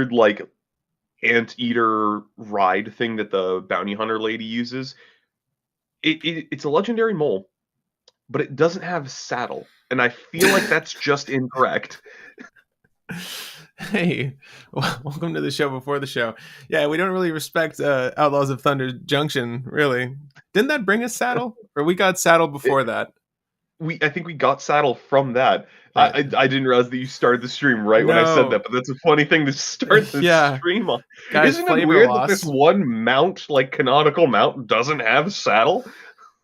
like anteater ride thing that the bounty hunter lady uses. It's a legendary mole, but it doesn't have a saddle, and I feel like that's just incorrect. Hey, welcome to the show before the show. Yeah, we don't really respect Outlaws of Thunder Junction, really. Didn't that bring us Saddle? Or we got Saddle It, before that? I think we got saddle from that. Right. I didn't realize that you started the stream right when I said No. that, but that's a funny thing to start the Yeah. stream on. Guys, Isn't it flavor weird that this loss. one mount, like canonical mount, doesn't have a saddle?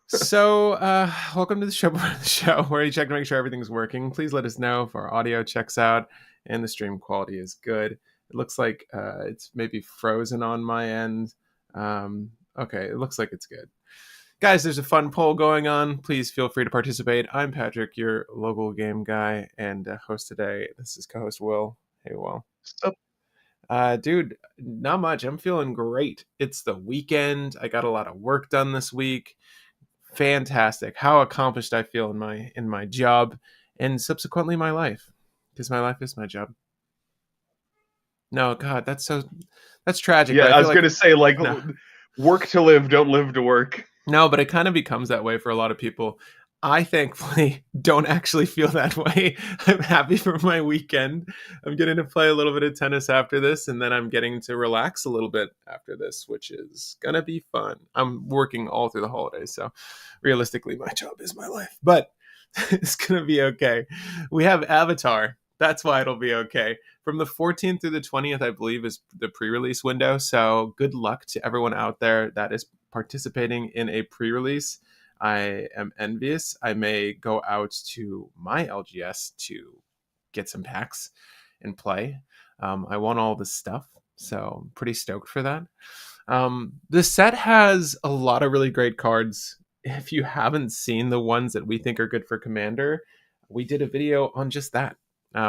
So, welcome to the show before the show, where you check to make sure everything's working. Please let us know if our audio checks out and the stream quality is good. It looks like it's maybe frozen on my end. Okay, it looks like it's good. Guys, there's a fun poll going on. Please feel free to participate. I'm Patrick, your local game guy and host today. This is co-host Will. Hey, Will. So, Dude, not much. I'm feeling great. It's the weekend. I got a lot of work done this week. Fantastic. How accomplished I feel in my job and subsequently my life, because my life is my job. No, God, that's tragic. yeah, But I I feel was like gonna say like no, work to live, don't live to work. no, but it kind of becomes that way for a lot of people. I thankfully don't actually feel that way. I'm happy for my weekend. I'm getting to play a little bit of tennis after this, and then I'm getting to relax a little bit after this, which is gonna be fun. I'm working all through the holidays, so realistically, my job is my life, but it's gonna be okay. We have Avatar. That's why it'll be okay. From the 14th through the 20th, I believe, is the pre-release window. So good luck to everyone out there that is participating in a pre-release. I am envious. I may go out to my LGS to get some packs and play. I want all this stuff, so I'm pretty stoked for that. The set has a lot of really great cards. If you haven't seen the ones that we think are good for Commander, we did a video on just that.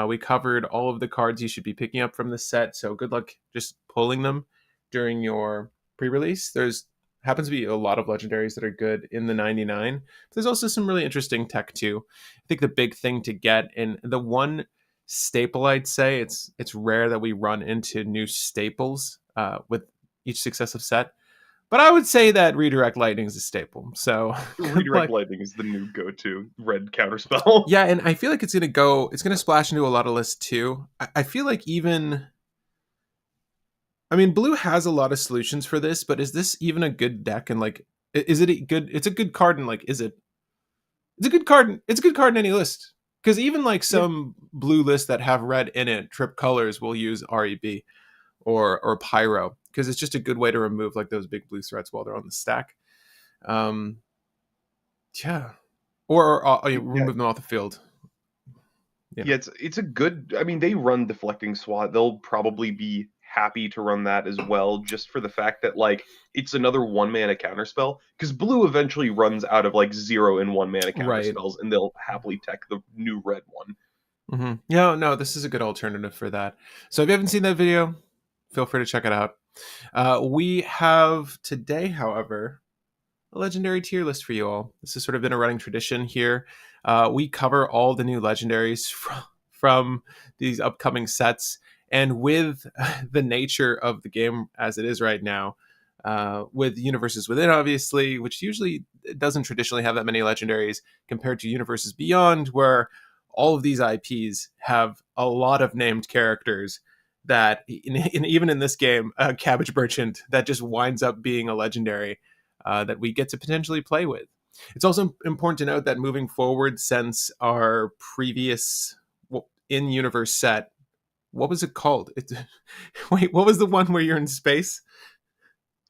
We covered all of the cards you should be picking up from the set, so good luck just pulling them during your pre-release. There's happens to be a lot of legendaries that are good in the 99. But there's also some really interesting tech too. I think the big thing to get, and the one staple I'd say, it's rare that we run into new staples with each successive set. But I would say that redirect lightning is a staple. So good Redirect luck. lightning is the new go-to red counterspell. Yeah, and I feel like it's gonna splash into a lot of lists too. I feel like even I mean blue has a lot of solutions for this, but is this even a good deck? And like is it a good it's a good card and like is it it's a good card it's a good card in any list. Because even like Yeah. some blue lists that have red in it, trip colors will use REB or Pyro, because it's just a good way to remove like those big blue threats while they're on the stack. Um, yeah, or Yeah, remove them off the field. Yeah, yeah, it's a good. I mean, they run deflecting SWAT. They'll probably be happy to run that as well, just for the fact that like it's another one mana counterspell. Because blue eventually runs out of like 0 and 1 mana right. counterspells, and they'll happily tech the new red one. Yeah, no, this is a good alternative for that. So if you haven't seen that video, feel free to check it out. We have today, however, a legendary tier list for you all. This has sort of been a running tradition here. We cover all the new legendaries from these upcoming sets, and with the nature of the game as it is right now, with Universes Within, obviously, which usually doesn't traditionally have that many legendaries, compared to Universes Beyond, where all of these IPs have a lot of named characters that, even in this game, Cabbage Merchant, that just winds up being a legendary that we get to potentially play with. It's also important to note that moving forward, since our previous in-universe set, what was it called? Wait, what was the one where you're in space?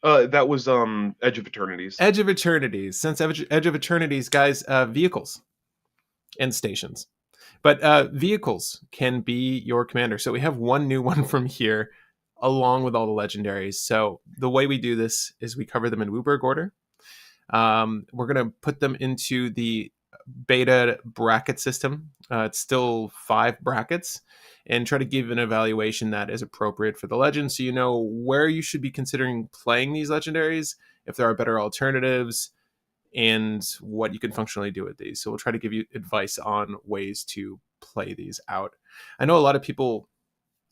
That was Edge of Eternities. Edge of Eternities. Since Edge of Eternities, guys, vehicles and stations. But vehicles can be your commander. So we have one new one from here, along with all the legendaries. So the way we do this is we cover them in Wooburg order. We're going to put them into the beta bracket system. It's still 5 brackets, and try to give an evaluation that is appropriate for the legend, so you know where you should be considering playing these legendaries, if there are better alternatives, and what you can functionally do with these. So we'll try to give you advice on ways to play these out. I know a lot of people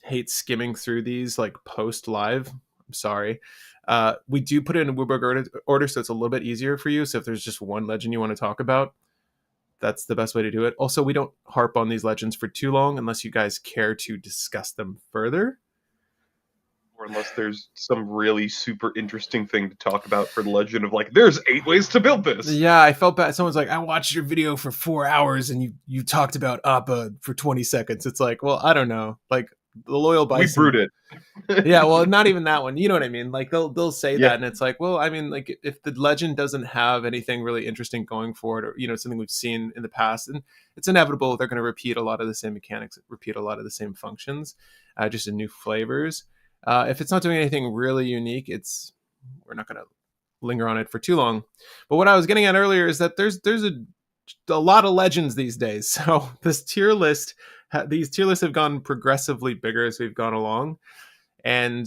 hate skimming through these like post live, I'm sorry. We do put it in a Wooburg order, so it's a little bit easier for you. So if there's just one legend you want to talk about, that's the best way to do it. Also, we don't harp on these legends for too long unless you guys care to discuss them further. Or unless there's some really super interesting thing to talk about for the legend of like, there's 8 ways to build this. Yeah, I felt bad. Someone's like, I watched your video for 4 hours and you talked about Appa for 20 seconds. It's like, well, I don't know. Like the loyal We brewed bison. it. Yeah, well, not even that one. You know what I mean? Like they'll say Yeah. that, and it's like, well, I mean, like if the legend doesn't have anything really interesting going for it, or something we've seen in the past, and it's inevitable they're going to repeat a lot of the same mechanics, repeat a lot of the same functions, just in new flavors. If it's not doing anything really unique, we're not going to linger on it for too long. But what I was getting at earlier is that there's a lot of legends these days. So this tier list, these tier lists have gotten progressively bigger as we've gone along, and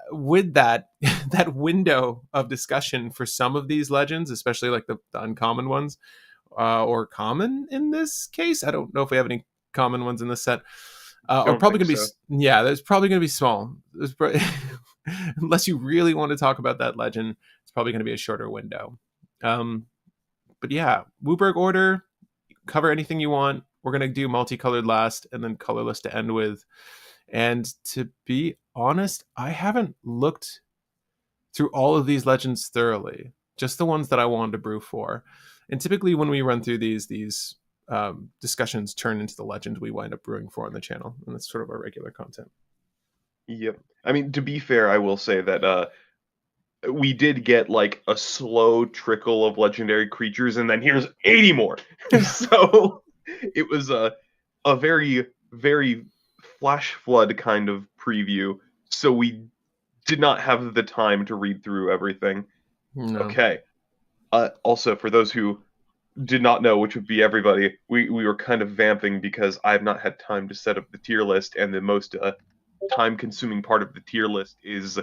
with that that window of discussion for some of these legends, especially like the uncommon ones, or common in this case, I don't know if we have any common ones in this set, are Don't probably think going to so. be, yeah, there's probably going to be small. Unless you really want to talk about that legend, it's probably going to be a shorter window. um, but yeah, Wooburg order, cover anything you want. We're going to do multicolored last and then colorless to end with. And to be honest, I haven't looked through all of these legends thoroughly, just the ones that I wanted to brew for. And typically, when we run through these discussions turn into the legend we wind up brewing for on the channel, and that's sort of our regular content. Yep. I mean, to be fair, I will say that we did get like a slow trickle of legendary creatures, and then here's 80 more. So it was a very, very flash flood kind of preview. So we did not have the time to read through everything. No. Okay. Also, for those who did not know, which would be everybody, we were kind of vamping because I've not had time to set up the tier list, and the most time consuming part of the tier list is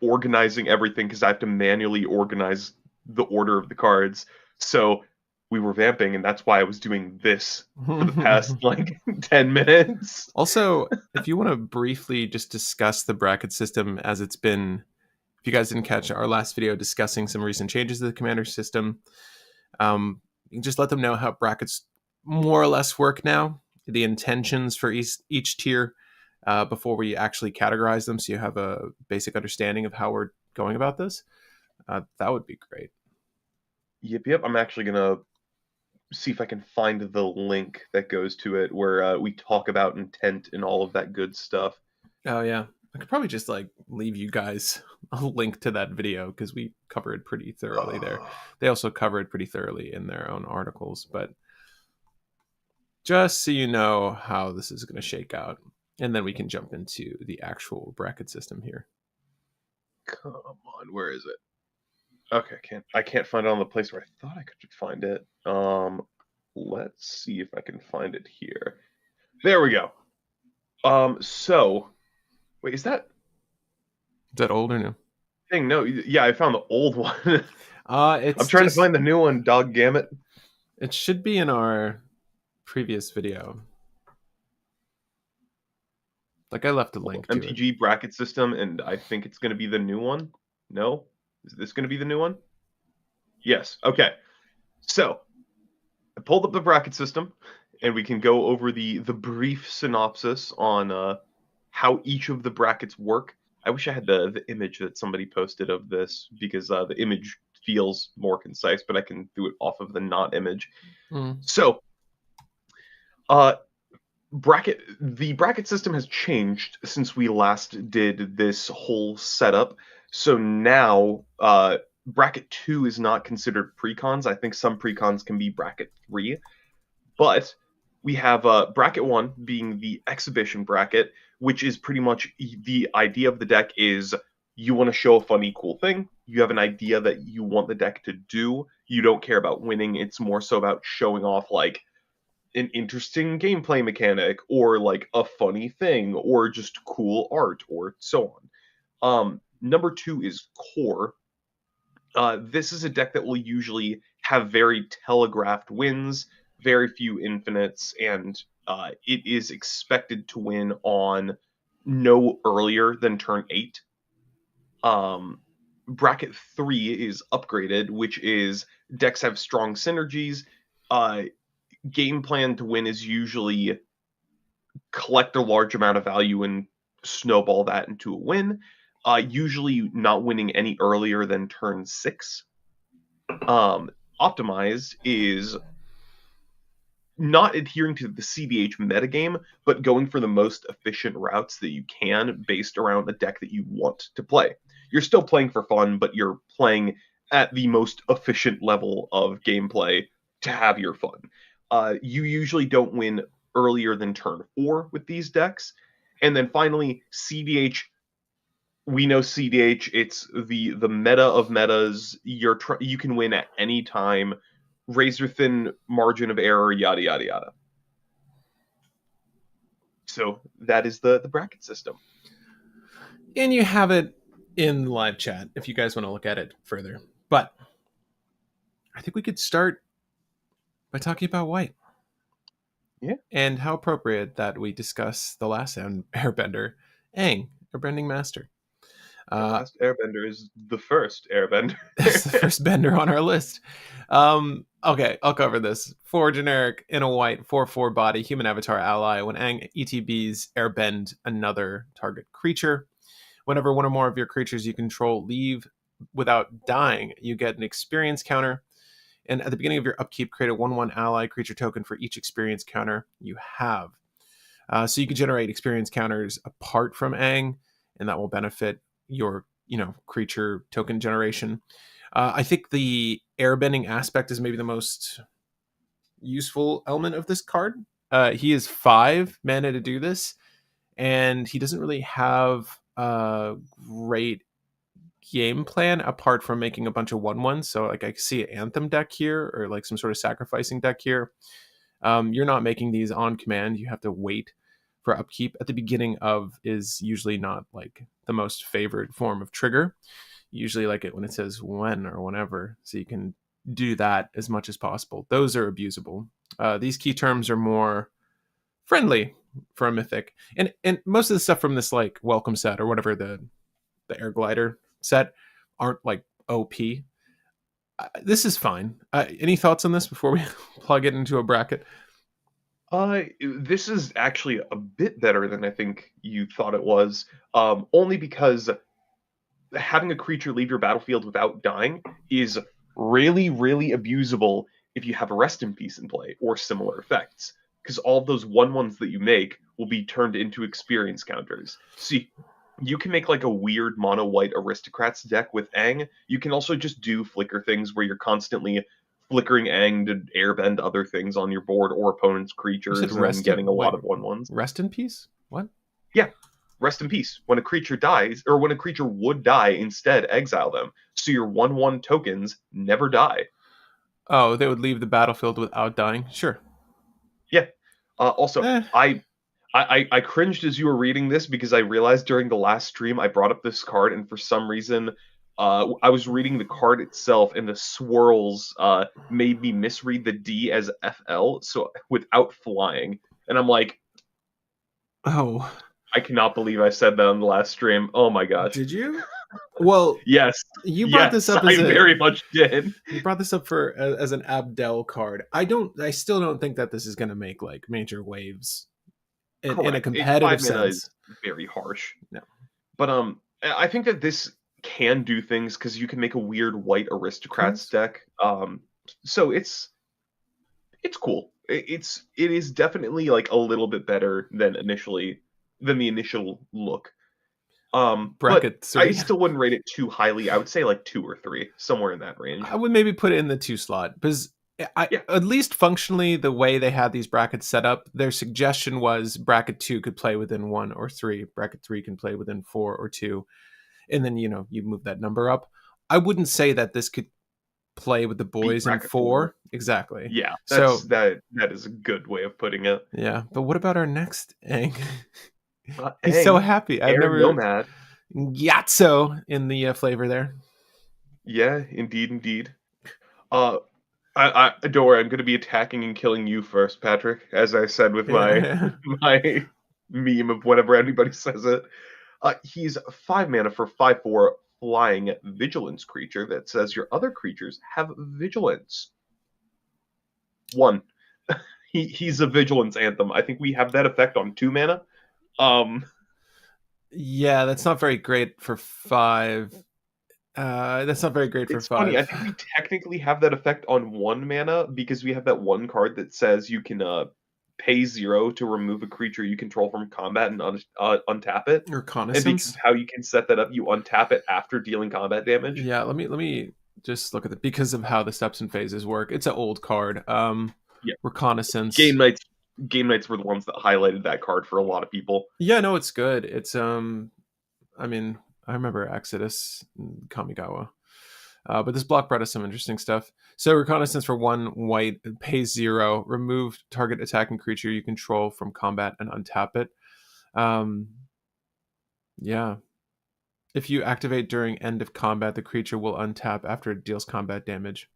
organizing everything because I have to manually organize the order of the cards. So we were vamping, and that's why I was doing this for the past like 10 minutes. Also, if you want to briefly just discuss the bracket system as it's been, if you guys didn't catch our last video discussing some recent changes to the commander system, you can just let them know how brackets more or less work now, the intentions for each tier, before we actually categorize them, so you have a basic understanding of how we're going about this. That would be great. Yep. I'm actually gonna see if I can find the link that goes to it where we talk about intent and all of that good stuff. Oh yeah, I could probably just like leave you guys a link to that video because we cover it pretty thoroughly there. They also cover it pretty thoroughly in their own articles, but just so you know how this is going to shake out, and then we can jump into the actual bracket system here. Come on, where is it? Okay, I can't find it on the place where I thought I could find it. Let's see if I can find it here. There we go. So wait, is that Is that old or new? thing? No, yeah, I found the old one. I'm It's trying to just, find the new one. Dog gammit. it should be in our previous video. Like I left a link to it. MTG bracket system, and I think it's going to be the new one. No, is this going to be the new one? Yes. Okay. So I pulled up the bracket system, and we can go over the brief synopsis on how each of the brackets work. I wish I had the image that somebody posted of this because the image feels more concise, but I can do it off of the not image. Mm. So, uh, the bracket system has changed since we last did this whole setup. So now, bracket 2 is not considered precons. I think some precons can be bracket 3. But we have bracket 1 being the exhibition bracket, which is pretty much the idea of the deck is you want to show a funny, cool thing. You have an idea that you want the deck to do. You don't care about winning. It's more so about showing off like an interesting gameplay mechanic or like a funny thing or just cool art or so on. Number 2 is core. This is a deck that will usually have very telegraphed wins, very few infinites, and it is expected to win on no earlier than turn 8. Um, Bracket 3 is upgraded, which is decks have strong synergies. Uh, Game plan to win is usually collect a large amount of value and snowball that into a win. Usually not winning any earlier than turn 6. Optimized is not adhering to the cEDH metagame, but going for the most efficient routes that you can based around the deck that you want to play. You're still playing for fun, but you're playing at the most efficient level of gameplay to have your fun. You usually don't win earlier than turn 4 with these decks. And then finally, cEDH. We know cEDH. It's the meta of metas. You can win at any time. Razor thin margin of error. Yada yada yada. So that is the bracket system. And you have it in live chat if you guys want to look at it further. But I think we could start by talking about white. Yeah. And how appropriate that we discuss the last Airbender, Aang, Airbending Master. The Last Airbender is the first Airbender. It's the first bender on our list. Okay, I'll cover this. 4 generic in a white 4/4 body human avatar ally. When Aang ETBs airbend another target creature. Whenever one or more of your creatures you control leave without dying, you get an experience counter. And at the beginning of your upkeep, create a 1/1 ally creature token for each experience counter you have. So you can generate experience counters apart from Aang, and that will benefit your creature token generation. I think the airbending aspect is maybe the most useful element of this card. He is 5 mana to do this, and he doesn't really have a great game plan apart from making a bunch of 1/1s. So like I see an Anthem deck here or like some sort of sacrificing deck here. You're not making these on command. You have to wait for upkeep. At the beginning of is usually not like the most favored form of trigger. You usually like it when it says when or whenever, so you can do that as much as possible. Those are abusable. These key terms are more friendly for a mythic, and most of the stuff from this like welcome set or whatever the air glider set aren't like OP. This is fine. Any thoughts on this before we plug it into a bracket? This is actually a bit better than I think you thought it was. Only because having a creature leave your battlefield without dying is really, really abusable if you have a Rest in Peace in play or similar effects. Because all those 1/1s that you make will be turned into experience counters. See, you can make like a weird mono white aristocrats deck with Aang. You can also just do flicker things where you're constantly flickering Aang to airbend other things on your board or opponent's You said creatures and then getting a lot of 1/1s. Rest in peace. What? Yeah, Rest in Peace. When a creature dies, or when a creature would die, instead exile them. So your 1/1 tokens never die. Oh, they would leave the battlefield without dying. Sure. Yeah. Also, Eh. I cringed as you were reading this because I realized during the last stream I brought up this card, and for some reason, I was reading the card itself, and the swirls made me misread the D as FL, so without flying. And I'm like, Oh. I cannot believe I said that on the last stream. Oh my gosh. Did you? Well, Yes. you brought this up as I very much did. You brought this up for as an Abdel card. I still don't think that this is going to make like major waves in a competitive sense. Is very harsh. No. But I think that this can do things because you can make a weird white aristocrats deck. So it's cool. It is definitely like a little bit better than the initial look. Bracket but 3. I still wouldn't rate it too highly. I would say like 2 or 3, somewhere in that range. I would maybe put it in the 2 slot because at least functionally, the way they had these brackets set up, their suggestion was bracket 2 could play within 1 or 3, bracket 3 can play within 4 or 2, and then you move that number up. I wouldn't say that this could play with the boys in 4. Exactly. Yeah, that is a good way of putting it. Yeah, but what about our next Aang? He's Aang, so happy. I've never Nomad. Yatso in the flavor there. Yeah, indeed. I don't worry. I'm going to be attacking and killing you first, Patrick. As I said with my meme of whenever anybody says it. He's 5 mana for 5/4 flying vigilance creature that says your other creatures have vigilance. One. He's a vigilance anthem. I think we have that effect on 2 mana. Um, Yeah, that's not very great for 5. That's not very great for it's funny. I 5. think we technically have that effect on 1 mana because we have that one card that says you can pay 0 to remove a creature you control from combat and untap it. And because Reconnaissance. how you can set that up, you untap it after dealing combat damage. Yeah, let me just look at it because of how the steps and phases work. It's an old card. Yeah, Reconnaissance. game nights. Game nights were the ones that highlighted that card for a lot of people. Yeah, no, it's good. It's I mean, I remember Exodus, Kamigawa. But this block brought us some interesting stuff. So reconnaissance for 1 white, pays 0, remove target attacking creature you control from combat and untap it. Um, yeah. If you activate during end of combat, the creature will untap after it deals combat damage.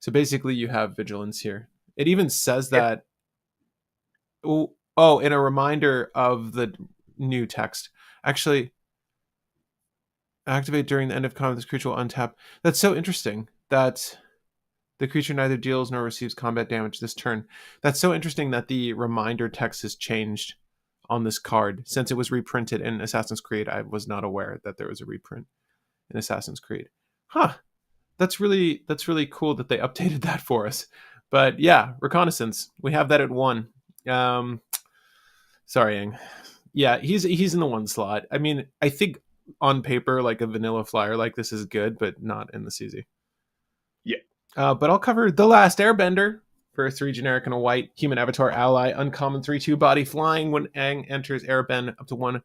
So basically, you have vigilance here. It even says Yeah, that. Oh, in a reminder of the new text. Actually, activate during the end of combat, this creature will untap. That's so interesting that the creature neither deals nor receives combat damage this turn. That's so interesting that the reminder text has changed on this card since it was reprinted in Assassin's Creed. I was not aware that there was a reprint in Assassin's Creed. Huh. That's really cool that they updated that for us. But yeah, reconnaissance. We have that at 1. Um sorry, Yang. Yeah, he's in the 1 slot. I mean, I think on paper like a vanilla flyer like this is good, but not in the CZ. yeah. But I'll cover The Last Airbender for 3 generic and a white human avatar ally, uncommon 3/2 body flying. When Aang enters Airbend, up to 1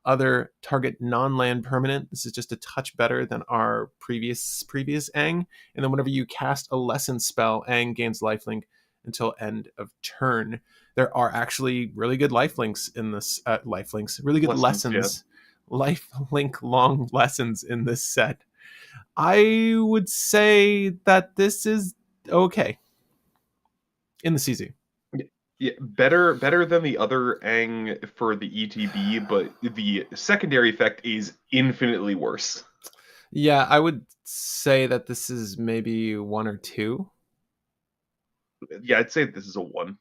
other target non-land permanent. This is just a touch better than our previous Aang. And then whenever you cast a lesson spell, Aang gains lifelink until end of turn. There are actually really good lifelinks in this lifelinks, really good Lessons, yeah. lessons, lifelink long lessons in this set. I would say that this is okay in the CZ. Yeah, yeah, better than the other Aang for the ETB, but the secondary effect is infinitely worse. Yeah, I would say that this is maybe 1 or 2. Yeah, I'd say this is a 1.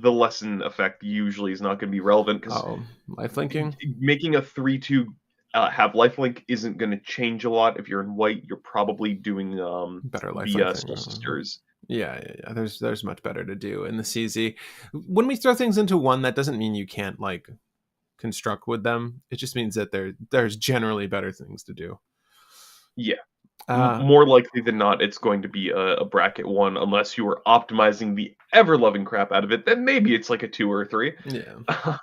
The lesson effect usually is not going to be relevant because Oh, lifelinking? making a 3/2 have lifelink isn't going to change a lot. If you're in white, you're probably doing Better the lifelinking. Solstices. Yeah. There's much better to do in the CZ. When we throw things into 1, that doesn't mean you can't like construct with them. It just means that there's generally better things to do. Yeah. Uh, More likely than not, it's going to be a bracket 1 unless you are optimizing the ever loving crap out of it. Then maybe it's like a 2 or a 3. yeah.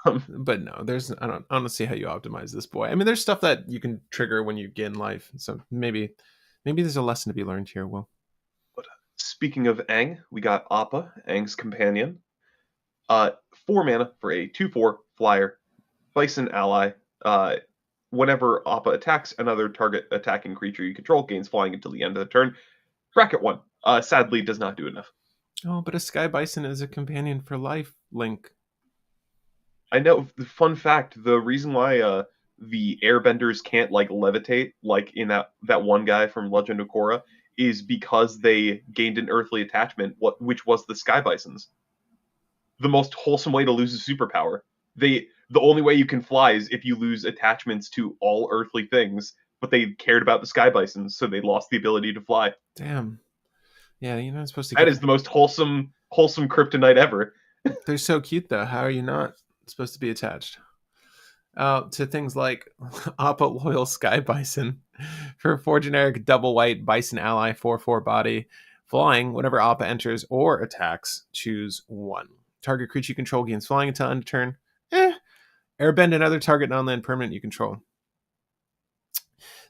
Um, But no, I don't see how you optimize this boy. I mean, there's stuff that you can trigger when you gain life. So maybe there's a lesson to be learned here, Will. but speaking of Aang, we got Appa, Aang's companion. Uh, 4 mana for a 2/4 flyer, Bison ally. Uh, Whenever Appa attacks, another target attacking creature you control gains flying until the end of the turn. Bracket 1. Sadly, does not do enough. Oh, but a sky bison is a companion for life, Link. I know. Fun fact: the reason why the Airbenders can't like levitate, like in that one guy from Legend of Korra, is because they gained an earthly attachment, which was the Sky Bisons. The most wholesome way to lose a superpower. The only way you can fly is if you lose attachments to all earthly things, but they cared about the Sky Bisons, so they lost the ability to fly. Damn. Yeah, you're not supposed to That get. is the most wholesome kryptonite ever. They're so cute though. How are you not supposed to be attached? To things like Appa Loyal Sky Bison for 4 generic double white Bison ally 4/4 body flying. Whenever Appa enters or attacks, choose 1. Target creature you control gains flying until end of turn. Airbend another target non-land permanent you control.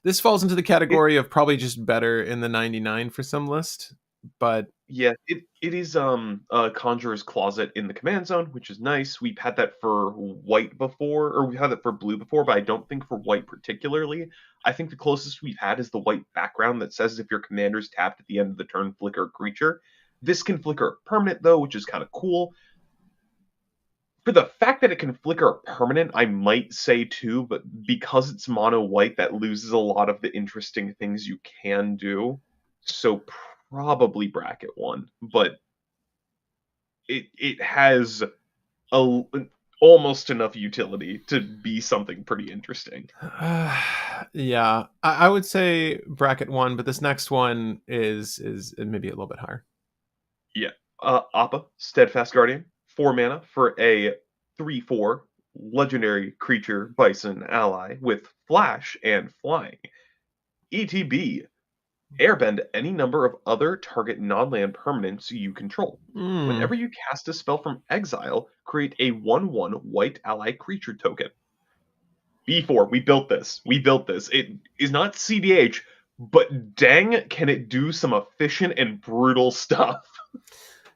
This falls into the It, category of probably just better in the 99 for some list, but yeah, it is a Conjurer's Closet in the command zone, which is nice. We've had that for white before, or we've had it for blue before, but I don't think for white particularly. I think the closest we've had is the white background that says if your commander's tapped at the end of the turn, flicker a creature. This can flicker a permanent though, which is kind of cool. For the fact that it can flicker a permanent, I might say too, but because it's mono white, that loses a lot of the interesting things you can do. So probably bracket one, but it has a almost enough utility to be something pretty interesting. Yeah, I would say bracket one, but this next one is maybe a little bit higher. Yeah. Appa, Steadfast Guardian, 4 mana for a 3/4 legendary creature bison ally with flash and flying. ETB, airbend any number of other target non-land permanents you control. Mm. Whenever you cast a spell from exile, create a 1/1 white ally creature token. B4, we built this. We built this. It is not cEDH, but dang, can it do some efficient and brutal stuff.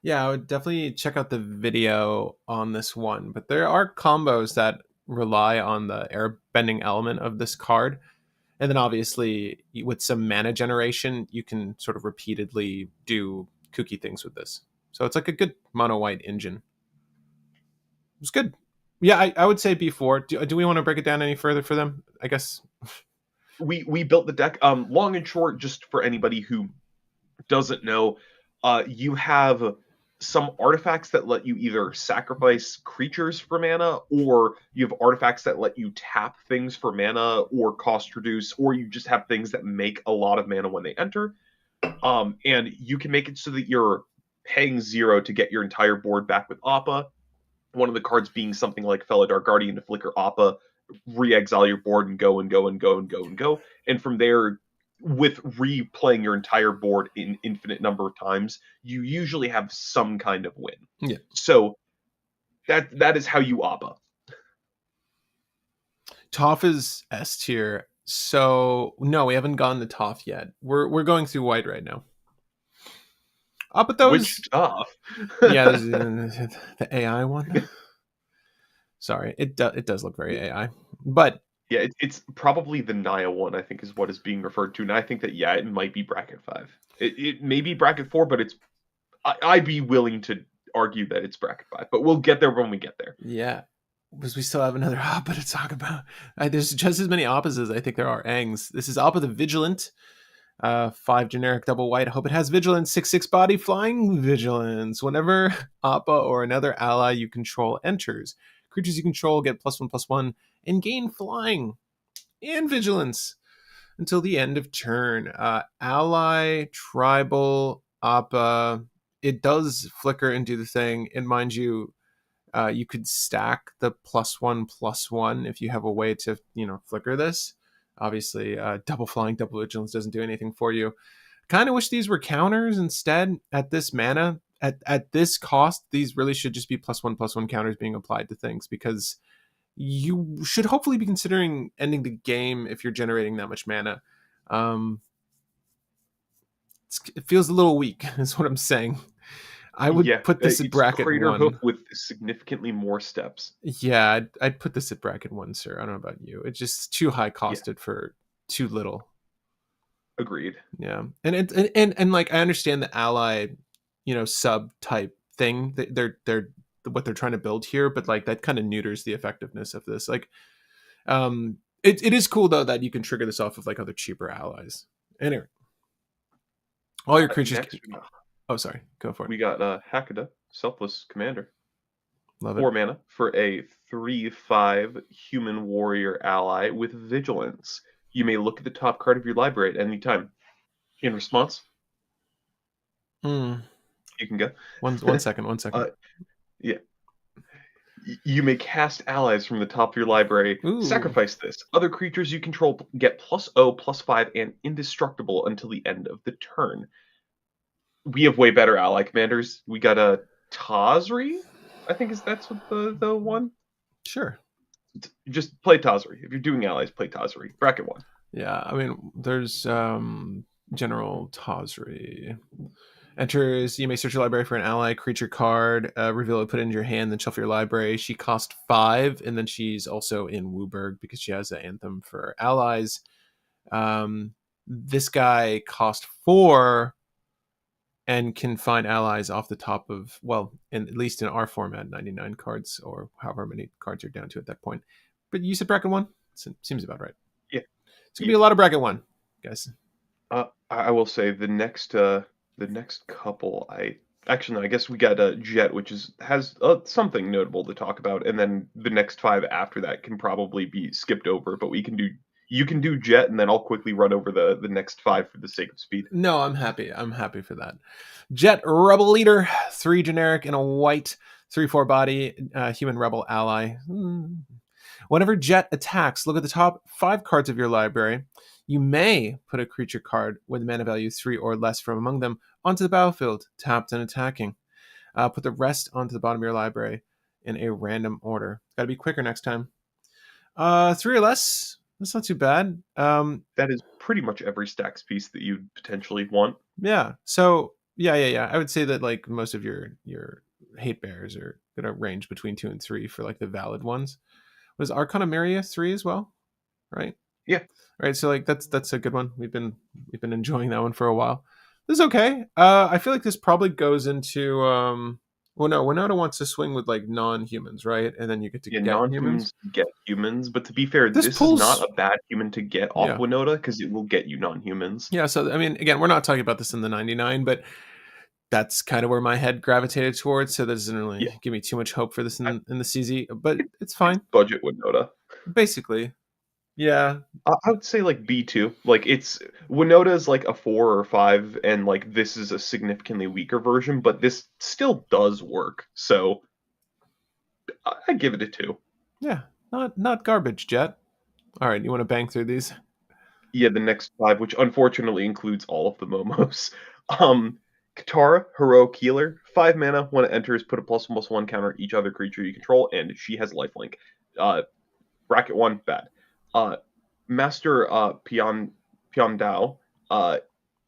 Yeah, I would definitely check out the video on this one. But there are combos that rely on the airbending element of this card. And then obviously, with some mana generation, you can sort of repeatedly do kooky things with this. So it's like a good mono white engine. It's good. Yeah, I would say B4. Do we want to break it down any further for them? I guess. We built the deck. Long and short, just for anybody who doesn't know, you have some artifacts that let you either sacrifice creatures for mana, or you have artifacts that let you tap things for mana or cost reduce, or you just have things that make a lot of mana when they enter. And you can make it so that you're paying 0 to get your entire board back with Appa. One of the cards being something like Felidar Guardian to flicker Appa, re-exile your board and go and go and go and go and go. And from there, with replaying your entire board in infinite number of times, you usually have some kind of win. Yeah. So that is how you Appa. Toph is S tier. So no, we haven't gone to Toph yet. We're going through white right now. But Which those, stuff? yeah, there's the AI one. Sorry, it does look very AI, but Yeah, it's probably the Naya one, I think, is what is being referred to. And I think that, yeah, it might be bracket 5. It may be bracket 4, but I'd be willing to argue that it's bracket 5. But we'll get there when we get there. yeah, because we still have another Appa to talk about. There's just as many Appas as I think there are Angs. This is Appa the Vigilant. 5 generic double white. I hope it has vigilance. 6/6 body flying vigilance. Whenever Appa or another ally you control enters, creatures you control get +1/+1 and gain flying and vigilance until the end of turn. Ally, tribal, Appa. It does flicker and do the thing. And mind you, you could stack the +1/+1 if you have a way to, flicker this. Obviously, double flying, double vigilance doesn't do anything for you. Kind of wish these were counters instead at this mana. At this cost, these really should just be +1/+1 counters being applied to things, because you should hopefully be considering ending the game if you're generating that much mana. Um, it feels a little weak, is what I'm saying. I would Yeah, put this at it's bracket Crater Hoof one. with significantly more steps. Yeah, I'd put this at bracket one, sir. I don't know about you. It's just too high Yeah, costed for too little. agreed. Yeah, and like I understand the ally, sub type thing. They're what they're trying to build here, but like that kind of neuters the effectiveness of this. Like, it is cool though that you can trigger this off of like other cheaper allies. Anyway, all your creatures. Next, Oh, sorry. Go for it. we got Hakada, Selfless Commander. Love it. 4 mana for a 3/5 human warrior ally with vigilance. You may look at the top card of your library at any time. In response, Mm. you can go. One second. 1 second. Yeah. You may cast allies from the top of your library. Ooh, Sacrifice this. Other creatures you control get +0/+5 and indestructible until the end of the turn. We have way better ally commanders. We got a Tazri, I think that's what the one. sure. Just play Tazri. If you're doing allies, play Tazri. Bracket 1. Yeah, I mean, there's General Tazri. Enters, you may search your library for an ally creature card, reveal it, put it into your hand, then shuffle your library. She cost 5, and then she's also in Wooburg because she has the anthem for allies. This guy cost 4, and can find allies off the top of, well, at least in our format, 99 cards or however many cards you're down to at that point. But you said bracket one? Seems about right. Yeah, It's going to yeah. be a lot of bracket one, guys. I will say the next couple. I actually no, I guess we got Jet, which is has something notable to talk about, and then the next five after that can probably be skipped over. But we can do you can do Jet, and then I'll quickly run over the next five for the sake of speed. No, I'm happy. I'm happy for that. Jet Rebel Leader, 3 generic and a white, 3/4 body, human rebel ally. Whenever Jet attacks, look at the top 5 cards of your library. You may put a creature card with mana value 3 or less from among them onto the battlefield, tapped and attacking. Put the rest onto the bottom of your library in a random order. Got to be quicker next time. 3 or less. That's not too bad. That is pretty much every stacks piece that you'd potentially want. Yeah. So yeah. I would say that like most of your hate bears are gonna range between 2 and 3 for like the valid ones. Was Arcana Maria 3 as well? Right. Yeah, Right. So like that's a good one. We've been enjoying that one for a while. This is okay. I feel like this probably goes into well no, Winota wants to swing with like non-humans, right? And then you get to yeah. get humans. Non-humans get humans, but to be fair, This this is not pulls a bad human to get off yeah. Winota because it will get you non-humans. Yeah, so I mean again, we're not talking about this in the 99, but that's kind of where my head gravitated towards. So that doesn't Yeah, really give me too much hope for this I, in the CZ, but it's it's fine. budget Winota. Basically, yeah, I would say like B2. Like it's Winota is like a 4 or 5, and like this is a significantly weaker version, but this still does work. So I give it a 2. yeah, not garbage, Jet. All right, you want to bang through these? Yeah, the next five, which unfortunately includes all of the Momos. Um, Katara, heroic healer, 5 mana. When it enters, put a +1/+1 counter on each other creature you control, and she has lifelink. Bracket one, bad. Uh, Master Pion uh,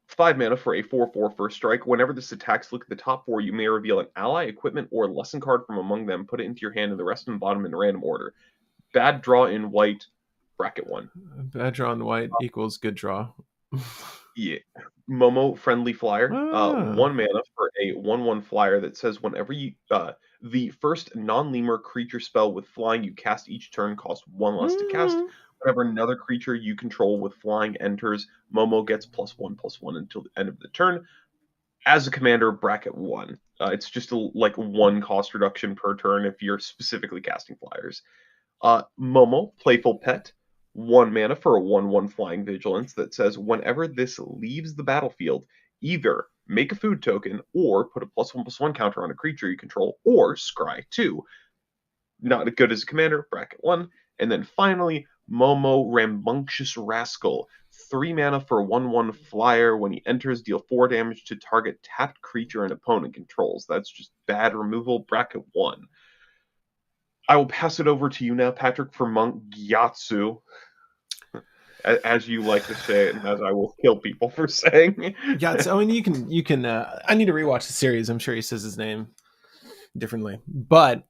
5 mana for a 4/4 first strike. Whenever this attacks, look at the top four. You may reveal an ally, equipment, or lesson card from among them. Put it into your hand, and the rest in the bottom in random order. Bad draw in white. Bracket one. Bad draw on white equals good draw. Yeah. Momo friendly flyer. Ah. 1 mana for a 1/1 flyer that says whenever you the first non-lemur creature spell with flying you cast each turn costs 1 less to cast. Mm. Whenever another creature you control with flying enters, Momo gets +1/+1 until the end of the turn. As a commander, bracket one. It's just like 1 cost reduction per turn if you're specifically casting flyers. Momo, Playful Pet, 1 mana for a 1/1 flying vigilance that says whenever this leaves the battlefield, either make a food token or put a +1/+1 counter on a creature you control, or scry 2. Not good as a commander, bracket 1. And then finally, Momo, Rambunctious Rascal, 3 mana for a 1/1 flyer. When he enters, deal 4 damage to target tapped creature an opponent controls. That's just bad removal, bracket 1. I will pass it over to you now, Patrick, for Monk Gyatso, as you like to say it, and as I will kill people for saying. Yeah, I mean you can. I need to rewatch the series. I'm sure he says his name differently, but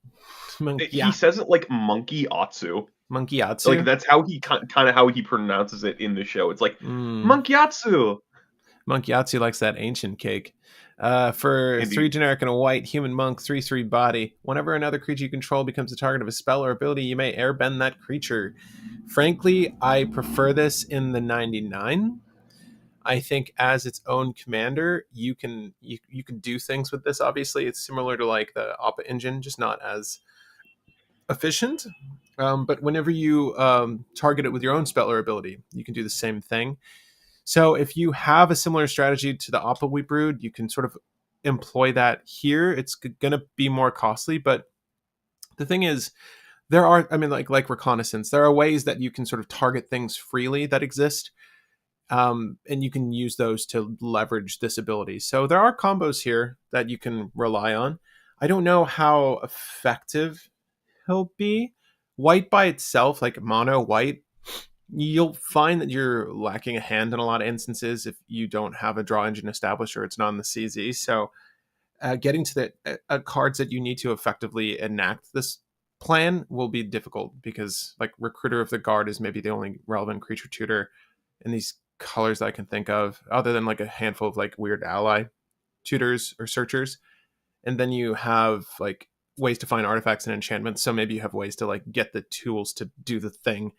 He yeah, says it like Monkey Atsu. Monkey Like Atsu. that's how he kind of how he pronounces it in the show. It's like Mm. Monkey Atsu. Monk Yahtzee likes that ancient cake. For Indeed. 3 generic and a white, human monk, 3/3 body. Whenever another creature you control becomes the target of a spell or ability, you may airbend that creature. Frankly, I prefer this in the 99. I think as its own commander, you can do things with this. Obviously, it's similar to like the Oppa engine, just not as efficient. But whenever you target it with your own spell or ability, you can do the same thing. So if you have a similar strategy to the Oppa we brewed, you can sort of employ that here. It's going to be more costly, but the thing is, there are, I mean, like reconnaissance, there are ways that you can sort of target things freely that exist, and you can use those to leverage this ability. So there are combos here that you can rely on. I don't know how effective he'll be. White by itself, like mono white, you'll find that you're lacking a hand in a lot of instances if you don't have a draw engine established or it's not in the CZ. So getting to the cards that you need to effectively enact this plan will be difficult because like Recruiter of the Guard is maybe the only relevant creature tutor in these colors that I can think of, other than like a handful of like weird ally. tutors or searchers, and then you have like ways to find artifacts and enchantments. So maybe you have ways to like get the tools to do the thing.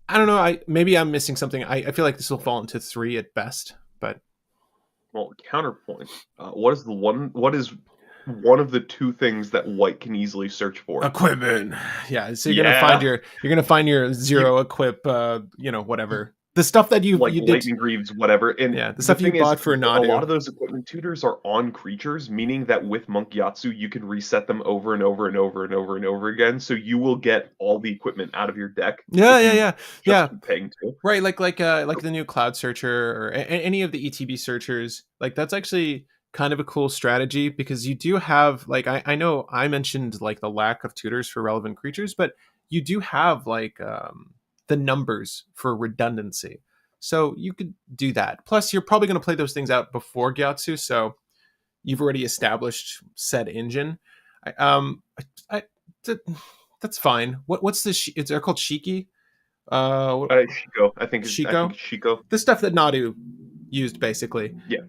I don't know. Maybe I'm missing something. I feel like this will fall into 3 at best, but Well, counterpoint. What is the one? What is one of the two things that white can easily search for? equipment. Yeah, so Yeah, you're gonna find your you zero equip. Whatever the stuff that like you did. lightning greaves, whatever. And Yeah, the the stuff you thing is, bought for a lot Nadu. of those equipment tutors are on creatures, meaning that with Monkyatsu, you can reset them over and over and over and over and over again. So you will get all the equipment out of your deck Yeah, if yeah, you yeah, just yeah. keep paying to. Right, like the new cloud searcher or any of the ETB searchers. Like that's actually kind of a cool strategy because you do have like I know I mentioned like the lack of tutors for relevant creatures, but you do have like the numbers for redundancy. So you could do that. Plus, you're probably going to play those things out before Gyatso, so you've already established said engine. I, um, I, th- that's fine. What's this? They're called Shiki. Shiko, I think Shiko, it's Shiko. the stuff that Nadu used, basically. Yeah.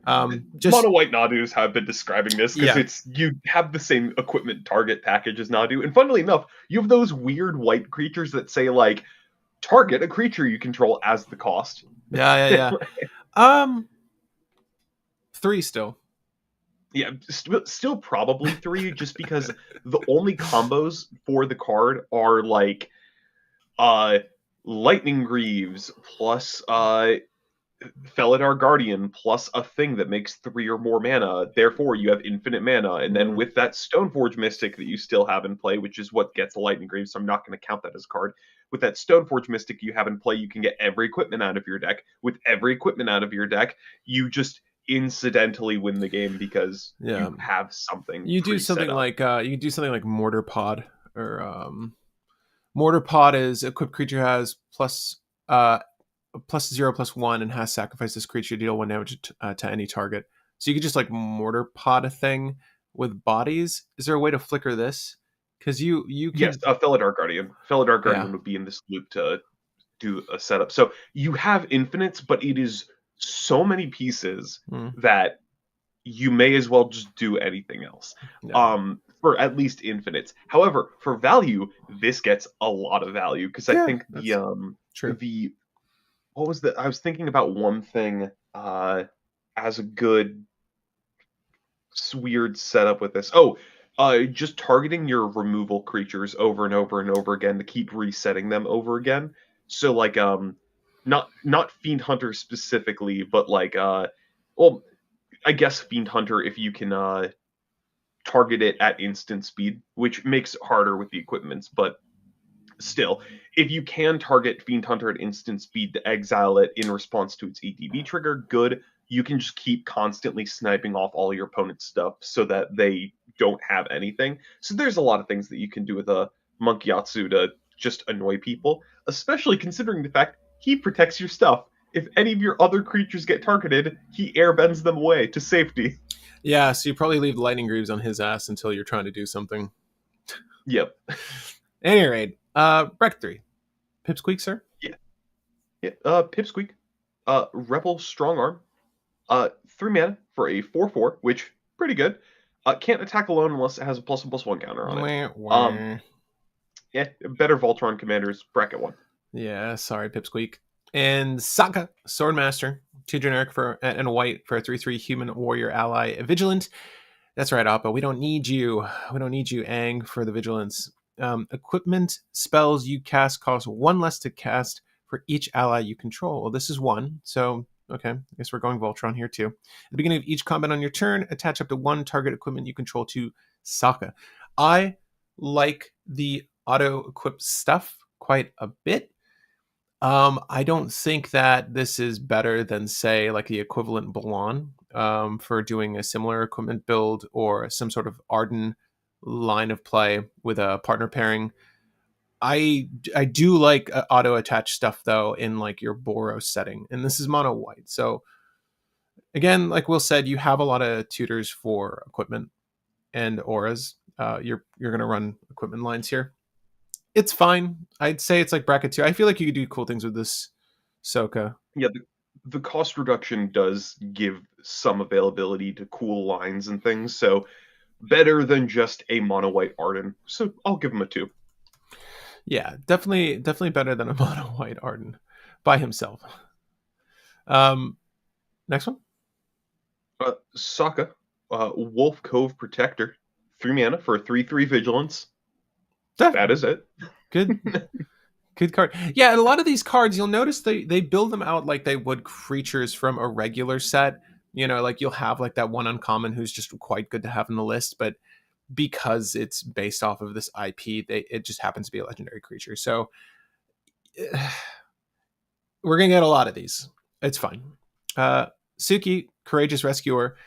Just Mono White Nadus have been describing this because yeah, it's you have the same equipment target package as Nadu, and funnily enough, you have those weird white creatures that say like target a creature you control as the cost. yeah, yeah, yeah. 3 still. Yeah, still probably three, just because the only combos for the card are like uh Lightning Greaves plus Felidar Guardian plus a thing that makes 3 or more mana. Therefore, you have infinite mana. And then Mm. with that Stoneforge Mystic that you still have in play, which is what gets a Lightning Greaves, so I'm not going to count that as a card. With that Stoneforge Mystic you have in play, you can get every equipment out of your deck. With every equipment out of your deck, you just incidentally win the game because Yeah, you have something you do pre-set something up. like Mortar Pod or Mortar Pod is equipped creature has uh plus 0/+1 and has sacrificed this creature to deal 1 damage to any target. So you could just like Mortar Pod a thing with bodies. Is there a way to flicker this? Because you Yes, could Felidar Guardian. Felidar yeah. Guardian would be in this loop to do a setup. So you have infinites, but it is so many pieces Mm, that you may as well just do anything else. yeah. For at least infinites. However, for value, this gets a lot of value because I Yeah, think that's true. the what was the I was thinking about one thing as a good weird setup with this. Oh, just targeting your removal creatures over and over and over again to keep resetting them over again. So like not Fiend Hunter specifically, but like well, I guess Fiend Hunter if you can target it at instant speed, which makes it harder with the equipments, but still, if you can target Fiend Hunter at instant speed to exile it in response to its ETB trigger, good. You can just keep constantly sniping off all your opponent's stuff so that they don't have anything. So there's a lot of things that you can do with a Monkyatsu to just annoy people, especially considering the fact he protects your stuff. If any of your other creatures get targeted, he airbends them away to safety. Yeah, so you probably leave Lightning Greaves on his ass until you're trying to do something. Yep. At any rate, Breck 3. Pipsqueak, sir? Yeah. Yeah. Pipsqueak. Rebel Strong Arm. 3 mana for a 4/4, which pretty good. Can't attack alone unless it has a +1/+1 counter on it. Wah, Um, wah. yeah, better Voltron commanders. Bracket one. Yeah, sorry, Pipsqueak. And Sokka, Swordmaster, 2 generic for and a white for a 3/3 human warrior ally. Vigilant. That's right, Appa. We don't need you. We don't need you, Aang, for the vigilance. Equipment spells you cast cost 1 less to cast for each ally you control. Well, this is 1, so okay. I guess we're going Voltron here too. At the beginning of each combat on your turn, attach up to 1 target equipment you control to Sokka. I like the auto equip stuff quite a bit. I don't think that this is better than, say, like the equivalent Balan for doing a similar equipment build or some sort of Arden line of play with a partner pairing. I do like auto attach stuff though in like your Boros setting, and this is mono white. So again, like Will said, you have a lot of tutors for equipment and auras. You're gonna run equipment lines here. It's fine. I'd say it's like bracket 2. I feel like you could do cool things with this Soka. Yeah, the cost reduction does give some availability to cool lines and things, so better than just a mono white Arden. So I'll give him a 2. Yeah, definitely better than a mono white Arden by himself. Next one. Sokka, Wolf Cove Protector, 3 mana for a 3/3 vigilance. Def- That is it. good, good card. Yeah, and a lot of these cards, you'll notice they build them out like they would creatures from a regular set. You know, like you'll have like that one uncommon who's just quite good to have in the list, but because it's based off of this IP, it just happens to be a legendary creature. So we're gonna get a lot of these. It's fine. Suki, Courageous Rescuer,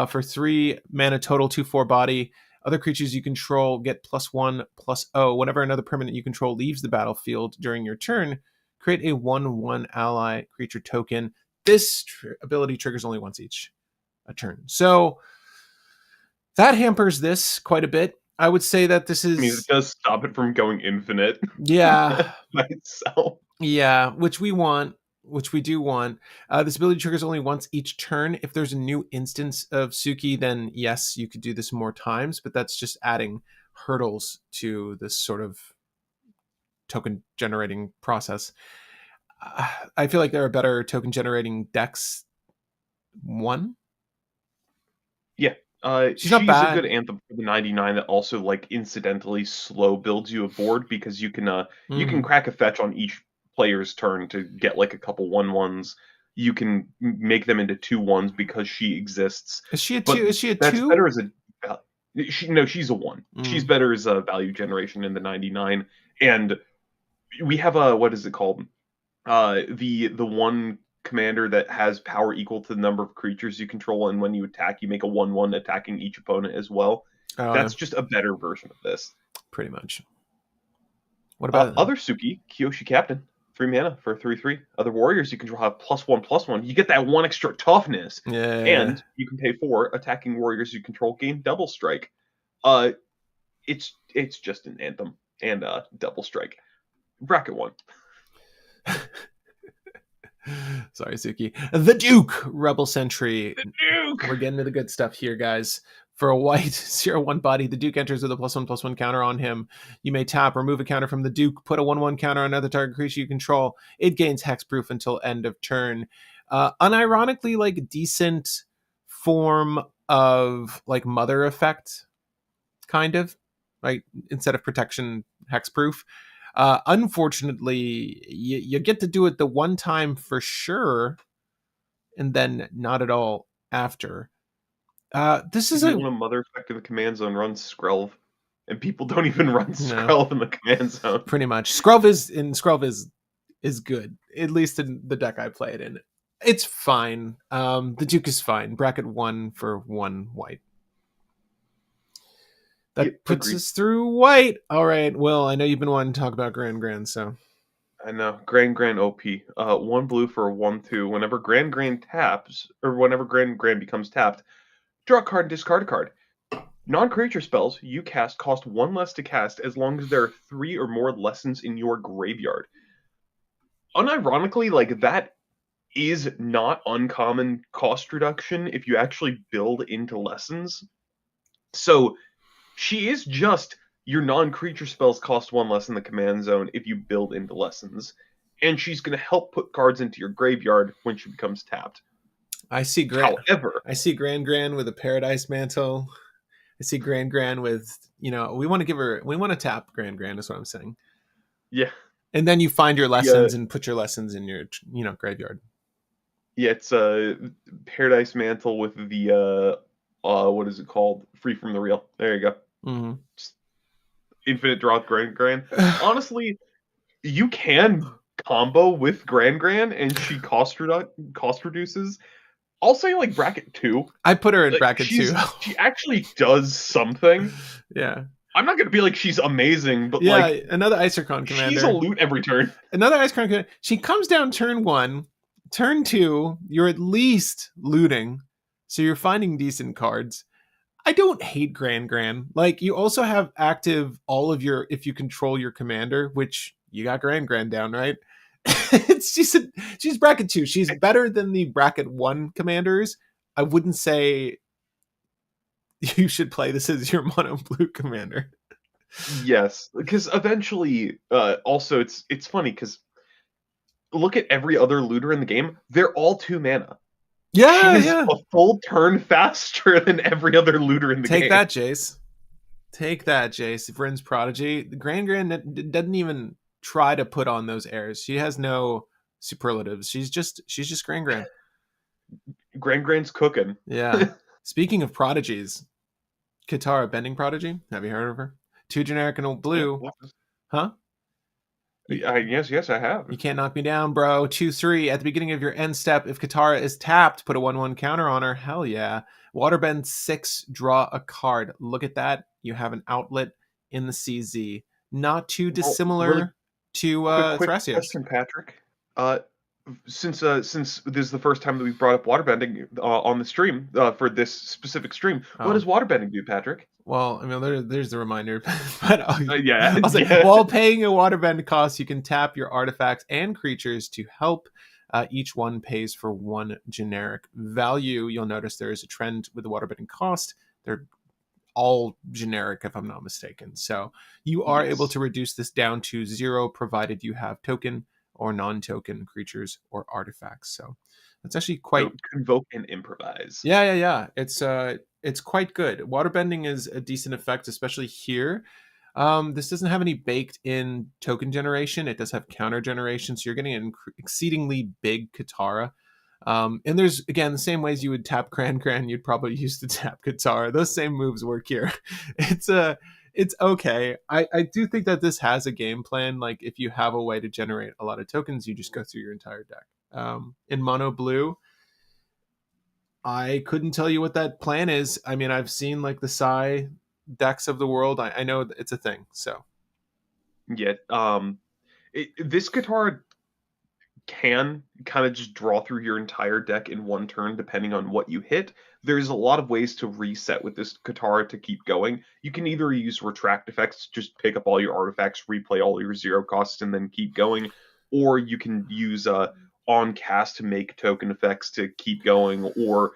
for 3 mana total, 2/4 body. Other creatures you control get +1/+0. Whenever another permanent you control leaves the battlefield during your turn, create a 1/1 ally creature token. This ability triggers only once each a turn. So that hampers this quite a bit. I would say that this I mean, it is, does stop it from going infinite yeah, by itself. yeah, which we do want. This ability triggers only once each turn. If there's a new instance of Suki, then yes, you could do this more times, but that's just adding hurdles to this sort of token generating process. I feel like there are better token generating decks. One, Yeah. she's not She's a good bad. anthem for the 99 that also like incidentally slow builds you a board because you can Mm. crack a fetch on each player's turn to get like a couple 1/1s. You can make them into 2/1s because she exists. Is she a But two? Is she a that's two? better as a no, she's a 1. She's Mm. better as a value generation in the 99. And we have a what is it called? The one commander that has power equal to the number of creatures you control, and when you attack, you make a 1/1 attacking each opponent as well. Oh, yeah, That's just a better version of this. pretty much. What about? Other Suki, Kyoshi Captain, 3 mana for 3/3. Other warriors you control have +1/+1. You get that one extra toughness, Yeah, and you can pay 4 attacking warriors you control gain double strike. Uh, it's just an anthem and double strike. Bracket 1. sorry, Suki. The Duke, Rebel Sentry. We're Duke. getting to the good stuff here, guys. For a white 0/1 body, the Duke enters with a +1/+1 counter on him. You may tap, remove a counter from the Duke, put a 1/1 counter on another target creature you control. It gains hexproof until end of turn. Unironically, like decent form of like mother effect, kind of, right? Instead of protection, hexproof. Unfortunately, you get to do it the one time for sure, and then not at all after. This is If you a want a mother effect in the command zone, run Skrelv. And people don't even run no, Skrelv in the command zone. pretty much. Scrub is good, at least in the deck I play it in. It's fine. The Duke is fine. Bracket 1 for 1 white. Yeah, That puts agreed. us through white. All right. Well, I know you've been wanting to talk about Grand, so I know. Grand OP. 1 blue for a 1/2. Whenever Grand taps, or whenever Grand becomes tapped, draw a card and discard a card. Non-creature spells you cast cost 1 less to cast as long as there are 3 or more lessons in your graveyard. Unironically, like that is not uncommon cost reduction if you actually build into lessons. So she is just your non-creature spells cost 1 less in the command zone if you build into lessons, and she's going to help put cards into your graveyard when she becomes tapped. I see Grand. However, I see Grand with a Paradise Mantle. I see Grand with, we want to give her, we want to tap Grand is what I'm saying. yeah, And then you find your the lessons and put your lessons in your, graveyard. yeah, it's a Paradise Mantle with the what is it called? Free from the Real. There you go. Mm-hmm. Just infinite draw with Grand. Honestly, you can combo with Grand and she cost reduces. I'll say like bracket 2. I put her in Like bracket 2. she actually does something. Yeah. I'm not gonna be like she's amazing, but Yeah, like another Icercon she's a commander. loot every turn. Another Icercon commander. She comes down turn 1. Turn 2, you're at least looting. So you're finding decent cards. I don't hate Grand. Like, you also have active all of your, if you control your commander, which you got Grand down, right? She's bracket 2. She's better than the bracket 1 commanders. I wouldn't say you should play this as your mono blue commander. Yes, because eventually, also it's funny because look at every other looter in the game; they're all 2 mana. She Yeah, is yeah. a full turn faster than every other looter in the Take game. that, Jace. Take that, Jace. Vryn's prodigy. The Grand doesn't even try to put on those airs. She has no superlatives. She's just Grand. Grand's cooking. Yeah. Speaking of prodigies, Katara Bending Prodigy. Have you heard of her? 2 generic and a blue. Huh? You, Yes, I have. you can't knock me down, bro. 2/3 at the beginning of your end step. If Katara is tapped, put a 1/1 counter on her. Hell yeah. Waterbend 6, draw a card. Look at that. You have an outlet in the CZ. Not too Well, really dissimilar to quick Thrasios. question, Patrick. Uh, since this is the first time that we've brought up waterbending on the stream for this specific stream, what Oh. does waterbending do, Patrick? Well, I mean, there's the reminder. But Yeah, I'll say, yeah. while paying a waterbend cost, you can tap your artifacts and creatures to help. Each one pays for 1 generic value. You'll notice there is a trend with the waterbending cost. They're all generic, if I'm not mistaken. So you are able Yes. to reduce this down to 0, provided you have token or non-token creatures or artifacts. So that's actually So quite convoke and improvise. yeah. It's quite good. Waterbending is a decent effect, especially here. This doesn't have any baked in token generation. It does have counter generation, so you're getting an exceedingly big Katara. And there's again the same ways you would tap Cran, you'd probably use to tap Katara. Those same moves work here. It's okay. I do think that this has a game plan. Like if you have a way to generate a lot of tokens, you just go through your entire deck. In mono blue, I couldn't tell you what that plan is. I mean, I've seen like the Psy decks of the world. I know it's a thing. So Yet, this guitar can kind of just draw through your entire deck in one turn, depending on what you hit. There's a lot of ways to reset with this Katara to keep going. You can either use retract effects, just pick up all your artifacts, replay all your 0 costs, and then keep going, or you can use on cast to make token effects to keep going, or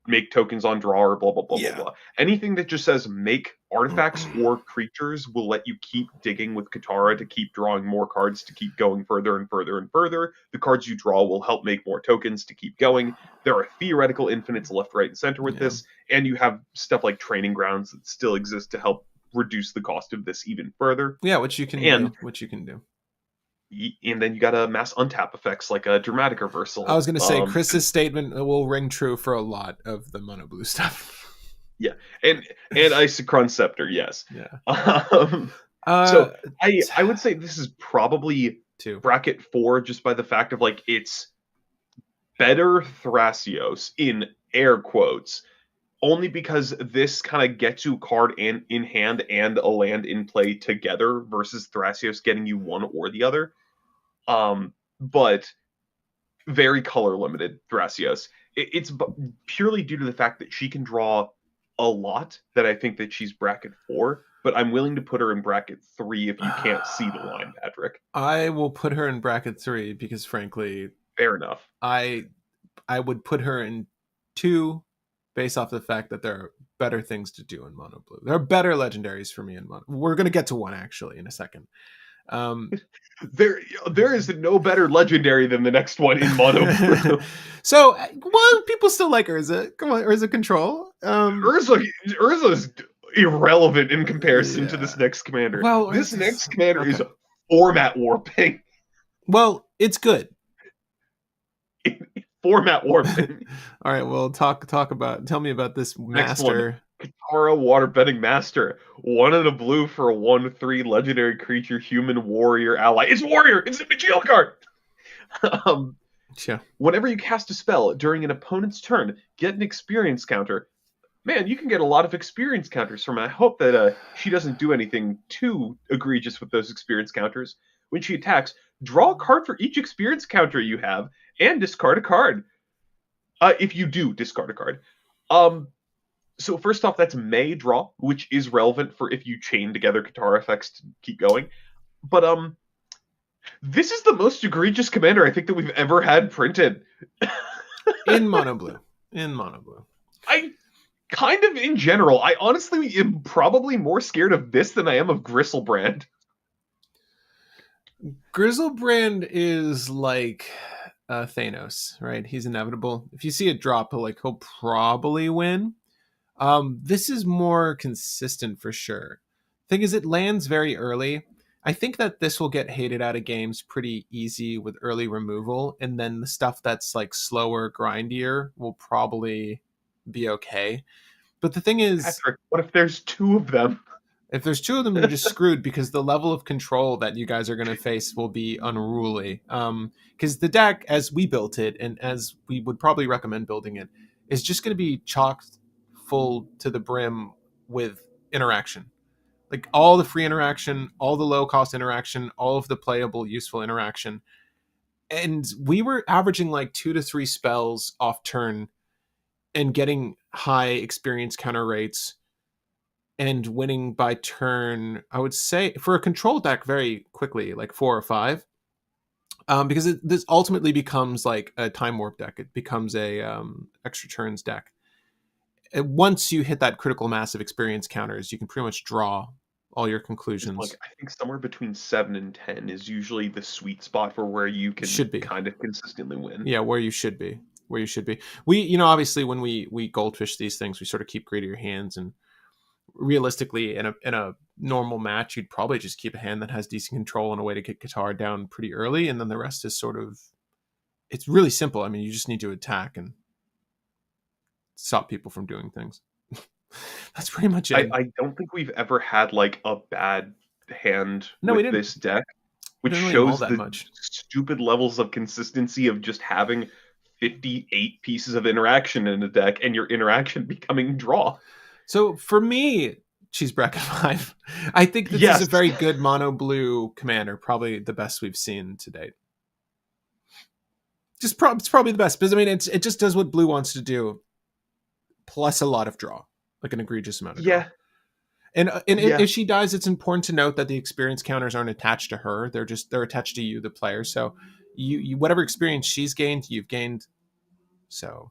make tokens on draw, or blah blah blah blah yeah, blah. Anything that just says make artifacts or creatures will let you keep digging with Katara to keep drawing more cards to keep going further and further and further. The cards you draw will help make more tokens to keep going. There are theoretical infinites left, right, and center with yeah, this, and you have stuff like training grounds that still exist to help reduce the cost of this even further. yeah. Which you can And do. Which you can do. and then you got a mass untap effects like a dramatic I reversal. was gonna say Chris's statement will ring true for a lot of the mono blue stuff. Yeah, and Isochron Scepter, yes. Yeah. So Uh, I would say this is probably 2. bracket 4 just by the fact of like it's better Thrasios in air quotes, only because this kind of gets you a card in hand and a land in play together versus Thrasios getting you one or the other. But very color limited Thrasios. It's purely due to the fact that she can draw a lot that I think that she's bracket 4, but I'm willing to put her in bracket 3 if you can't see the line, Patrick. I will put her in bracket 3 because, frankly, Fair enough. I would put her in 2 based off the fact that there are better things to do in mono blue. There are better legendaries for me in mono. We're gonna get to one actually in a second. There is no better legendary than the next one in mono blue. So, well, people still like Urza. Come on, Urza Control. Urza's irrelevant in comparison to Yeah. this next commander. Well, this Urza's- next commander is okay. format warping. Well, it's good. Format warping. All right, well, tell me about this Next one. master. Katara Waterbending Master. 1 and a blue for a 1/3 legendary creature, human warrior ally. It's warrior! It's a Majil card! Yeah. Whenever you cast a spell during an opponent's turn, get an experience counter. Man, you can get a lot of experience counters from it. I hope that she doesn't do anything too egregious with those experience counters. When she attacks, draw a card for each experience counter you have, and discard a card. If you do discard a card. So first off, that's May draw, which is relevant for if you chain together Katara effects to keep going. But This is the most egregious commander I think that we've ever had printed. In mono blue. In mono blue. I kind of in general, I honestly am probably more scared of this than I am of Gristlebrand. Grizzlebrand is like Thanos, right? He's inevitable. If you see a drop, he'll probably win. This is more consistent for sure. Thing is, it lands very early. I think that this will get hated out of games pretty easy with early removal, and then the stuff that's like slower, grindier will probably be okay. But the thing is, Patrick, what if there's two of them? if there's two of them, you're just screwed because the level of control that you guys are going to face will be unruly. Because the deck, as we built it, and as we would probably recommend building it, is just going to be chocked full to the brim with interaction. Like all the free interaction, all the low cost interaction, all of the playable, useful interaction. And we were averaging like 2 to 3 spells off turn and getting high experience counter rates and winning by turn, I would say, for a control deck very quickly, like 4 or 5. Because this ultimately becomes like a time warp deck. It becomes a extra turns deck. Once you hit that critical mass of experience counters, you can pretty much draw all your Like conclusions. I think somewhere between 7 and 10 is usually the sweet spot for where you can Should be. kind of consistently win. Yeah, where you should be. Where you should be. We obviously when we goldfish these things, we sort of keep greedier hands, and realistically in a normal match you'd probably just keep a hand that has decent control and a way to get guitar down pretty early, and then the rest is sort of, it's really simple. I mean, you just need to attack and stop people from doing things. That's pretty much I, it. I don't think we've ever had like a bad hand No, we with didn't this deck, we which didn't really mull shows that the much. stupid levels of consistency of just having 58 pieces of interaction in a deck and your interaction becoming draw. So for me, cheese bracket 5, I think this is a Yes. very good mono blue commander, probably the best we've seen to date. It's probably the best because I mean it just does what blue wants to do, plus a lot of draw, like an egregious amount of draw. Yeah. And Yeah. if she dies, it's important to note that the experience counters aren't attached to her. They're attached to you, the player. So you whatever experience she's gained, you've gained. So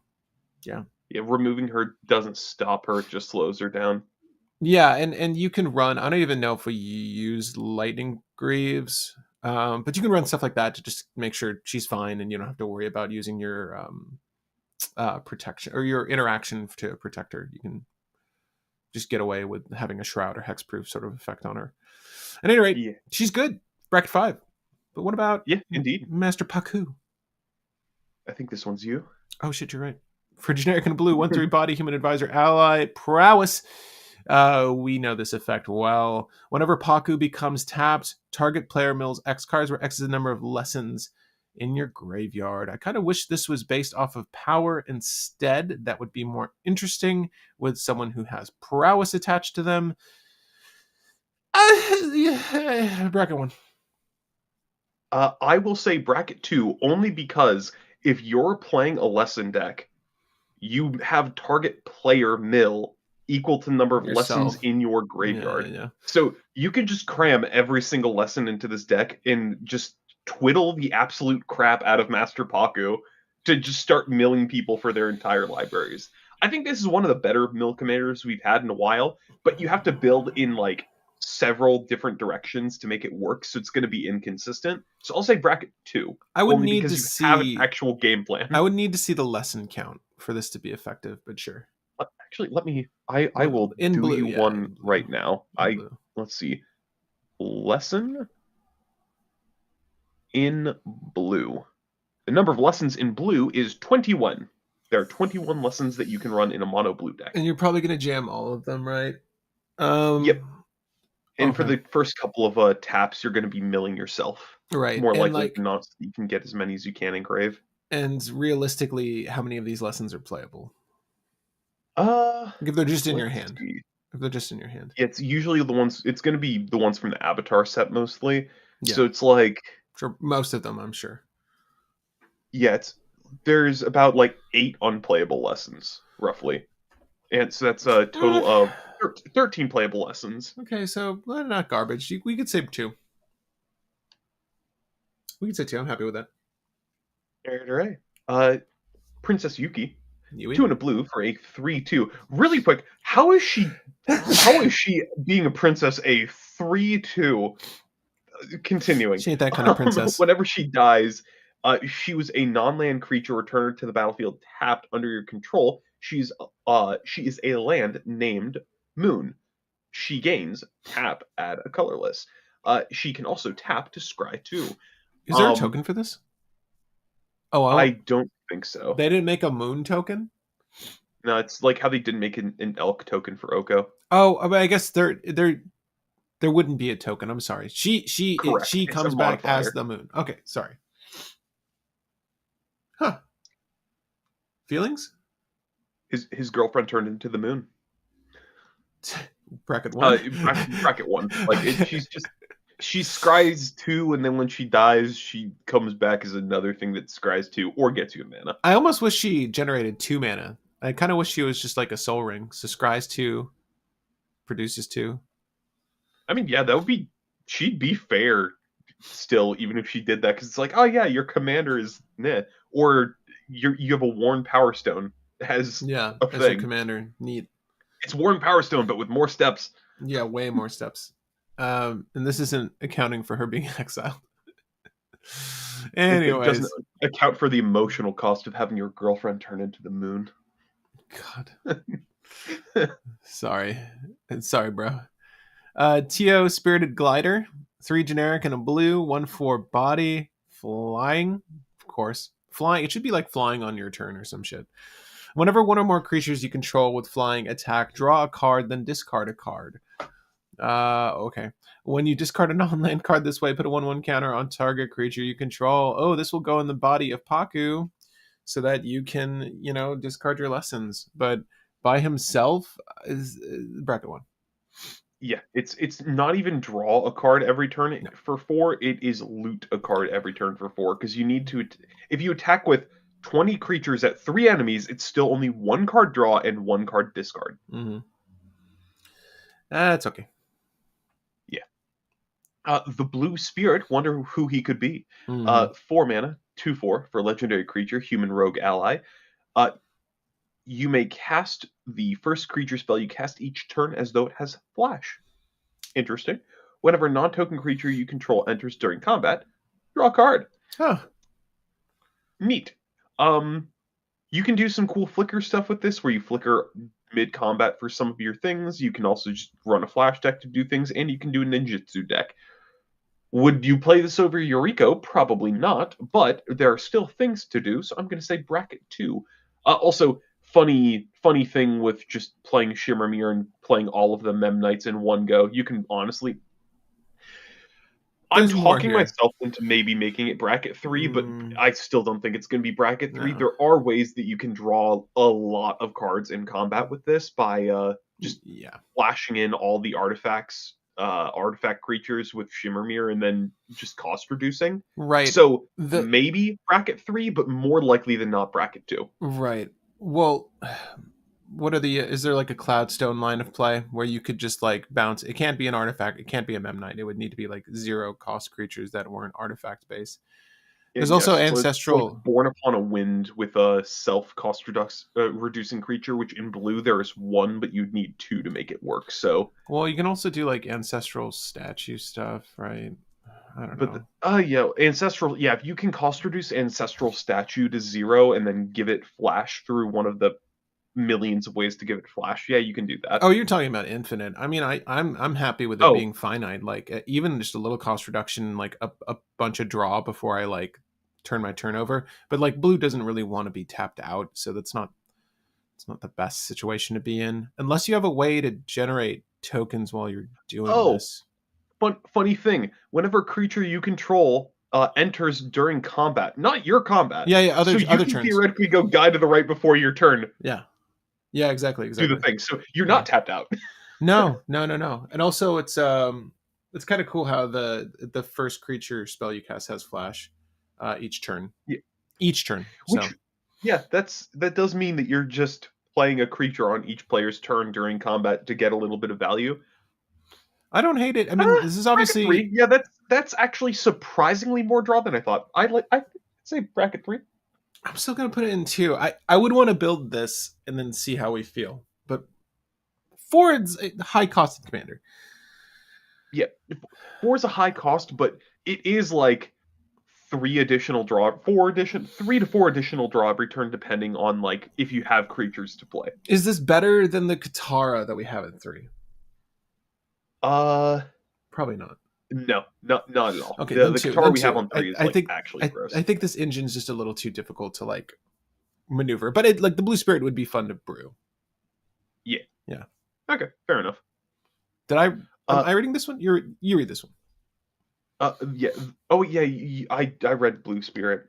yeah. Yeah. Removing her doesn't stop her, it just slows her down. Yeah, and you can run. I don't even know if we use lightning greaves, but you can run stuff like that to just make sure she's fine, and you don't have to worry about using your protection or your interaction to protect her. You can just get away with having a shroud or hexproof sort of effect on her. At any rate, Yeah. she's good. Bracket 5. But what about Yeah, indeed. Master Paku? I think this one's you. Oh shit, you're right. For generic and blue, 1/3 body, human advisor, ally, prowess. We know this effect well. Whenever Paku becomes tapped, target player mills X cards, where X is the number of lessons in your graveyard. I kind of wish this was based off of power instead. That would be more interesting with someone who has prowess attached to them. Bracket 1. I will say bracket 2 only because if you're playing a lesson deck, you have target player mill equal to the number of lessons Yourself. in your Yeah, yeah, graveyard. yeah. So you can just cram every single lesson into this deck and just twiddle the absolute crap out of Master Paku to just start milling people for their entire libraries. I think this is one of the better mill commanders we've had in a while, but you have to build in like several different directions to make it work, so it's going to be inconsistent. So I'll say bracket 2, I would only need to because you have an see actual game I plan. would need to see the lesson count for this to be effective, but sure. Actually, let me. I will In do blue, you yeah, one in blue. right now. In I blue. Let's see. Lesson in blue. The number of lessons in blue is 21. There are 21 lessons that you can run in a mono blue deck. And you're probably gonna jam all of them, right? Yep. And for Okay. the first couple of taps, you're going to be milling yourself. Right. More And likely like than not, so that you can get as many as you can engrave. and realistically, how many of these lessons are playable? Uh, Like if they're just in your let's hand. see. If they're just in your hand. It's usually the ones. It's going to be the ones from the Avatar set mostly. Yeah. So it's like, For most of them, I'm sure. yeah, there's about like 8 unplayable lessons roughly, and so that's a total of 13 playable lessons. Okay, so not garbage. We could save 2. We can say 2. I'm happy with that. Alright. Princess Yuki, Yui. 2 and a blue for a 3/2. Really quick, how is she being a princess a 3/2? Continuing. She ain't that kind of princess. Whenever she dies, she was a non-land creature returned to the battlefield tapped under your control. She is a land named Moon. She gains tap, add a colorless. She can also tap to scry 2. Is there a Um, token for this? Oh, I well, don't think so. they didn't make a moon token? No, it's like how they didn't make an elk token for Oko. Oh, I mean, I guess there wouldn't be a token. I'm sorry. Correct. She It's a comes back as modifier. the moon. Okay, sorry. Huh. Feelings? His girlfriend turned into the moon. Bracket 1. Bracket 1. Like she scries 2, and then when she dies, she comes back as another thing that scries 2 or gets you a mana. I almost wish she generated 2 mana. I kind of wish she was just like a soul ring. So scries 2, produces 2. I mean, yeah, that would be she'd be fair still, even if she did that, because it's like, oh yeah, your commander is meh, or you have a worn power stone as Yeah, a as your thing. commander. Neat. It's worn power stone, but with more steps. Yeah, way more steps. And this isn't accounting for her being exiled. It doesn't Anyways, account for the emotional cost of having your girlfriend turn into the moon. God, sorry, sorry, bro. To Spirited Glider, 3 generic and a blue, 1/4 body, flying, of course. Flying. It should be like flying on your turn or some shit. Whenever one or more creatures you control with flying attack, draw a card, then discard a card. Okay. When you discard a non-land card this way, put a 1/1 counter on target creature you control. Oh, this will go in the body of Paku so that you can, discard your lessons. But by himself is bracket 1. Yeah, it's not even draw a card every turn No. for 4. It is loot a card every turn for 4, because you need to. If you attack with 20 creatures at 3 enemies, it's still only 1 card draw and 1 card discard. Mm-hmm. That's okay. Yeah. The blue spirit. Wonder who he could be. Mm-hmm. 4 mana, 2/4 for legendary creature, human rogue ally. Uh, you may cast the first creature spell you cast each turn as though it has flash. Interesting. Whenever a non-token creature you control enters during combat, draw a card. Huh. Neat. You can do some cool flicker stuff with this, where you flicker mid-combat for some of your things. You can also just run a flash deck to do things, and you can do a ninjutsu deck. Would you play this over Yuriko? Probably not, but there are still things to do, so I'm going to say bracket 2. Also, funny thing with just playing Shimmermere and playing all of the Mem Knights in one go, you can honestly. I'm There's more talking here. myself into maybe making it bracket 3, but I still don't think it's going to be bracket 3. No. There are ways that you can draw a lot of cards in combat with this by just Yeah. flashing in all the artifact creatures with Shimmermere, and then just cost reducing. Right. So The maybe bracket 3, but more likely than not bracket 2. Right. Well, what are the? Is there like a Cloudstone line of play where you could just like bounce? It can't be an artifact. It can't be a Memnite. It would need to be like 0 cost creatures that weren't artifact based. There's also Yes, so it's like ancestral. Born Upon a Wind with a self cost reducing creature, which in blue there is 1, but you'd need 2 to make it work. So, Well, you can also do like ancestral statue stuff, right? I don't but know. yeah, ancestral. Yeah, if you can cost reduce ancestral statue to 0 and then give it flash through one of the millions of ways to give it flash, yeah, you can do that. Oh, you're talking about infinite. I mean, I'm happy with it Oh, being finite. Like even just a little cost reduction, like a bunch of draw before I like turn my turn over. But like blue doesn't really want to be tapped out, so it's not the best situation to be in unless you have a way to generate tokens while you're doing oh, this. funny thing. Whenever a creature you control enters during combat, not your combat, Yeah, yeah. so you Other can turns. theoretically go guide to the right before your turn, Yeah, yeah. Exactly, do the exactly. thing. So you're Yeah. not tapped out. No, no, no, no. And also, it's kind of cool how the first creature spell you cast has flash, each turn. Yeah. Each turn. So Which, yeah, that does mean that you're just playing a creature on each player's turn during combat to get a little bit of value. I don't hate it. I mean, this is Bracket obviously 3, yeah, That's actually surprisingly more draw than I thought. I'd say bracket 3. I'm still gonna put it in 2. I would want to build this and then see how we feel. But 4 is a high costed commander. Yeah, 4 is a high cost, but it is like 3 to 4 additional draw every turn, depending on like if you have creatures to play. Is this better than the Katara that we have in 3? Uh, Probably not. no, not at all. Okay, The then the 2. Qatar Then we have 2. on 3 is I like think actually I gross. think this engine's just a little too difficult to like maneuver. But it like the Blue Spirit would be fun to brew. Yeah. Yeah. Okay, fair enough. Did I am Uh, I reading this one? You read this one. yeah. Oh, yeah. I read Blue Spirit.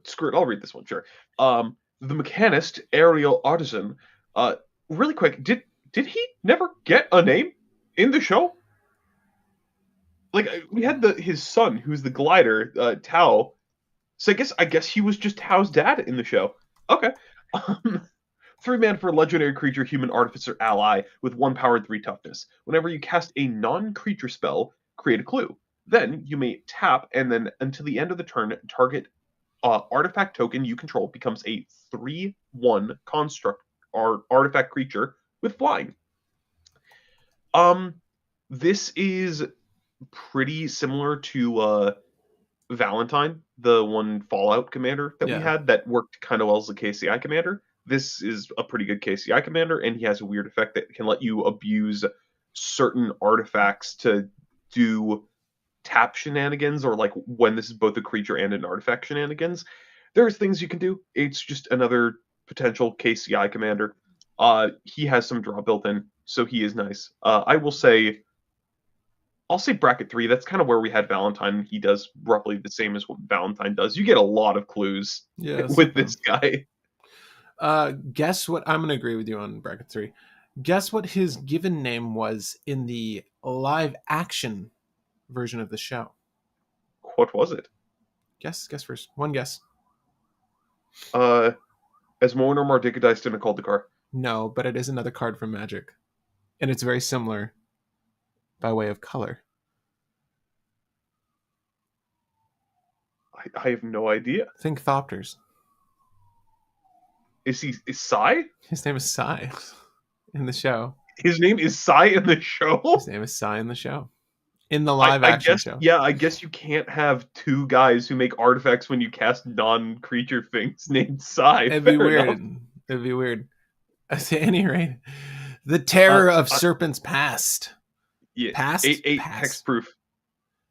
Screw it. I'll read this one. Sure. The Mechanist, Aerial Artisan. Uh, really quick. Did he never get a name in the show? Like we had his son, who's the glider, Tao. So I guess he was just Tao's dad in the show. Okay. Um, 3 mana for legendary creature, human artificer ally with 1 power and 3 toughness. Whenever you cast a non-creature spell, create a clue. Then you may tap, and then until the end of the turn, target artifact token you control becomes a 3/1 construct or artifact creature with flying. Um, this is pretty similar to Valentine, the one Fallout commander that we Yeah. had that worked kind of well as a KCI commander. This is a pretty good KCI commander, and he has a weird effect that can let you abuse certain artifacts to do tap shenanigans, or like when this is both a creature and an artifact shenanigans. There's things you can do. It's just another potential KCI commander. He has some draw built in, so he is nice. I'll say bracket 3. That's kind of where we had Valentine. He does roughly the same as what Valentine does. You get a lot of clues Yeah, that's not with bad. this guy. Guess what? I'm gonna agree with you on bracket 3. Guess what his given name was in the live action version of the show. What was it? Guess first. One guess. Uh, as Moiner Mardikadiced in a Kaldakar. No, but it is another card from Magic, and it's very similar by way of color. I have no idea. Think Thopters. Is Sai? His name is Sai in the show. His name is Sai in the His show? name is Sai in the show. In the I, live I action guess, show. yeah, I guess you can't have 2 guys who make artifacts when you cast non-creature things named Sai. It'd be Fair weird. enough. It'd be weird. At any rate, the Uh, terror of uh serpents past. yeah, Past? 8 Past. hexproof.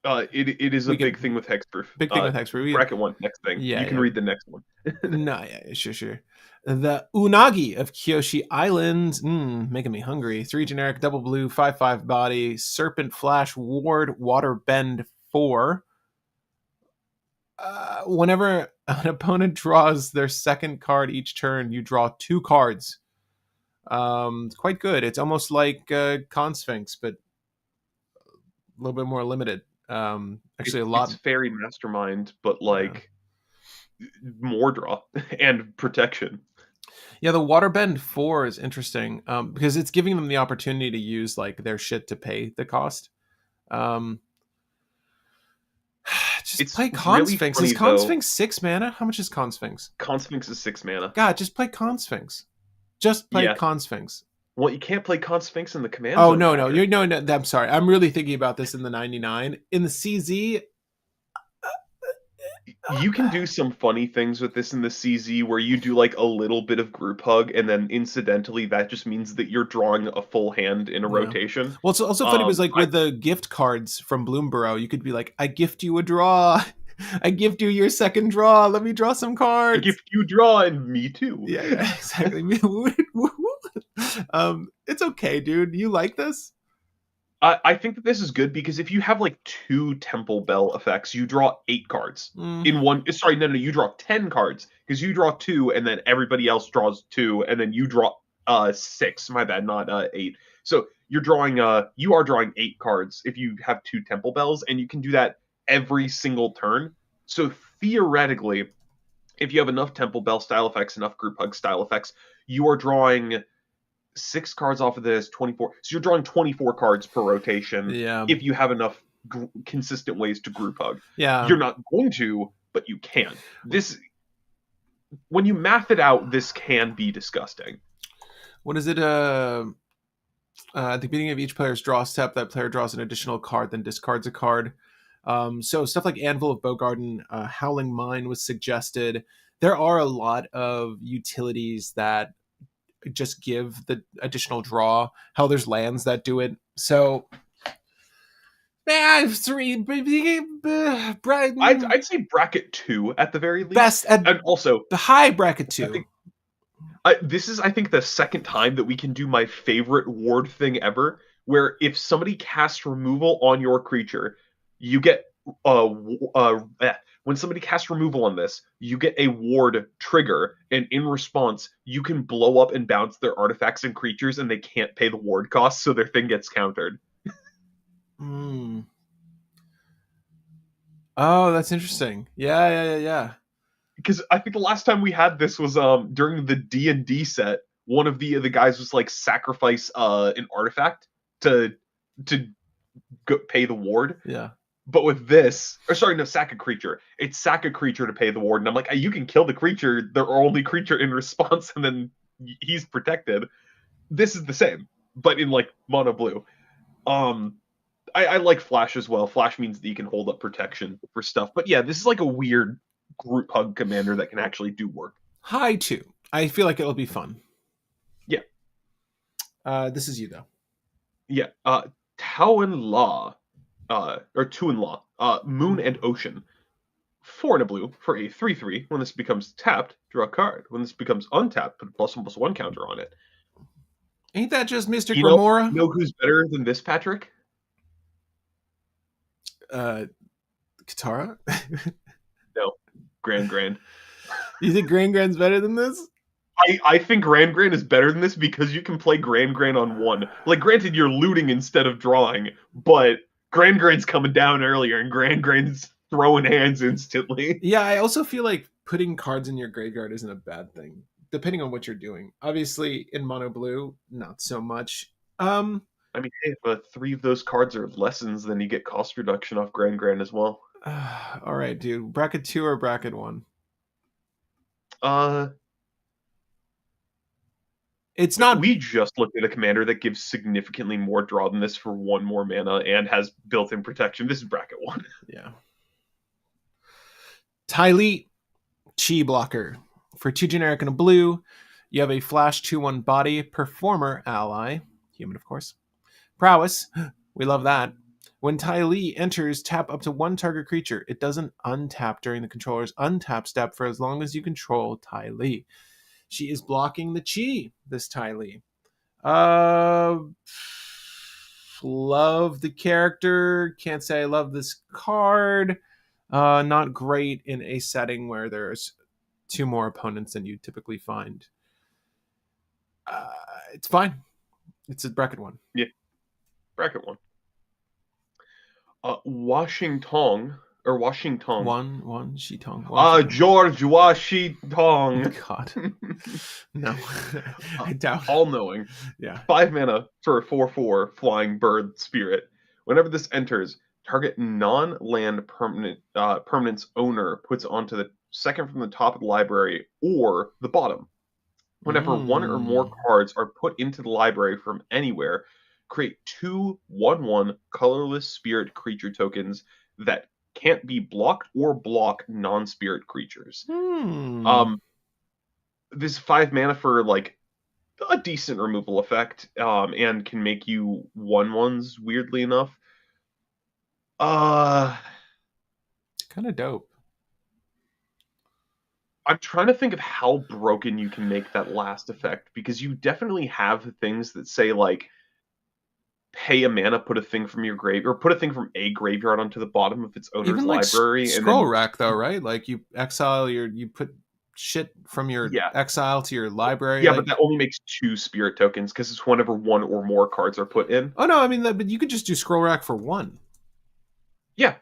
It is a We big can thing with hexproof. big thing with Hexproof. Bracket 1, next thing. Yeah, You can yeah. read the next one. No, yeah, sure. The Unagi of Kyoshi Island, making me hungry. 3 generic, double blue, 5/5 body, serpent flash, ward, water bend 4. Whenever an opponent draws their second card each turn, you draw 2 cards. It's quite good. It's almost like Consphinx, but a little bit more limited. Actually, a It's lot. fairy mastermind, but Yeah. like more draw and protection. Yeah, the waterbend 4 is interesting because it's giving them the opportunity to use like their shit to pay the cost. Um, just It's play really Consphinx. Is funny though. Consphinx 6 mana? How much is Consphinx? Consphinx is 6 mana. God, just play Consphinx. Just play Yeah. Consphinx. Well, you can't play Consphinx in the command Oh zone. no, Pattern. you're no. I'm sorry. I'm really thinking about this in the 99. In the CZ, You can do some funny things with this in the CZ where you do like a little bit of group hug, and then incidentally that just means that you're drawing a full hand in a yeah. rotation. Well, it's also funny because like I, with the gift cards from Bloomborough, you could be like, "I gift you a draw. I gift you your second draw. Let me draw some cards." if you draw, and me too. Yeah, exactly. It's okay, dude. You like this? I think that this is good because if you have like 2 Temple Bell effects, you draw 8 cards in one. Sorry, no, you draw 10 cards because you draw 2, and then everybody else draws 2, and then you draw 6. My bad, not 8. So you are drawing 8 cards if you have 2 Temple Bells, and you can do that every single turn. So theoretically, if you have enough Temple Bell style effects, enough Group Hug style effects, you are drawing 6 cards off of this, 24. So you're drawing 24 cards per rotation Yeah. if you have enough consistent ways to group hug. Yeah. You're not going to, but you can. This, when you math it out, this can be disgusting. What is it? At the beginning of each player's draw step, that player draws an additional card, then discards a card. So stuff like Anvil of Bogarden, Howling Mine was suggested. There are a lot of utilities that just give the additional draw. Hell, there's lands that do it. So, three. I'd say bracket 2 at the very least, Best at and also the high bracket I 2. think this is, I think, the second time that we can do my favorite ward thing ever, where if somebody casts removal on your creature, you get when somebody casts removal on this, you get a ward trigger, and in response, you can blow up and bounce their artifacts and creatures, and they can't pay the ward cost, so their thing gets countered. Mm. Oh, that's interesting. Yeah. Because I think the last time we had this was during the D&D set. One of the guys was like sacrifice an artifact to pay the ward. Yeah. But with this, or sorry, no, sack a creature. It's sack a creature to pay the ward, and I'm like, you can kill the creature, their only creature in response, and then he's protected. This is the same, but in like mono blue. I like Flash as well. Flash means that you can hold up protection for stuff. But yeah, this is like a weird group hug commander that can actually do work. High 2. I feel like it'll be fun. Yeah. This is you though. Yeah. Tauan Law, or Tuan Law, Moon and Ocean. 4 and a blue for a 3/3. When this becomes tapped, draw a card. When this becomes untapped, put a +1/+1 counter on it. Ain't that just Mystic You Remora? know who's better than this, Patrick? Katara? No. Grand. You think Grand's better than this? I think Grand is better than this because you can play Grand on 1. Like, granted, you're looting instead of drawing, but Grand's coming down earlier, and Grand's throwing hands instantly. Yeah, I also feel like putting cards in your graveyard isn't a bad thing, depending on what you're doing. Obviously, in mono blue, not so much. I mean, hey, if 3 of those cards are lessons, then you get cost reduction off Grand as well. All right, dude. Bracket 2 or bracket 1? It's not. We just looked at a commander that gives significantly more draw than this for 1 more mana and has built-in protection. This is bracket 1. Yeah. Tylee, Chi blocker. For 2 generic and a blue, you have a flash 2/1 body performer ally. Human, of course. Prowess. We love that. When Tylee enters, tap up to 1 target creature. It doesn't untap during the controller's untap step for as long as you control Tylee. She is blocking the Chi, this Tylee. Love the character. Can't say I love this card. Not great in a setting where there's 2 more opponents than you typically find. It's fine. It's a bracket 1. Yeah, bracket 1. Washington. One, Shitong. George Washington. God. No. I doubt. All knowing. Yeah. 5 mana for a 4/4 flying bird spirit. Whenever this enters, target non-land permanent's owner puts onto the second from the top of the library or the bottom. Whenever 1 or more cards are put into the library from anywhere, create 2 1/1 colorless spirit creature tokens that can't be blocked or block non-spirit creatures. This 5 mana for like a decent removal effect, and can make you 1/1s weirdly enough. Kind of dope. I'm trying to think of how broken you can make that last effect, because you definitely have things that say like pay a mana, put a thing from your grave, or put a thing from a graveyard onto the bottom of its owner's Even like library. scroll rack though, right? Like you exile you put shit from your exile to your library. Yeah, like... but that only makes 2 spirit tokens because it's whenever 1 or more cards are put in. Oh no, I mean but you could just do scroll rack for 1. Yeah,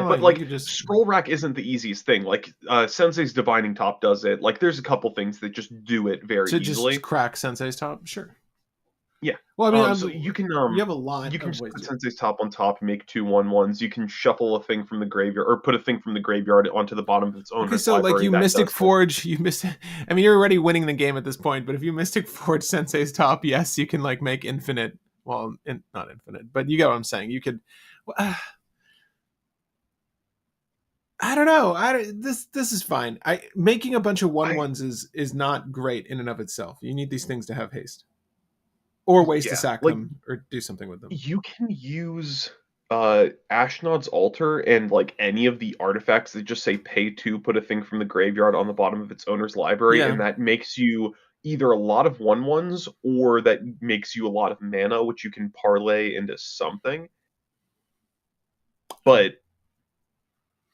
but like scroll rack isn't the easiest thing. Like Sensei's Divining Top does it. Like there's a couple things that just do it very easily. Just crack Sensei's Top, sure. Yeah. Well, I mean, So you have a lot you can of just ways put to. Sensei's Top on top and make 2/1/1s. You can shuffle a thing from the graveyard or put a thing from the graveyard onto the bottom of its Okay, owner's so like library. you That Mystic does things. Forge, you miss. I mean, you're already winning the game at this point. But if you Mystic Forge Sensei's Top, yes, you can like make infinite. Well, not infinite, but you get what I'm saying. You could. well, I don't know. This is fine. I making a bunch of one I ones is not great in and of itself. You need these things to have haste or ways to Yeah, sack like them or do something with them. you can use Ashnod's Altar and like any of the artifacts that just say pay two, put a thing from the graveyard on the bottom of its owner's library, Yeah. and that makes you either a lot of 1/1s or that makes you a lot of mana, which you can parlay into something. But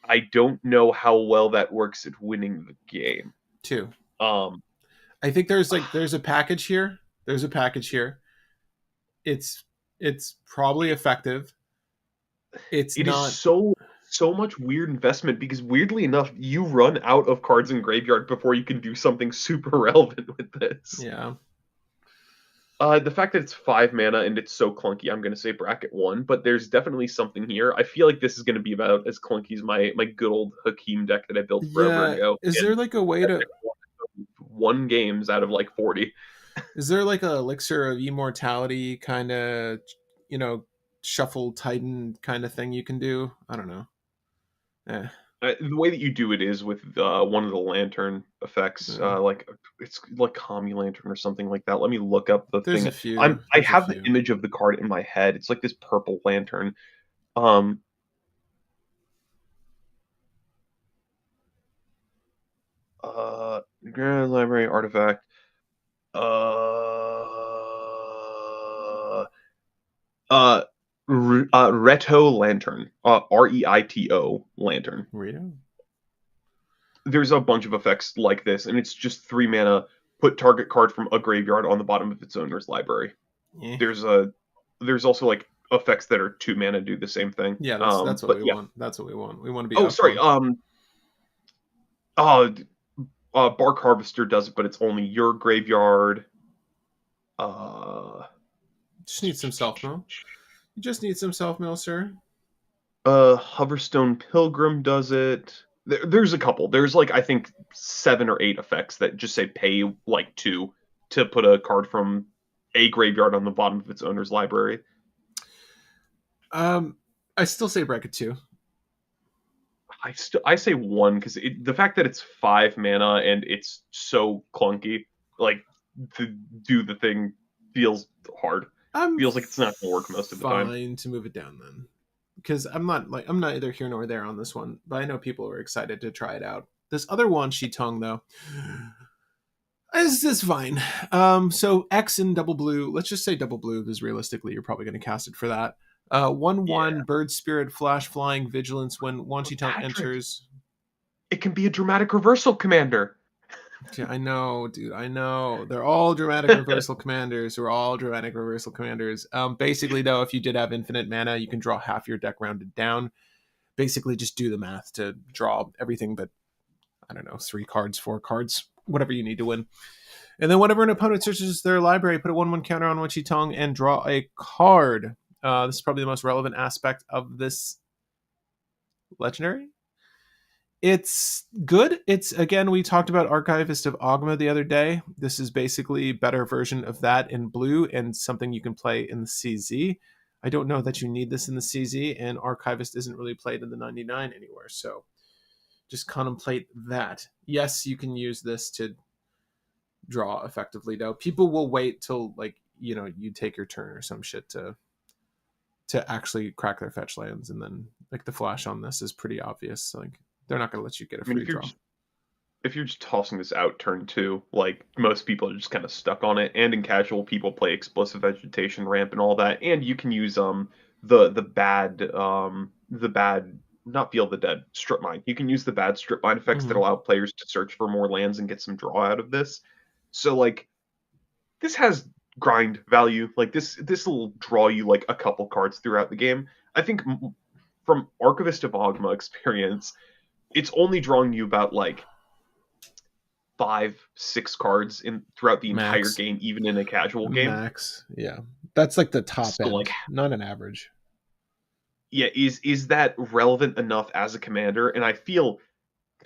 I don't know how well that works at winning the game. Two. Um, I think there's a package here. There's a package here. It's it's probably effective. It's it is not. so much weird investment because weirdly enough, you run out of cards in graveyard before you can do something super relevant with this. Yeah. The fact that it's 5 mana and it's so clunky, I'm gonna say bracket one, but there's definitely something here. I feel like this is gonna be about as clunky as my good old Hakeem deck that I built forever Yeah. ago, Is there and like a way that to? deck won games out of like 40. Is there like a elixir of immortality kind of, you know, shuffle titan kind of thing you can do? I don't know. Eh, The way that you do it is with one of the lantern effects, eh. like it's like Kami Lantern or something like that. Let me look up the There's thing. a few. I There's a have the few. image of the card in my head. It's like this purple lantern. Um, Grand Library artifact. Uh, uh, Reto Lantern. Reito Lantern. Rito? There's a bunch of effects like this, and it's just 3 mana. Put target card from a graveyard on the bottom of its owner's library. Yeah. There's a there's also like effects that are 2 mana do the same thing. Yeah, that's what But we yeah. want. That's what we want. We want to be Oh, up sorry. one. Uh, Bark Harvester does it, but it's only your graveyard. Uh, Just need some self mill. You just need some self mill, sir. Hoverstone Pilgrim does it. There's a couple. There's like I think 7 or 8 effects that just say pay like two to put a card from a graveyard on the bottom of its owner's library. Um, I still say bracket two. I say one because the fact that it's 5 mana and it's so clunky, like to do the thing feels hard. I'm Feels like it's not gonna work most of the time. fine to move it down then, because I'm not either here nor there on this one. But I know people are excited to try it out. This other one, Shitong though, is fine. So X and double blue. Let's just say double blue because realistically, you're probably going to cast it for that. 1/1 Yeah, bird spirit flash flying vigilance when Wan but Shitong Patrick, enters. it can be a dramatic reversal commander. Yeah, I know, dude. I know. They're all dramatic reversal commanders. We're all dramatic reversal commanders. Basically, though, if you did have infinite mana, you can draw half your deck rounded down. Basically, just do the math to draw everything but, I don't know, 3 cards, 4 cards, whatever you need to win. And then whenever an opponent searches their library, put a 1/1 counter on Wenchi Tong and draw a card. This is probably the most relevant aspect of this legendary. It's good. It's again, we talked about Archivist of Ogma the other day. This is basically a better version of that in blue and something you can play in the CZ. I don't know that you need this in the CZ, and Archivist isn't really played in the 99 anywhere. So just contemplate that. Yes, you can use this to draw effectively, though. People will wait till like, you take your turn or some shit to actually crack their fetch lands, and then like the flash on this is pretty obvious. Like they're not going to let you get a I mean, free draw. if you're just tossing this out turn two, like most people are just kind of stuck on it. And in casual, people play Explosive Vegetation Ramp and all that, and you can use the bad not Feel the Dead Strip Mine. You can use the bad Strip Mine effects that Mm-hmm. allow players to search for more lands and get some draw out of this. So like this has grind value. Like this will draw you like a couple cards throughout the game. I think from Archivist of Ogma experience, it's only drawing you about like 5, 6 cards in throughout the entire Max. game, even in a casual game. Max. Yeah. That's like the top So like, end, not an average. yeah, is that relevant enough as a commander? And I feel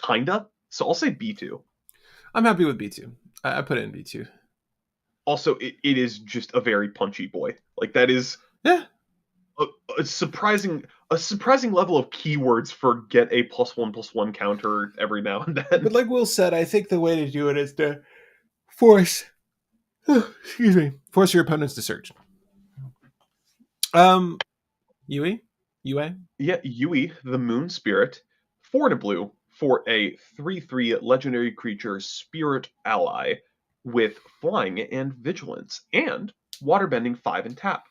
kinda. So I'll say B2. I'm happy with B2. I put it in B2. Also, it is just a very punchy boy. Like that is Yeah. a, a surprising a surprising level of keywords for get a +1/+1 counter every now and But then. like Will said, I think the way to do it is to force excuse me. Force your opponents to search. Yui? UA? Yeah, Yui, the Moon Spirit, 4 and a blue for a 3/3 legendary creature spirit ally with flying and vigilance, and waterbending 5 and tap.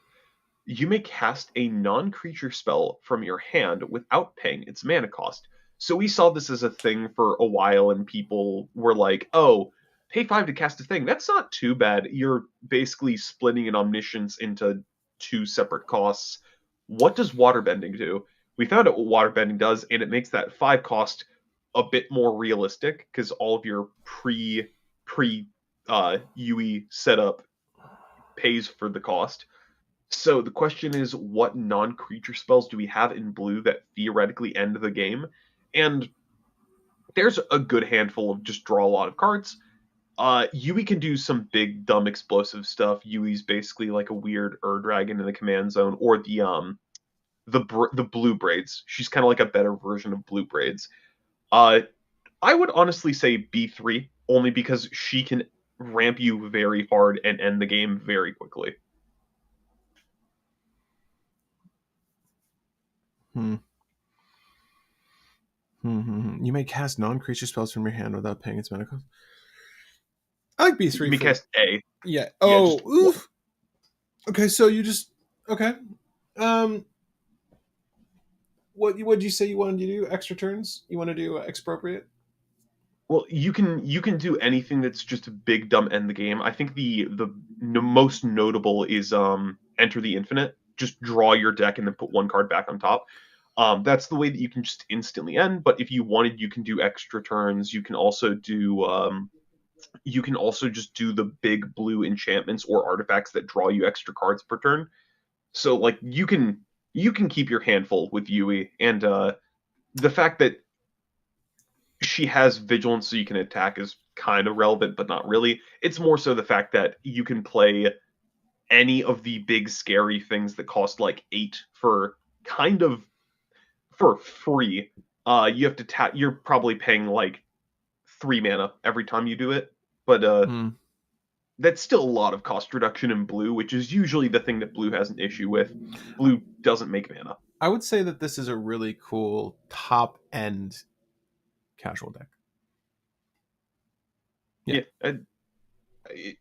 You may cast a non-creature spell from your hand without paying its mana cost. So we saw this as a thing for a while, and people were like, "Oh, pay 5 to cast a thing. That's not too bad. You're basically splitting an omniscience into 2 separate costs." What does waterbending do? We found out what waterbending does, and it makes that 5 cost a bit more realistic because all of your pre UE setup pays for the cost. So the question is, what non-creature spells do we have in blue that theoretically end the game? And there's a good handful of just draw a lot of cards. Yui can do some big dumb explosive stuff. Yui's basically like a weird Dragon in the command zone, or the blue braids. She's kind of like a better version of blue braids. Uh, I would honestly say B3 only because she can ramp you very hard and end the game very quickly. Hmm. You may cast non-creature spells from your hand without paying its mana cost. I like B3 You may for cast A. yeah. Yeah, Oh, just oof. Okay, so you just okay. Um, what would you say you wanted to do? Extra turns? You want to do expropriate? Well, you can do anything that's just a big dumb end the game. I think the most notable is Enter the Infinite. Just draw your deck and then put 1 card back on top. That's the way that you can just instantly end. But if you wanted, you can do extra turns. You can also just do the big blue enchantments or artifacts that draw you extra cards per turn. So like you can keep your hand full with Yui, and the fact that she has vigilance so you can attack is kind of relevant, but not really. It's more so the fact that you can play any of the big scary things that cost like 8 for kind of for free. You have to tap. You're probably paying like 3 mana every time you do it, but Hmm. that's still a lot of cost reduction in blue, which is usually the thing that blue has an issue with. Blue doesn't make mana. I would say that this is a really cool top end casual deck. Yeah, Yeah,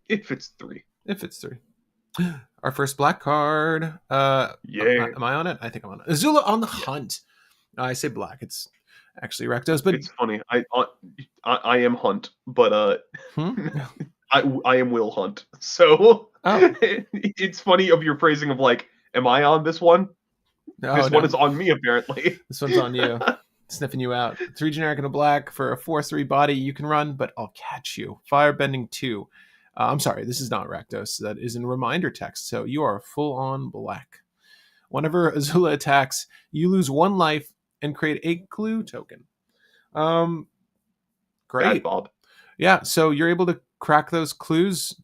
it fits 3. if it's three. Our first black card. Yeah, Am I on it? I think I'm on it. Azula on the yeah. hunt. I say black. It's actually Rectos, but It's funny. I am Hunt, but hmm? I am Will Hunt. So Oh, it's funny of your phrasing of like, am I on this one? no, This one no. is on me apparently. This one's on you. Sniffing you out. 3 generic and a black for a 4/3 body. You can run, but I'll catch you. Firebending 2. I'm sorry, this is not Rakdos. That is in reminder text. So you are full on black. Whenever Azula attacks, you lose 1 life and create a clue token. Um, Bad Great. Bob. Yeah, so you're able to crack those clues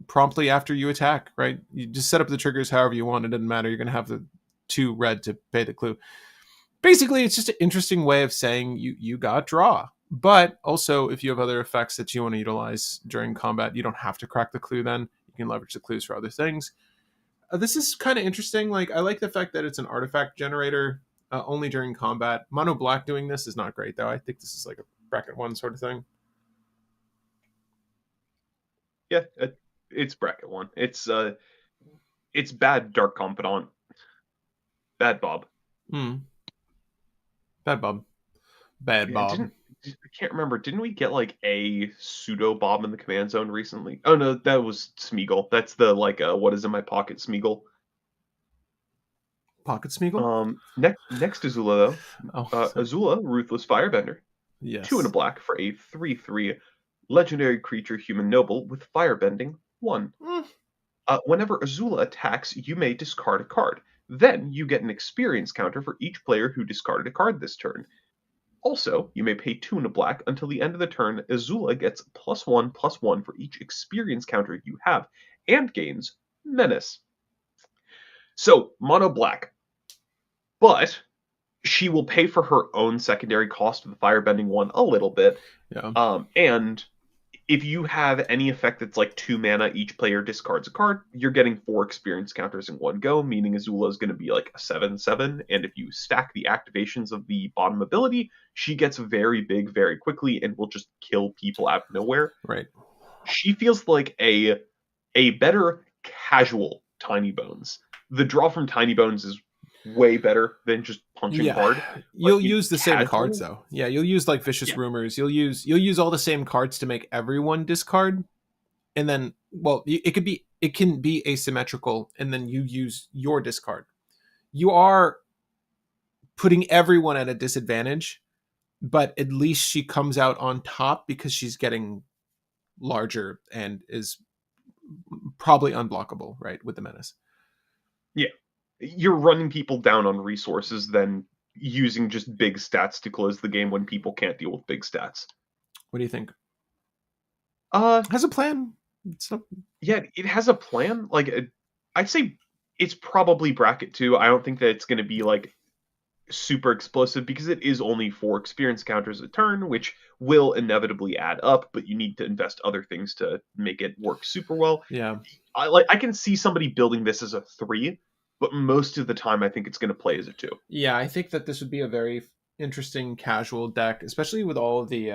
promptly after you attack, right? You just set up the triggers however you want. It doesn't matter. You're going to have the 2 red to pay the clue. Basically, it's just an interesting way of saying you got draw. But also, if you have other effects that you want to utilize during combat, you don't have to crack the clue then. You can leverage the clues for other things. This is kind of interesting. Like, I like the fact that it's an artifact generator only during combat. Mono black doing this is not great, though. I think this is like a bracket 1 sort of thing. Yeah, it's bracket 1. It's bad Dark Confidant. Bad Bob. Hmm. Bad Bob. Bad Yeah, Bob. didn't I can't remember. Didn't we get like a pseudo Bob in the command zone recently? Oh no, that was Smeagol. That's the like what is in my pocket Smeagol. Pocket Smeagol? Next to Azula though, Oh, Azula, Ruthless Firebender. 2 and a Yes. black for a 3/3 legendary creature human noble with firebending 1. Mm, Whenever Azula attacks, you may discard a card. Then you get an experience counter for each player who discarded a card this turn. Also, you may pay 2 and a black until the end of the turn. Azula gets +1/+1 for each experience counter you have and gains Menace. So, mono black. But she will pay for her own secondary cost of the firebending one a little bit. yeah. And if you have any effect that's like 2 mana, each player discards a card, you're getting 4 experience counters in one go, meaning Azula is going to be like a 7/7. And if you stack the activations of the bottom ability, she gets very big very quickly and will just kill people out of nowhere. Right. She feels like a better casual Tiny Bones. The draw from Tiny Bones is way better than just punching Yeah. hard, but You'll in use the same cards casual, though. Yeah, you'll use like vicious yeah, rumors. You'll use all the same cards to make everyone discard, and then well, it can be asymmetrical, and then you use your discard. You are putting everyone at a disadvantage, but at least she comes out on top because she's getting larger and is probably unblockable, right, with the menace. yeah. You're running people down on resources than using just big stats to close the game when people can't deal with big stats. What do you think? Uh, Has a plan. It's not, yeah, it has a plan. Like, I'd say it's probably bracket two. I don't think that it's going to be like super explosive because it is only 4 experience counters a turn, which will inevitably add up, but you need to invest other things to make it work super well. yeah. I can see somebody building this as a 3, but most of the time I think it's going to play as a 2. Yeah, I think that this would be a very interesting casual deck, especially with all of the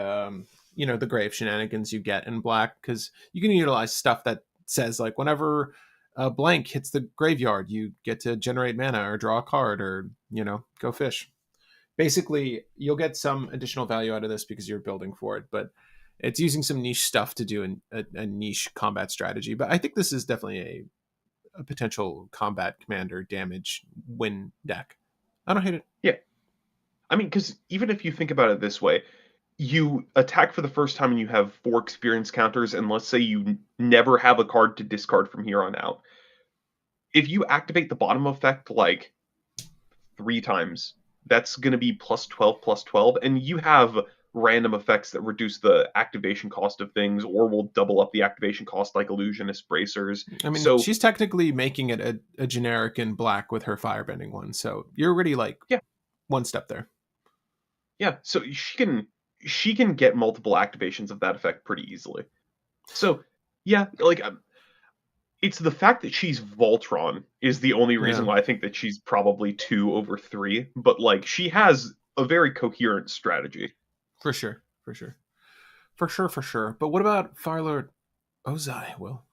the grave shenanigans you get in black, because you can utilize stuff that says like whenever a blank hits the graveyard, you get to generate mana or draw a card or go fish. Basically, you'll get some additional value out of this because you're building for it, but it's using some niche stuff to do a niche combat strategy. But I think this is definitely a potential combat commander damage win deck. I don't hate it. Yeah. I mean, because even if you think about it this way, you attack for the first time and you have 4 experience counters, and let's say you never have a card to discard from here on out. If you activate the bottom effect like 3 times, that's going to be +12/+12, and you have random effects that reduce the activation cost of things or will double up the activation cost, like illusionist bracers. I mean, So she's technically making it a generic in black with her firebending one, so you're already like yeah, one step there. yeah. So she can get multiple activations of that effect pretty easily. So yeah, like it's the fact that she's Voltron is the only reason Yeah, why I think that she's probably 2/3. But like she has a very coherent strategy. for sure, for sure, for sure, for sure. But what about Firelord Ozai? Will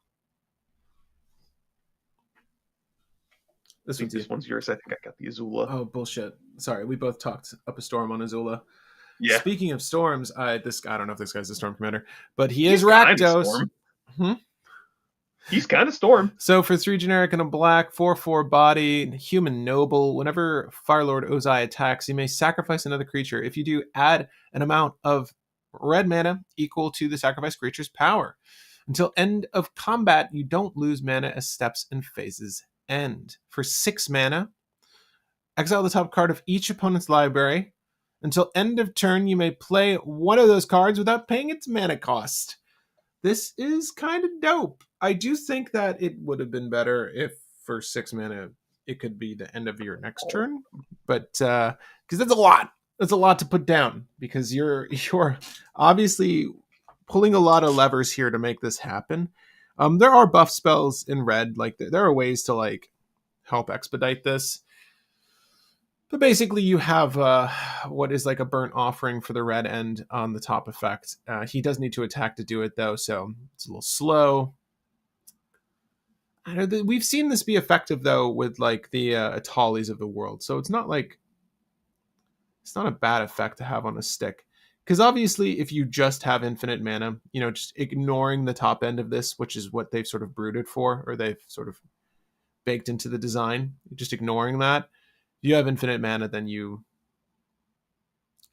I this think one's you? this one's yours. I think I got the Azula. Oh bullshit! Sorry, we both talked up a storm on Azula. Yeah, Speaking of storms, I don't know if this guy's a storm commander, but he is he's kind of Rakdos. Storm. Hmm? He's kind of Storm. So for 3 generic and a black, 4/4 body, human noble, whenever Firelord Ozai attacks, you may sacrifice another creature. If you do, add an amount of red mana equal to the sacrificed creature's power. Until end of combat, you don't lose mana as steps and phases end. For 6 mana, exile the top card of each opponent's library. Until end of turn, you may play one of those cards without paying its mana cost. This is kind of dope. I do think that it would have been better if for 6 mana it could be the end of your next Oh, turn, but because that's a lot. That's a lot to put down because you're obviously pulling a lot of levers here to make this happen. There are buff spells in red, like there are ways to like help expedite this. But basically, you have what is like a burnt offering for the red end on the top effect. He does need to attack to do it, though, so it's a little slow. I know we've seen this be effective though with like the Atalis of the world, so it's not like it's not a bad effect to have on a stick. Because obviously, if you just have infinite mana, just ignoring the top end of this, which is what they've sort of brooded for, or they've sort of baked into the design, just ignoring that, if you have infinite mana, then you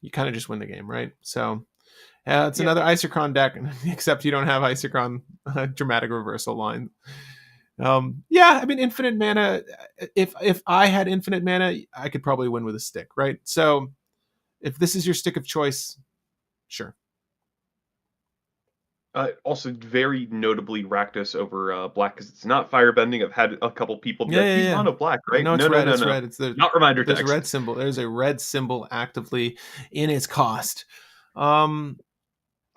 you kind of just win the game, right? So yeah, it's Yeah. another Isochron deck, except you don't have Isochron dramatic reversal line. Yeah, I mean, infinite mana. If I had infinite mana, I could probably win with a stick, right? So if this is your stick of choice, sure. Also, very notably Rakdos over black because it's not firebending. I've had a couple people be Yeah, like, yeah, "He's yeah. mono black, I right?" know it's No, no, red. no, It's no. red. It's the Not reminder There's a text. red symbol. There's a red symbol actively in its cost. Um,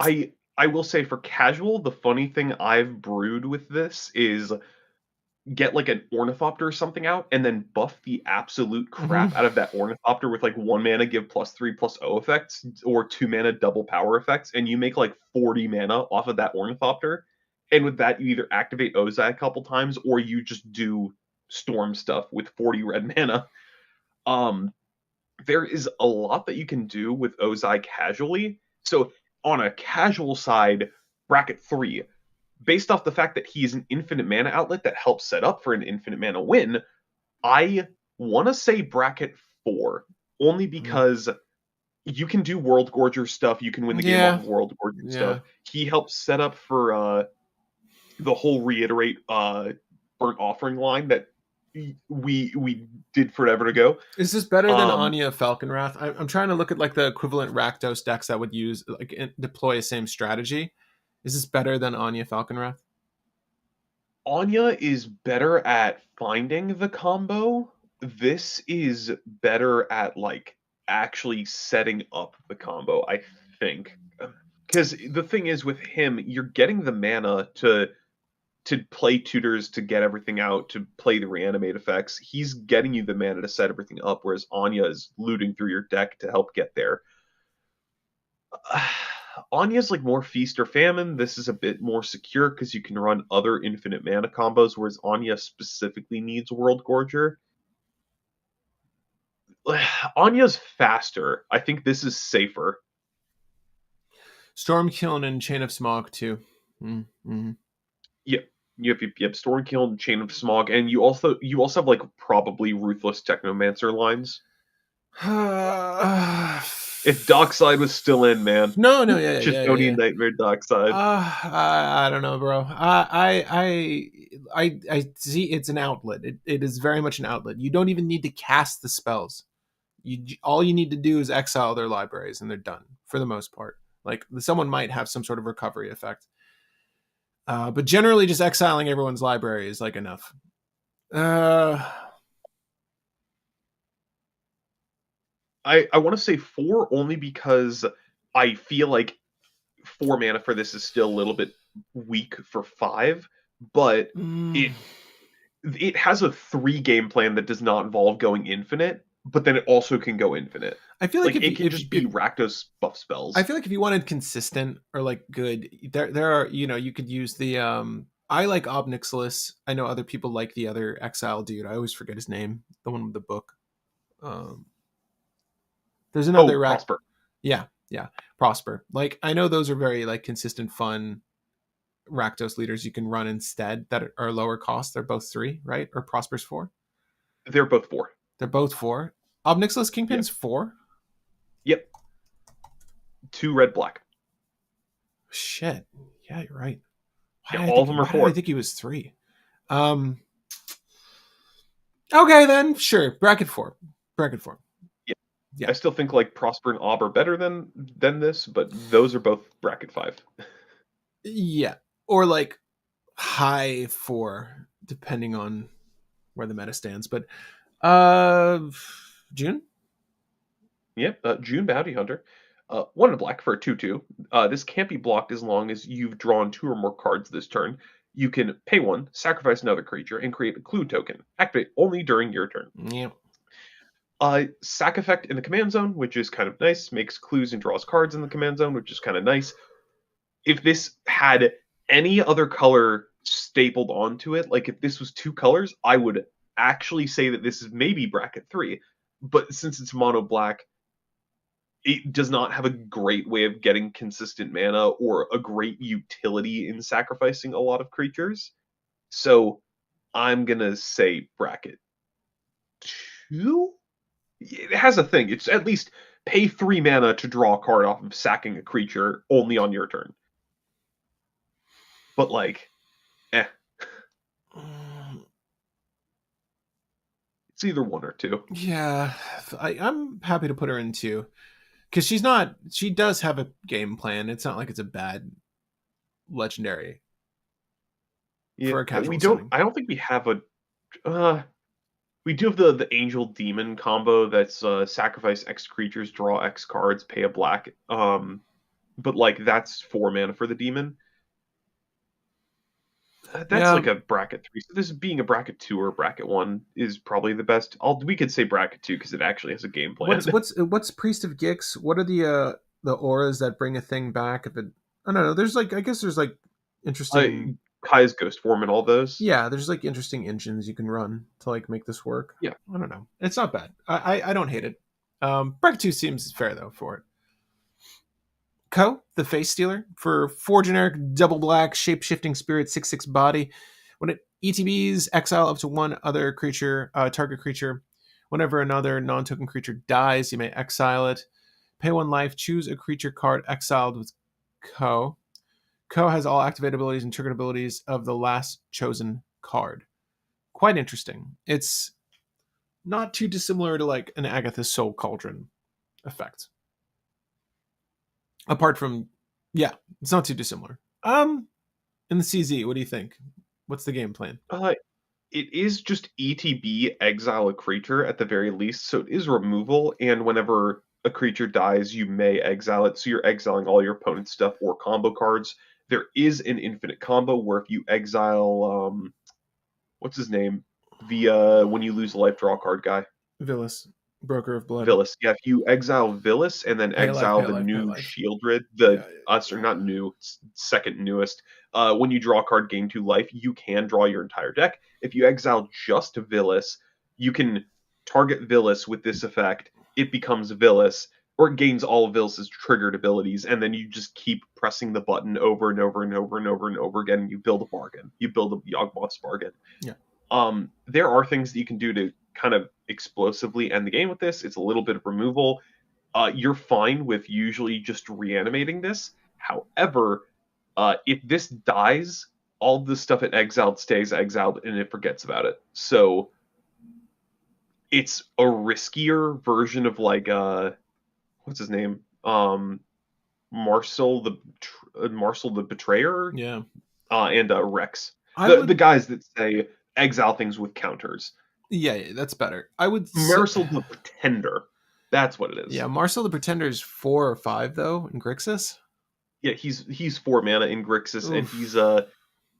I will say for casual, the funny thing I've brewed with this is get like an ornithopter or something out and then buff the absolute mhm. crap out of that ornithopter with like 1 mana give +3/+0 effects or 2 mana double power effects, and you make like 40 mana off of that ornithopter. And with that, you either activate Ozai a couple times or you just do storm stuff with 40 red mana. Um, there is a lot that you can do with Ozai casually. So on a casual side, bracket 3, based off the fact that he's an infinite mana outlet that helps set up for an infinite mana win, I want to say bracket 4, only Mm. because you can do World Gorger stuff. You can win the game off Yeah, of World Gorger stuff. yeah. He helps set up for the whole reiterate burnt offering line that we did forever ago. Is this better than Um, Anya Falconwrath? I'm trying to look at like the equivalent Rakdos decks that would use like deploy the same strategy. Is this better than Anya Falconwrath? Anya is better at finding the combo. This is better at like actually setting up the combo, I think. Because the thing is with him, you're getting the mana to play tutors to get everything out, to play the reanimate effects. He's getting you the mana to set everything up, whereas Anya is looting through your deck to help get there. Anya's like more feast or famine. This is a bit more secure because you can run other infinite mana combos, whereas Anya specifically needs World Gorger. Anya's faster. I think this is safer. Stormkiln and Chain of Smog too. Mm-hmm. Yep. You have Stormkill and Chain of Smog, and you also have like probably Ruthless Technomancer lines. If Dockside was still in, man, No, no, yeah, yeah, yeah, Draconian yeah. Nightmare Dockside. I don't know, bro. I see. It's an outlet. It is very much an outlet. You don't even need to cast the spells. All you need to do is exile their libraries, and they're done for the most part. Like someone might have some sort of recovery effect, but generally, just exiling everyone's library is like enough. Uh, I want to say 4 only because I feel like 4 mana for this is still a little bit weak for 5, but mm, it it has a 3 game plan that does not involve going infinite, but then it also can go infinite. I feel like Like it can just be if Rakdos buff I spells. feel like if you wanted consistent or like good, there are you could use the I like Obnixilis. I know other people like the other exile dude. I always forget his name. The one with the book. Um, there's Oh, another rack. Prosper. Yeah, yeah, Prosper. Like I know those are very like consistent, fun Rakdos leaders you can run instead that are lower cost. They're both 3, right? Or Prosper's 4. They're both 4. They're both 4. Obnixilis Yeah. Kingpin's 4. Yep. 2 red black. Shit. Yeah, you're right. Yeah, all of them are Why did I 4. think he was 3? Um, Okay, then sure. Bracket 4. Bracket 4. Yeah. Yeah. I still think like Prosper and Ob are better than this, but those are both bracket 5. Yeah. Or like high 4, depending on where the meta stands. But uh June? Yep, June Bounty Hunter. 1 and a black for a 2/2. This can't be blocked as long as you've drawn 2 or more cards this turn. You can pay 1, sacrifice another creature, and create a clue token. Activate only during your turn. Yeah. Sack effect in the command zone, which is kind of nice. Makes clues and draws cards in the command zone, which is kind of nice. If this had any other color stapled onto it, like if this was 2 colors, I would actually say that this is maybe bracket 3. But since it's mono black, it does not have a great way of getting consistent mana or a great utility in sacrificing a lot of creatures. So I'm gonna say bracket 2. It has a thing. It's at least pay 3 mana to draw a card off of sacking a creature only on your turn. But like, eh. It's either one or two. Yeah, I'm happy to put her in two because she does have a game plan. It's not like it's a bad legendary Yeah, for a we casual don't. setting. I don't think we have a. We do have the angel demon combo that's sacrifice X creatures, draw X cards, pay a black. But like that's 4 mana for the demon. That's Yeah, like a bracket 3. So this being a bracket 2 or bracket 1 is probably the best. We could say bracket 2 because it actually has a game what's plan. what's what's Priest of Gix? What are the auras that bring a thing back? If it, I don't know. There's like I guess there's like interesting. Kai's ghost form and all those. Yeah, there's like interesting engines you can run to like make this work. Yeah. I don't know. It's not bad. I don't hate it. Bracket two seems fair though for it. Ko, the Face Stealer, for 4 generic double black shape shifting spirit 6/6 body. When it ETBs, exile up to one other creature, target creature. Whenever another non token creature dies, you may exile it. Pay 1 life, choose a creature card exiled with Ko. Ko has all activated abilities and triggered abilities of the last chosen card. Quite interesting. It's not too dissimilar to like an Agatha's Soul Cauldron effect. Apart from, yeah, it's not too dissimilar. In the CZ, what do you think? What's the game plan? Uh, it is just ETB exile a creature at the very least, so it is removal. And whenever a creature dies, you may exile it. So you're exiling all your opponent's stuff or combo cards. There is an infinite combo where if you exile, what's his name? The when you lose a life, draw a card guy. Villa's, Broker of Blood. Villa's. Yeah, if you exile Villa's and then Pay life, exile pay the life, pay new life. Shieldred, Yeah, the yeah, or not new, second newest. When you draw a card, gain 2 life, you can draw your entire deck. If you exile just Villa's, you can target Villa's with this effect. It becomes Villa's, or it gains all of Villa's triggered abilities, and then you just keep pressing the button over and over and over and over and over again. And you build a bargain. You build a Yawgmoth's bargain. yeah. There are things that you can do to kind of explosively end the game with this. It's a little bit of removal. You're fine with usually just reanimating this. However, if this dies, all the stuff it exiled stays exiled and it forgets about it. So it's a riskier version of like what's his name? Marcel Marcel the Betrayer, Yeah. and Rex. I The would, guys that say exile things with counters. yeah, that's better. I would, Marcel the Pretender. That's what it is. yeah, Marcel the Pretender is 4 or 5 though in Grixis. Yeah, he's 4 mana in Grixis, and he's Oof.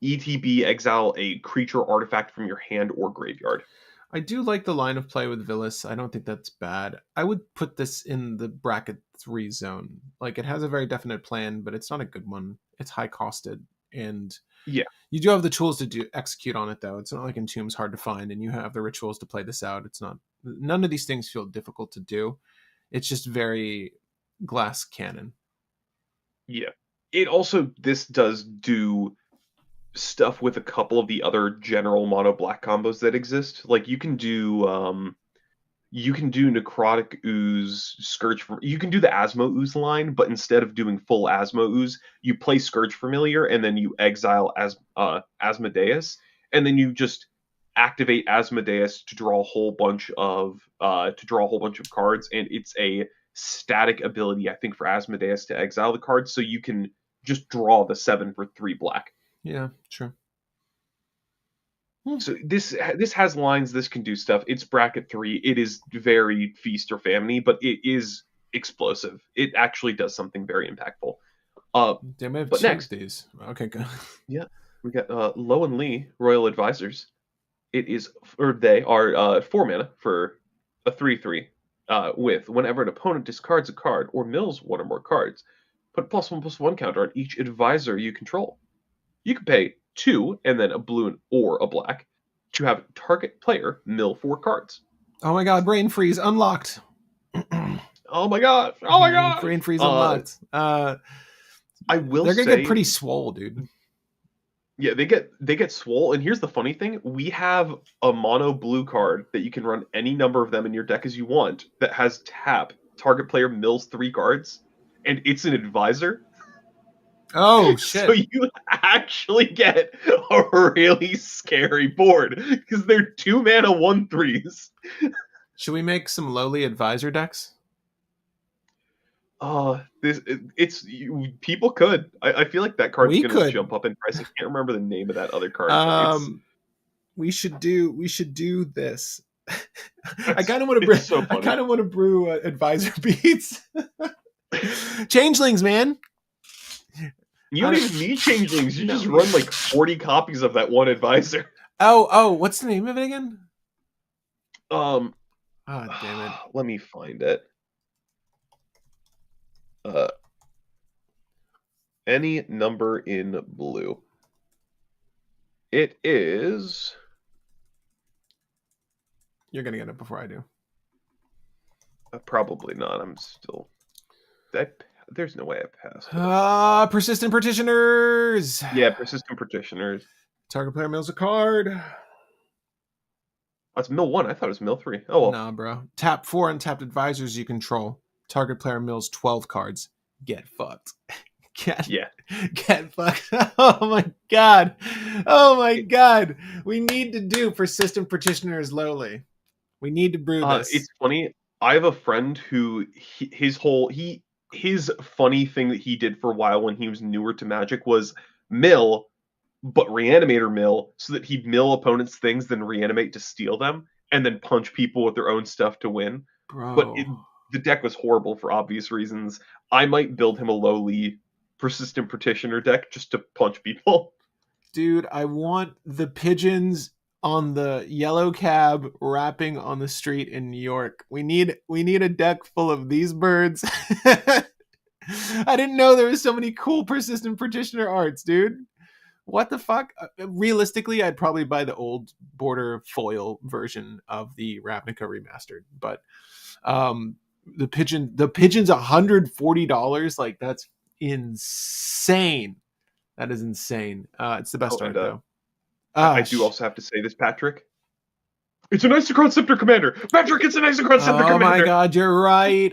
ETB exile a creature artifact from your hand or graveyard. I do like the line of play with Villas. I don't think that's bad. I would put this in the bracket 3 zone. Like it has a very definite plan, but it's not a good one. It's high costed, and Yeah, you do have the tools to do execute on it though. It's not like Entomb's hard to find, and you have the rituals to play this out. It's not, none of these things feel difficult to do. It's just very glass cannon. yeah. It also this does do stuff with a couple of the other general mono black combos that exist. Like you can do Necrotic Ooze, Scourge. You can do the Asmo Ooze line, but instead of doing full Asmo Ooze, you play Scourge Familiar and then you exile Asmodeus, and then you just activate Asmodeus to draw a whole bunch of cards, and it's a static ability, I think, for Asmodeus to exile the cards, so you can just draw the 7 for 3 black. Yeah, sure. Hmm. So this has lines. This can do stuff. It's bracket 3. It is very feast or famine, but it is explosive. It actually does something very impactful. Uh, They may have but two of next, these. Okay, good. yeah, we got Low and Lee Royal Advisors. It is, or they are 4 mana for a 3/3. With whenever an opponent discards a card or mills one or more cards, put +1/+1 counter on each advisor you control. You can pay 2 and then a blue or a black to have target player mill 4 cards. Oh my god, brain freeze unlocked. Oh my gosh! Oh my gosh! Brain freeze unlocked. I will They're gonna get say, pretty swole, dude. yeah, they get swole. And here's the funny thing: we have a mono blue card that you can run any number of them in your deck as you want that has tap target player mills 3 cards, and it's an advisor. Oh So shit! you actually get a really scary board because they're 2 mana 1/3s. Should we make some lowly advisor decks? People could. I feel like that card's We gonna could. jump up in price. I can't remember the name of that other card, but it's Um, we should do this. I that's kind of want to brew. it's so I funny. kind of want to brew advisor beats. Changelings, man. You I don't don't. even need changelings. You No. just run like 40 copies of that one advisor. Oh. What's the name of it again? Um, Ah, damn it. let me find it. Uh, any number in blue. It is You're gonna get it before I do. probably not. I'm still. There's no way I passed it. Persistent petitioners. Yeah, persistent petitioners. Target player mills a card. That's mill 1. I thought it was mill 3. Oh well. Nah, bro. Tap 4 untapped advisors you control. Target player mills 12 cards. Get fucked. Yeah. Get fucked. Oh my god. Oh my god. We need to do persistent petitioners lowly. We need to brew It's this. funny. I have a friend who his funny thing that he did for a while when he was newer to Magic was mill, but reanimator mill, so that he'd mill opponents' things, then reanimate to steal them, and then punch people with their own stuff to win. But Bro. the deck was horrible for obvious reasons. I might build him a lowly persistent petitioner deck just to punch people. Dude, I want the pigeons on the yellow cab rapping on the street in New York. We need a deck full of these birds. I didn't know there was so many cool persistent petitioner arts, dude. What the fuck? Realistically, I'd probably buy the old border foil version of the Ravnica remastered, but the pigeon's $140. Like that's insane. That is insane. It's the Oh, best and art though. I do also have to say this, Patrick. It's an Isochron Scepter Commander! Patrick, it's an Isochron Scepter Oh my Commander! god, you're right.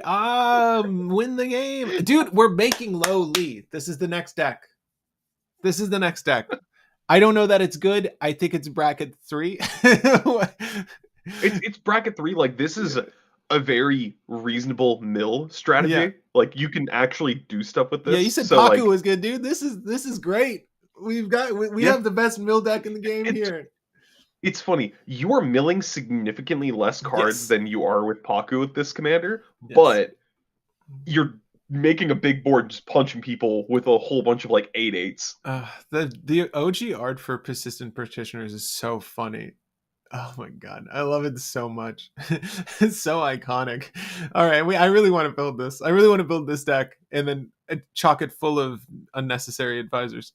Win the game. Dude, we're making low lead. This is the next deck. This is the next deck. I don't know that it's good. I think it's bracket 3. It's bracket 3. Like, this is a very reasonable mill Yeah. strategy. Like, you can actually do stuff with Yeah, this. you said So, Paku like, was good, dude. This is great. We yeah, have the best mill deck in the game it's here. it's funny. You are milling significantly less cards Yes. than you are with Paku with this commander, Yes. but you're making a big board just punching people with a whole bunch of like 8/8s. The OG art for persistent petitioners is so funny. Oh my god, I love it so much. It's so iconic. All right, I really want to build this. I really want to build this deck and then chock it full of unnecessary advisors.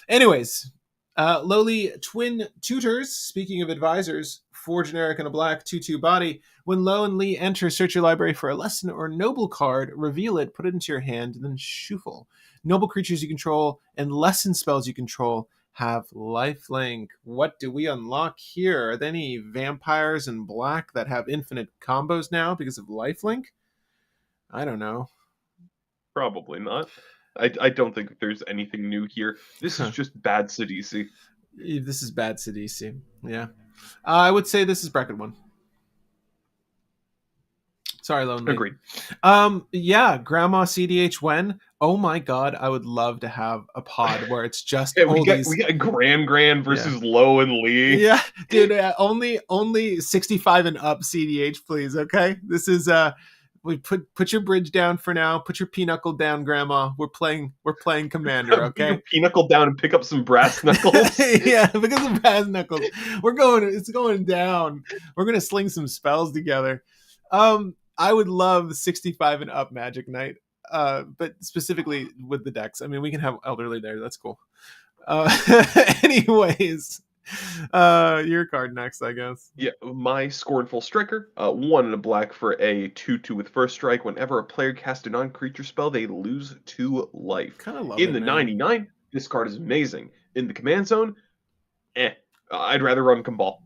Anyways, lowly twin tutors. Speaking of advisors, 4 generic and a black 2/2 body. When Lo and Lee enter, search your library for a lesson or noble card, reveal it, put it into your hand, and then shuffle. Noble creatures you control and lesson spells you control have lifelink. What do we unlock here? Are there any vampires in black that have infinite combos now because of lifelink? I don't know. Probably not. I don't think there's anything new here. This is just bad Sidisi. This is bad Sidisi. Yeah. I would say this is bracket 1. Sorry, Lonely. Agreed. Yeah, Grandma cEDH when? Oh my god, I would love to have a pod where it's just Yeah, oldies. we got Grand versus Low and Lee. Yeah, dude, only 65 and up cEDH, please. Okay, this is we put your bridge down for now. Put your pinochle down, Grandma. We're playing Commander. Put Okay. your pinochle down and pick up some brass knuckles. Yeah, because of brass knuckles, it's going down. We're gonna sling some spells together. I would love 65 and up Magic Knight, but specifically with the decks. I mean, we can have Elderly there. That's cool. Anyways, your card next, I guess. Yeah, my Scornful Striker, 1 and a black for a 2/2 with first strike. Whenever a player casts a non-creature spell, they lose 2 life. Kind of love In it, the man. 99, this card is amazing. In the command zone, I'd rather run Cabal.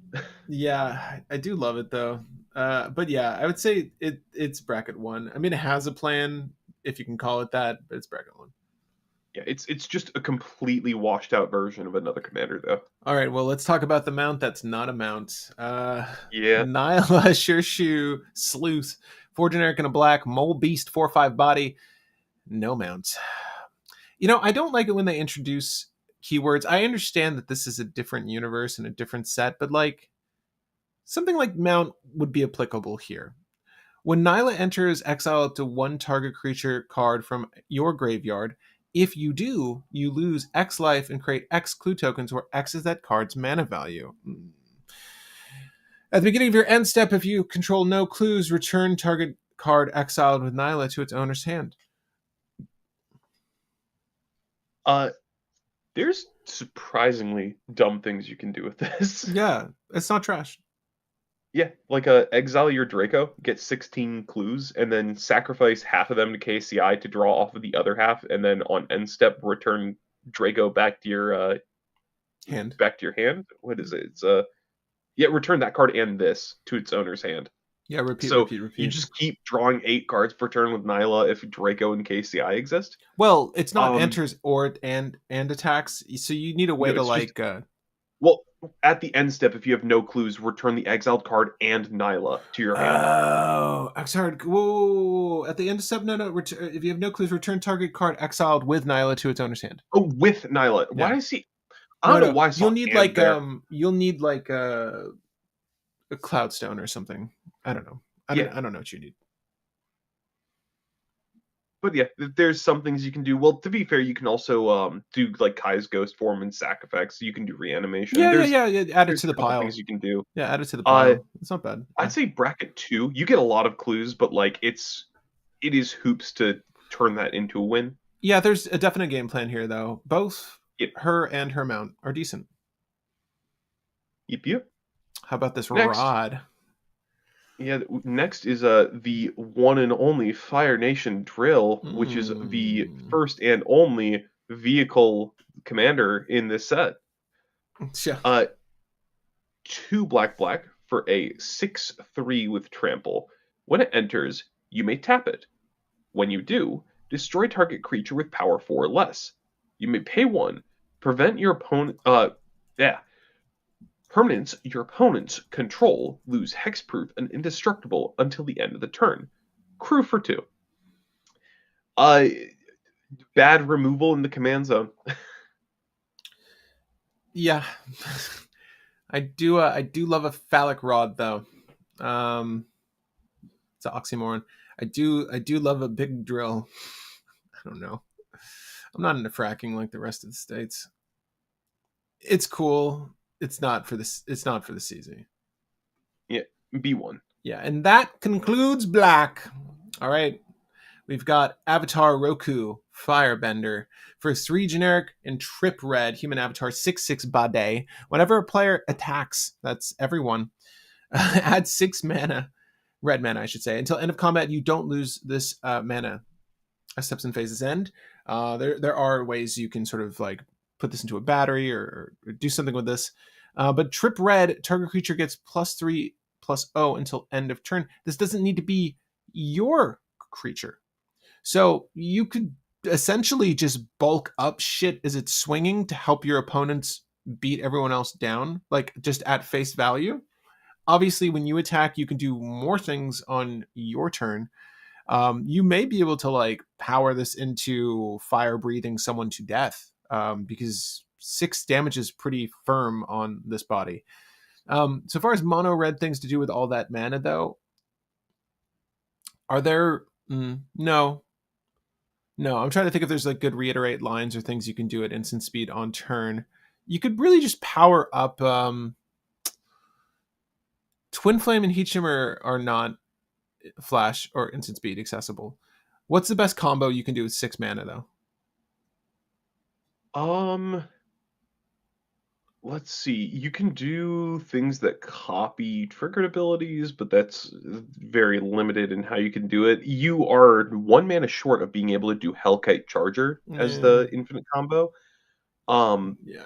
Yeah, I do love it though. But yeah, I would say it's bracket one. I mean, it has a plan, if you can call it that, but it's bracket one. Yeah, it's just a completely washed out version of another commander, though. All right, well, let's talk about the mount that's not a mount. Yeah. Nyla, Sure Shoe, Sleuth, 4 generic and a black, Mole Beast, 4/5 body, no mount. I don't like it when they introduce keywords. I understand that this is a different universe and a different set, but like something like mount would be applicable here. When Nyla enters, exile up to one target creature card from your graveyard. If you do, you lose X life and create X clue tokens, where X is that card's mana value. At the beginning of your end step, if you control no clues, return target card exiled with Nyla to its owner's hand. Uh, there's surprisingly dumb things you can do with this. Yeah, it's not trash. Yeah, like exile your Draco, get 16 clues, and then sacrifice half of them to KCI to draw off of the other half, and then on end step return Draco Hand. back to your hand. What is it? It's yeah, return that card and this to its owner's hand. Yeah, repeat, So repeat, you repeat. just keep drawing 8 cards per turn with Nyla if Draco and KCI exist. Well, it's not Um, enters or and attacks, so you need a way no, to it's just like. well at the end step if you have no clues, return the exiled card and Nyla to your hand. Oh, sorry. Whoa! At the end of step, no. If you have no clues, return target card exiled with Nyla to its owner's hand. Oh, with Nyla. Why Yeah. do I see? I No, don't know no. why I saw and there. You'll need like a cloudstone or something. I don't know. Yeah, I don't know what you need. but yeah, there's some things you can do. Well, to be fair, you can also do like Kai's ghost form and sack effects. You can do reanimation. Yeah. Add it There's to the a couple things pile. you can do. Yeah, add it to the Uh, pile. It's not bad. I'd say bracket 2. You get a lot of clues, but like it is hoops to turn that into a win. Yeah, there's a definite game plan here, though. Both Yep, her and her mount are decent. yep. How about this Next, rod? yeah, next is the one and only Fire Nation drill, which is the Mm. first and only vehicle commander in this set. Yeah. Uh, 2 black for a 6/3 with trample. When it enters, you may tap it. When you do, destroy target creature with power 4 or less. You may pay 1. Prevent your opponent. Yeah. Permanents your opponents control lose hexproof and indestructible until the end of the turn. Crew for 2. Uh, bad removal in the command zone. Yeah. I do love a phallic rod though. It's an oxymoron. I do love a big drill. I don't know. I'm not into fracking like the rest of the states. It's cool. It's not for this. It's not for the season. Yeah, B1. Yeah, and that concludes black. All right, we've got Avatar Roku Firebender for 3 generic and trip red human avatar 6/6 Bade. Whenever a player attacks, that's everyone, add 6 mana, red mana, I should say. Until end of combat, you don't lose this mana as steps and phases end. There are ways you can sort of like put this into a battery or do something with this. But trip red, target creature gets +3/+0 until end of turn. This doesn't need to be your creature. So you could essentially just bulk up shit as it's swinging to help your opponents beat everyone else down, like just at face value. Obviously, when you attack, you can do more things on your turn. You may be able to like power this into fire breathing someone to death, because 6 damage is pretty firm on this body. So far as mono red things to do with all that mana, though, are there? No, no. I'm trying to think if there's like good reiterate lines or things you can do at instant speed on turn. You could really just power up. Twin Flame and Heat Shimmer are not flash or instant speed accessible. What's the best combo you can do with 6 mana though? Um, let's see. You can do things that copy triggered abilities, but that's very limited in how you can do it. You are 1 mana short of being able to do Hellkite Charger as Yeah. the infinite combo. Yeah, yeah,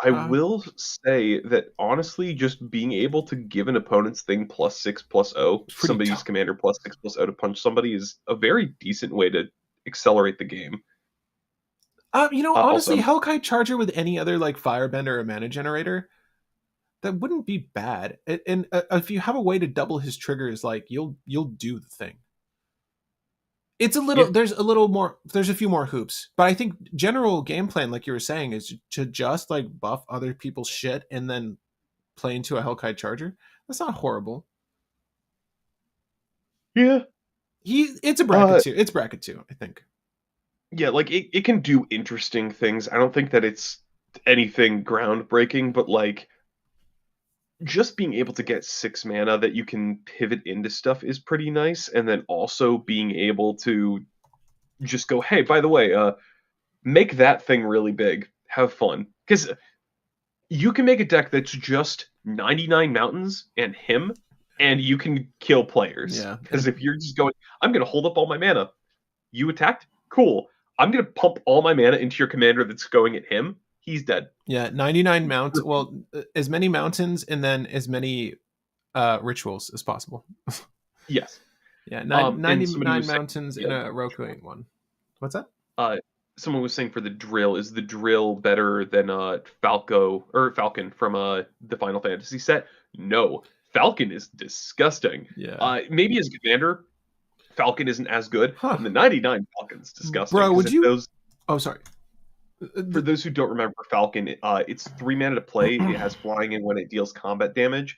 I yeah. will say that honestly, just being able to give an opponent's thing +6/+0, It's pretty somebody's tough. commander +6/+0 to punch somebody is a very decent way to accelerate the game. Also, Honestly, Hellkite Charger with any other like Firebender or Mana Generator, that wouldn't be bad. And if you have a way to double his triggers, like you'll do the thing. It's a little yeah, there's a little more there's a few more hoops, but I think general game plan, like you were saying, is to just like buff other people's shit and then play into a Hellkite Charger. That's not horrible. yeah, It's a bracket uh, two. It's bracket two, I think. yeah. Like it can do interesting things. I don't think that it's anything groundbreaking, but like just being able to get 6 mana that you can pivot into stuff is pretty nice, and then also being able to just go, hey, by the way, make that thing really big. Have fun. Because you can make a deck that's just 99 mountains and him, and you can kill players. Yeah, Because if you're just going, I'm going to hold up all my mana. You attacked? Cool. I'm going to pump all my mana into your commander that's going at him. He's dead. yeah. 99 mounts. Well, as many mountains and then as many rituals as possible. Yes. Yeah, And somebody 99 was saying, mountains in yeah, a Roku ain't one. What's that? uh, someone was saying for the drill, is the drill better than Falco or Falcon from the Final Fantasy set? No. Falcon is disgusting. Yeah. Maybe as commander, Falcon isn't as good, Huh. but the 99 Falcon's disgusting Bro, because would if you? those Oh, sorry. for those who don't remember Falcon, it's 3 mana to play. It has flying, and when it deals combat damage,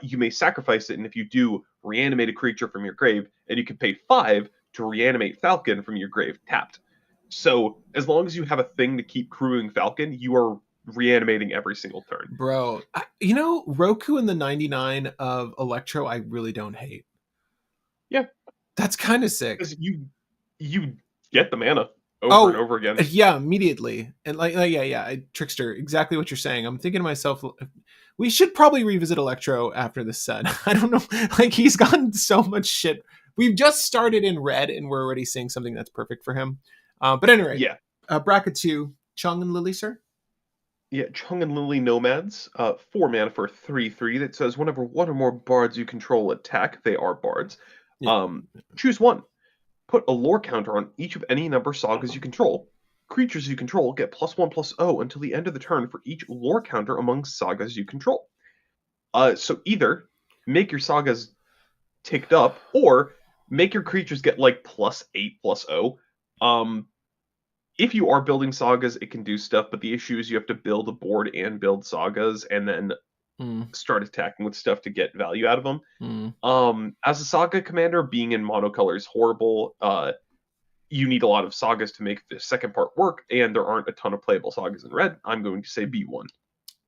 you may sacrifice it, and if you do, reanimate a creature from your grave, and you can pay 5 to reanimate Falcon from your grave tapped. So as long as you have a thing to keep crewing Falcon, you are reanimating every single turn. Bro, Roku and the 99 of Electro, I really don't hate. Yeah, That's kind of sick. because you get the mana over and Oh, over again. yeah, immediately. And yeah, yeah, Trickster, exactly what you're saying. I'm thinking to myself, we should probably revisit Electro after this set. I don't know. Like, he's gotten so much shit. We've just started in red, and we're already seeing something that's perfect for him. But anyway, Yeah, bracket two, Chung and Lily, sir? yeah. Chung and Lily Nomads, 4 mana for 3/3 that says whenever one or more bards you control attack, they are bards. Yeah. Um, choose one. Put a lore counter on each of any number sagas you control. Creatures you control get +1/+0 until the end of the turn for each lore counter among sagas you control. So either make your sagas ticked up, or make your creatures get like +8/+0. Um, if you are building sagas, it can do stuff, but the issue is you have to build a board and build sagas, and then Mm, start attacking with stuff to get value out of them. mm. As a saga commander, being in monocolor is horrible. You need a lot of sagas to make the second part work, and there aren't a ton of playable sagas in red. I'm going to say B1.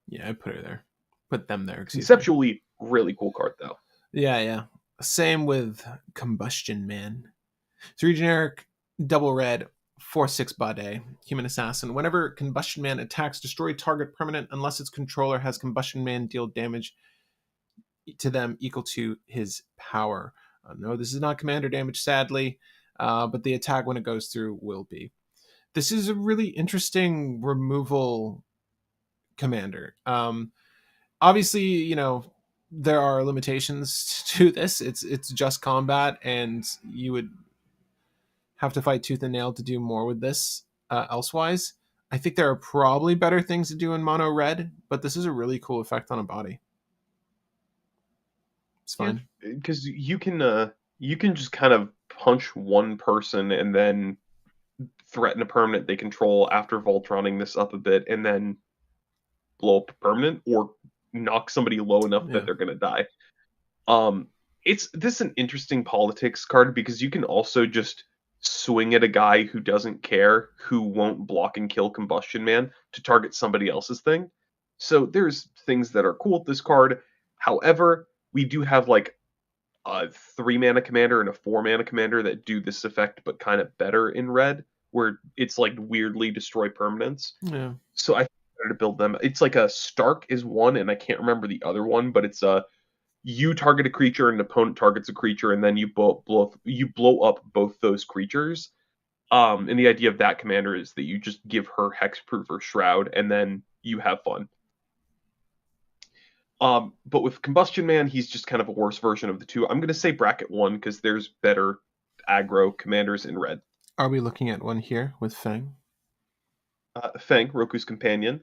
Yeah, I put her there. Put them there, excuse me. Conceptually, really cool card though. Yeah, yeah. Same with Combustion Man. 3 generic, double red, 4/6 Bade, Human Assassin. Whenever Combustion Man attacks, destroy target permanent unless its controller has Combustion Man deal damage to them equal to his power. No, this is not commander damage, sadly, but the attack when it goes through will be. This is a really interesting removal commander. Obviously, there are limitations to this. It's just combat, and you would have to fight tooth and nail to do more with this elsewise. I think there are probably better things to do in mono red, but this is a really cool effect on a body. It's Yeah, fine. because you can just kind of punch one person and then threaten a permanent they control after Voltroning this up a bit, and then blow up a permanent or knock somebody low enough that Yeah. they're gonna die. Um, it's this is an interesting politics card because you can also just swing at a guy who doesn't care, who won't block and kill Combustion Man to target somebody else's thing. So there's things that are cool with this card. However, we do have like a 3 mana commander and a 4 mana commander that do this effect, but kind of better in red, where it's like weirdly destroy permanents. Yeah. So I think it's better to build them. It's like a Stark is one, and I can't remember the other one, but it's a you target a creature and an opponent targets a creature, and then you blow up both those creatures. And the idea of that commander is that you just give her hexproof or shroud, and then you have fun. But with Combustion Man, he's just kind of a worse version of the two. I'm gonna say bracket one because there's better aggro commanders in red. Are we looking at one here with Fang? Fang, Roku's companion.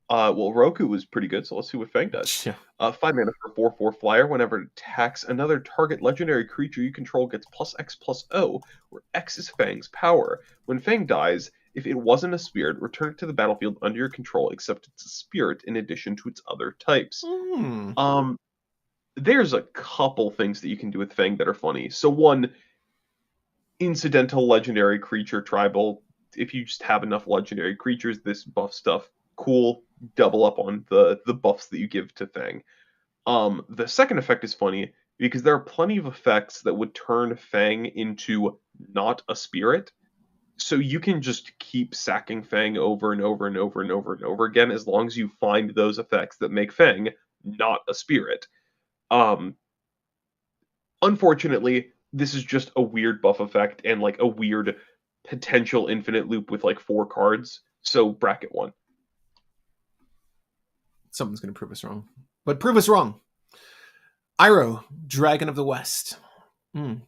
Well, Roku was pretty good, so let's see what Fang does. Yeah. 5 mana for 4/4 flyer. Whenever it attacks another target legendary creature you control gets +X/+O, where X is Fang's power. When Fang dies, if it wasn't a spirit, return it to the battlefield under your control, except it's a spirit in addition to its other types. Mm. Um, there's a couple things that you can do with Fang that are funny. So one, incidental legendary creature tribal. If you just have enough legendary creatures, this buff stuff, cool. Double up on the buffs that you give to Fang. The second effect is funny because there are plenty of effects that would turn Fang into not a spirit. So you can just keep sacking Fang over and over and over and over and over again as long as you find those effects that make Fang not a spirit. Um, Unfortunately, this is just a weird buff effect and like a weird potential infinite loop with like 4 cards. So bracket one. Someone's going to prove us wrong. But prove us wrong. Iroh, Dragon of the West.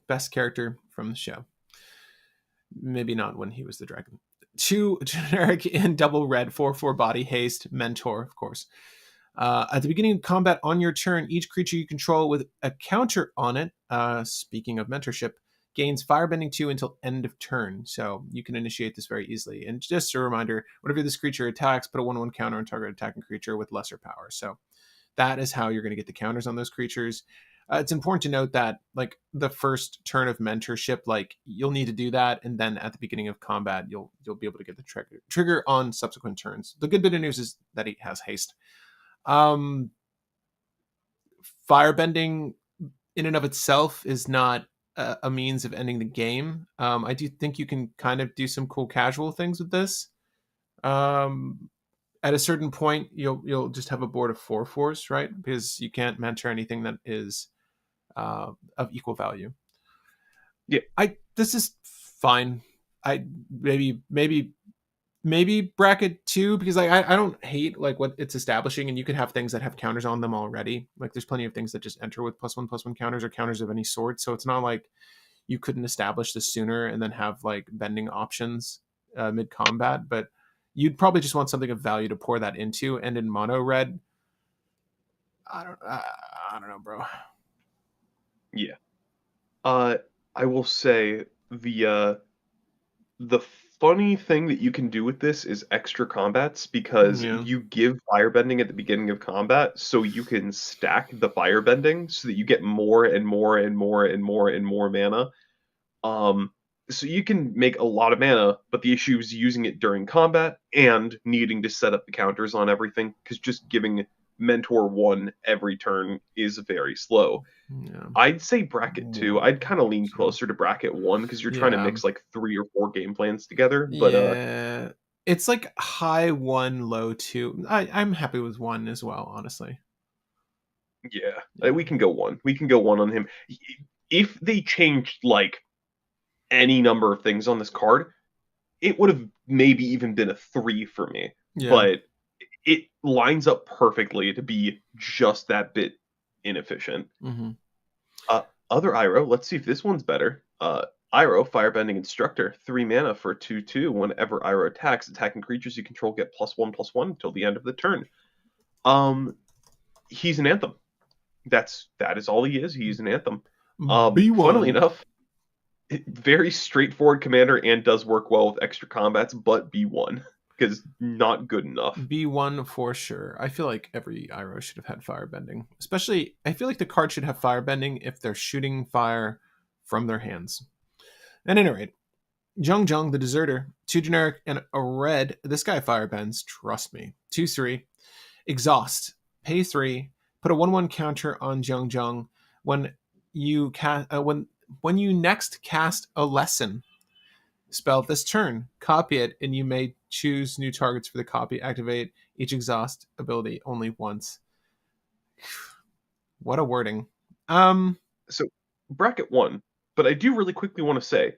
Best character from the show. Maybe not when he was the dragon. 2 generic in double red, 4/4 body, haste, mentor, of course. At the beginning of combat on your turn, each creature you control with a counter on it, speaking of mentorship, gains Firebending 2 until end of turn. So you can initiate this very easily. And just a reminder, whenever this creature attacks, put a 1/1 counter on target attacking creature with lesser power. So that is how you're going to get the counters on those creatures. It's important to note that like the first turn of mentorship, like you'll need to do that, and then at the beginning of combat, you'll be able to get the trigger on subsequent turns. The good bit of news is that he has haste. Um, Firebending in and of itself is not a means of ending the game. I do think you can kind of do some cool casual things with this. Um, at a certain point, you'll just have a board of 4/4s, right? Because you can't mentor anything that is of equal value. Yeah, This is fine. I maybe bracket 2 because like I don't hate like what it's establishing, and you could have things that have counters on them already. Like there's plenty of things that just enter with +1/+1 counters or counters of any sort. So it's not like you couldn't establish this sooner and then have like bending options mid combat, but you'd probably just want something of value to pour that into. And in mono red, I don't know, bro. yeah. I will say the funny thing that you can do with this is extra combats because Yeah. you give firebending at the beginning of combat so you can stack the firebending so that you get more and more and more and more and more mana. Um, so you can make a lot of mana, but the issue is using it during combat and needing to set up the counters on everything because just giving Mentor 1 every turn is very slow. Yeah. I'd say bracket 2. I'd kind of lean So, closer to bracket 1 because you're trying to yeah. mix like 3 or 4 game plans together. But Yeah. It's like high 1, low 2. I'm happy with 1 as well, honestly. yeah, Yeah. we can go 1. We can go 1 on him. If they changed like any number of things on this card, it would have maybe even been a 3 for me. Yeah. But it lines up perfectly to be just that bit inefficient. Mm-hmm. Other Iroh, let's see if this one's better. Iroh, Firebending Instructor, 3 mana for 2/2. Whenever Iroh attacks, attacking creatures you control get +1/+1 until the end of the turn. He's an anthem. That is all he is. He's an anthem. Funnily B1. enough, very straightforward commander and does work well with extra combats, but B1 because not good enough. B1 for sure. I feel like every Iroh should have had firebending. Especially, I feel like the card should have firebending if they're shooting fire from their hands. At any rate, Jung Jung, the Deserter, 2 generic and a red. This guy firebends, trust me. 2/3. Exhaust. Pay 3. Put a 1/1 counter on Jung Jung when you when you next cast a lesson spell this turn. Copy it, and you may choose new targets for the copy. Activate each exhaust ability only once. What a wording. So bracket 1, but I do really quickly want to say,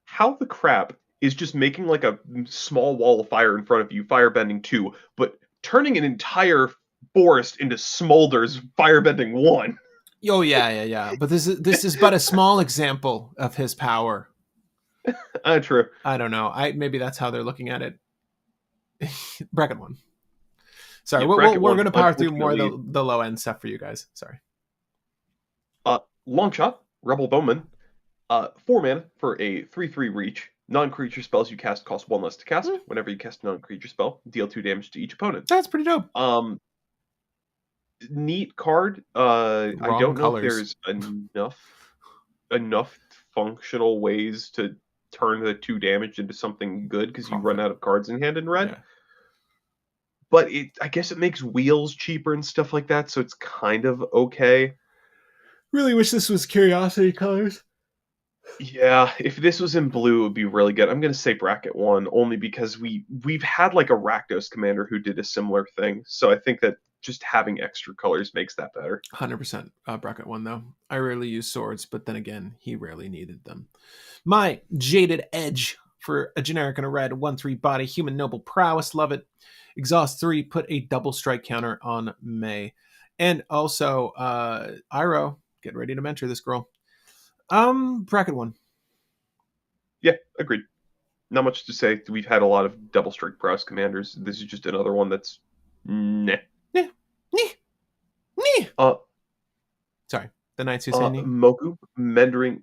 how the crap is just making like a small wall of fire in front of you, firebending 2, but turning an entire forest into smolders, firebending 1. Oh yeah, yeah, yeah. But this is but a small example of his power. True. I don't know. I maybe that's how they're looking at it. Bracket one. Sorry, Yeah, bracket we're 1, gonna power through more of unfortunately. the low end stuff for you guys. Sorry. Long shot, Rebel Bowman. 4 mana for a 3/3 reach. Non-creature spells you cast cost 1 less to cast. Mm, Whenever you cast a non-creature spell, deal 2 damage to each opponent. that's pretty dope. Um, Neat card. I Wrong don't know if colors. there's enough functional ways to turn the 2 damage into something good because you run Profit. out of cards in hand in red. Yeah. But I guess it makes wheels cheaper and stuff like that, so it's kind of okay. Really wish this was curiosity colors. Yeah, if this was in blue, it would be really good. I'm gonna say bracket 1 only because we've had like a Rakdos commander who did a similar thing, so I think that just having extra colors makes that better. 100% bracket one though. I rarely use swords, but then again, he rarely needed them. My Jaded Edge for a generic and a red 1/3 body, human noble prowess, love it. Exhaust 3, put a double strike counter on May. And also, Iro, get ready to mentor this girl. Bracket one. Yeah, agreed. Not much to say. We've had a lot of double strike prowess commanders. This is just another one that's nah. Yeah. Nee. Nee. Uh, Sorry, the Knights who say nee. Moku, Meandering.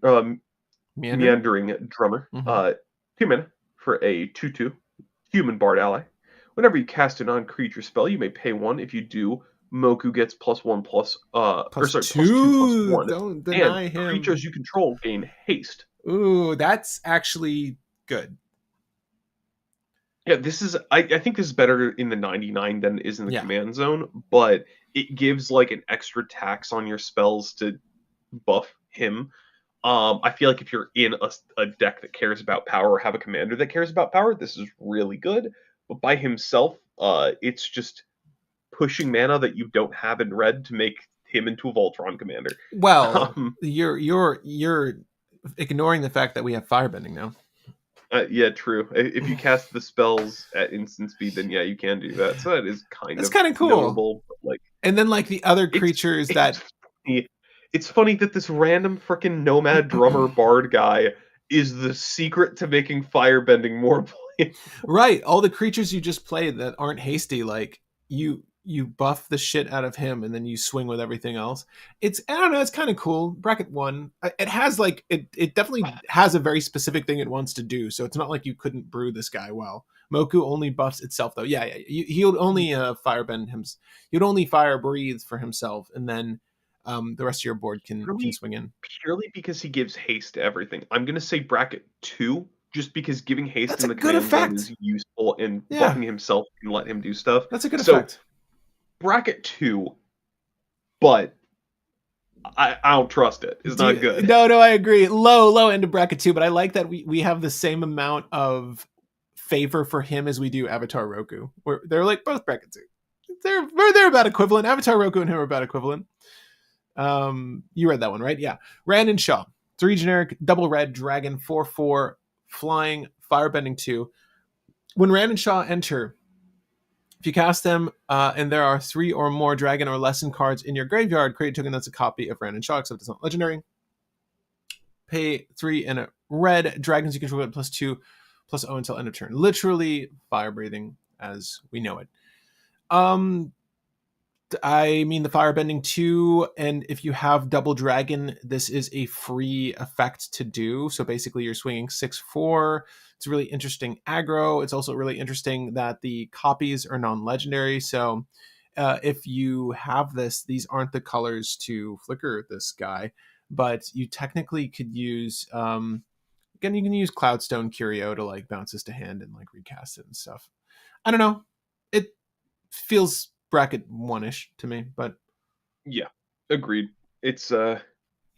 meandering drummer. Mm-hmm. 2 mana for a 2/2 human bard ally. Whenever you cast a non-creature spell, you may pay 1. If you do, Moku gets +1 plus or Plus sorry, +2 plus two. 1, Don't and deny him. creatures you control gain haste. Ooh, that's actually good. Yeah, I think this is better in the 99 than it is in the Yeah. command zone, but it gives like an extra tax on your spells to buff him. I feel like if you're in a deck that cares about power or have a commander that cares about power, this is really good. But by himself, it's just pushing mana that you don't have in red to make him into a Voltron commander. Well, Um, you're ignoring the fact that we have firebending now. yeah, true. If you cast the spells at instant speed, then yeah, you can do that. So that is kind That's of kind of cool. notable. But like, And then like the other it's creatures it's that funny. It's funny that this random freaking nomad drummer bard guy is the secret to making firebending more playable. right, all the creatures you just played that aren't hasty, like you buff the shit out of him and then you swing with everything else. It's I don't know, it's kind of cool. Bracket one, it has like it definitely has a very specific thing it wants to do. So it's not like you couldn't brew this guy well. Moku only buffs itself though. Yeah, yeah. He'll only firebend him. He'd only fire breathe for himself, and then the rest of your board can Purely, swing in. purely because he gives haste to everything. I'm gonna say bracket 2, just because giving haste That's in a the good command zone effect. is useful and Yeah, buffing himself can let him do stuff. that's a good So effect. bracket 2, but I don't trust it. It's Do not you, good. no, I agree. Low end of bracket two, but I like that we have the same amount of favor for him as we do Avatar Roku. Where they're like both bracket two. They're about equivalent. Avatar Roku and him are about equivalent. You read that one, right? Yeah. Rand and Shaw. 3 generic, double red, dragon, 4/4, flying, firebending 2. When Rand and Shaw enter, if you cast them and there are 3 or more dragon or lesson cards in your graveyard, create a token that's a copy of Rand and Shaw, except it's not legendary. Pay 3 and a red. Dragons you control get +2, +0 until end of turn. Literally fire breathing as we know it. I mean the firebending too, and if you have double dragon, this is a free effect to do. So basically, you're swinging 6/4. It's really interesting aggro. It's also really interesting that the copies are non-legendary. So if you have this, these aren't the colors to flicker this guy, but you technically could use. Again, you can use Cloudstone Curio to like bounce this to hand and like recast it and stuff. I don't know. It feels bracket one ish to me, but Yeah, agreed. It's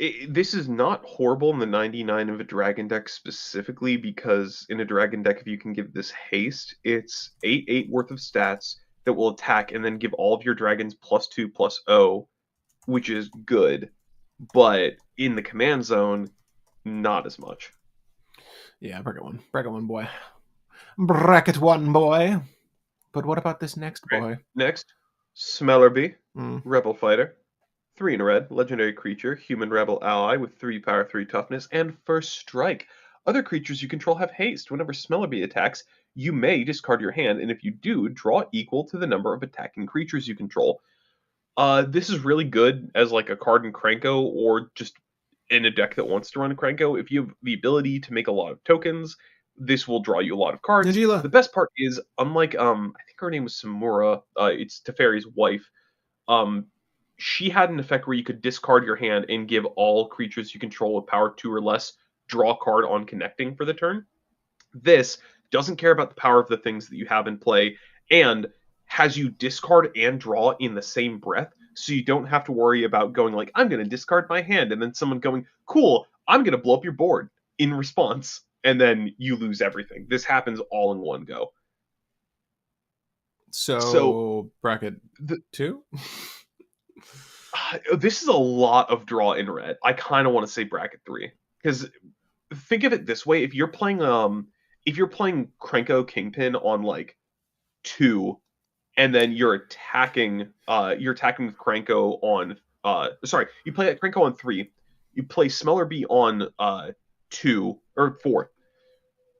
this is not horrible in the 99 of a dragon deck specifically because in a dragon deck, if you can give this haste, it's 8/8 worth of stats that will attack and then give all of your dragons +2/+0, which is good. But in the command zone, not as much. Yeah, bracket one. Bracket one, boy. Bracket one, boy. But what about this next Right. boy? Next, Smellerbee, Mm. Rebel Fighter. 3 in a red, legendary creature, human rebel ally with 3 power, 3 toughness, and first strike. Other creatures you control have haste. Whenever Smellerbee attacks, you may discard your hand, and if you do, draw equal to the number of attacking creatures you control. This is really good as like a card in Krenko or just in a deck that wants to run Krenko. If you have the ability to make a lot of tokens, this will draw you a lot of cards. Najila. The best part is, unlike I think her name was Samura, it's Teferi's wife. Um, she had an effect where you could discard your hand and give all creatures you control with power 2 or less draw a card on connecting for the turn. This doesn't care about the power of the things that you have in play and has you discard and draw in the same breath, so you don't have to worry about going like, I'm going to discard my hand, and then someone going, cool, I'm going to blow up your board in response, and then you lose everything. This happens all in one go. So So bracket the, two. this is a lot of draw in red. I kind of want to say bracket 3 because think of it this way: if you're playing Krenko Kingpin on like 2, and then you're attacking with Krenko on sorry, you play Krenko on 3, you play Smellerbee on 2 or 4.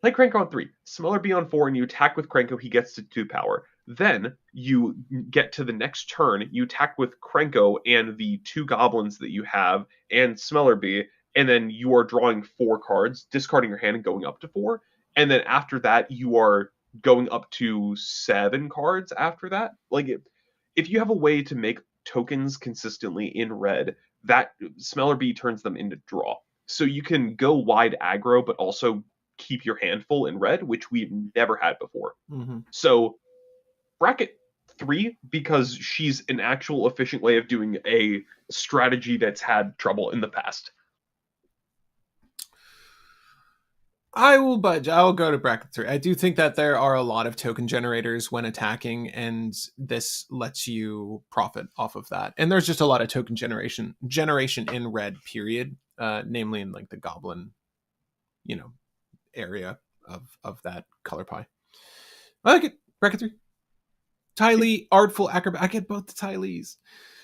Play Krenko on 3, Smellerbee on 4, and you attack with Krenko, he gets to 2 power. Then you get to the next turn, you attack with Krenko and the 2 goblins that you have and Smellerbee, and then you are drawing 4 cards, discarding your hand and going up to 4. And then after that, you are going up to 7 cards after that. Like, if you have a way to make tokens consistently in red, that Smellerbee turns them into draw. So you can go wide aggro, but also keep your hand full in red, which we've never had before. Mm-hmm. So bracket 3, because she's an actual efficient way of doing a strategy that's had trouble in the past. I will budge. I'll go to bracket 3. I do think that there are a lot of token generators when attacking, and this lets you profit off of that. And there's just a lot of token generation in red, period. Namely in like the goblin, area of that color pie. I like it. Bracket 3. Ty Lee, artful acrobat. I get both the Ty Lees.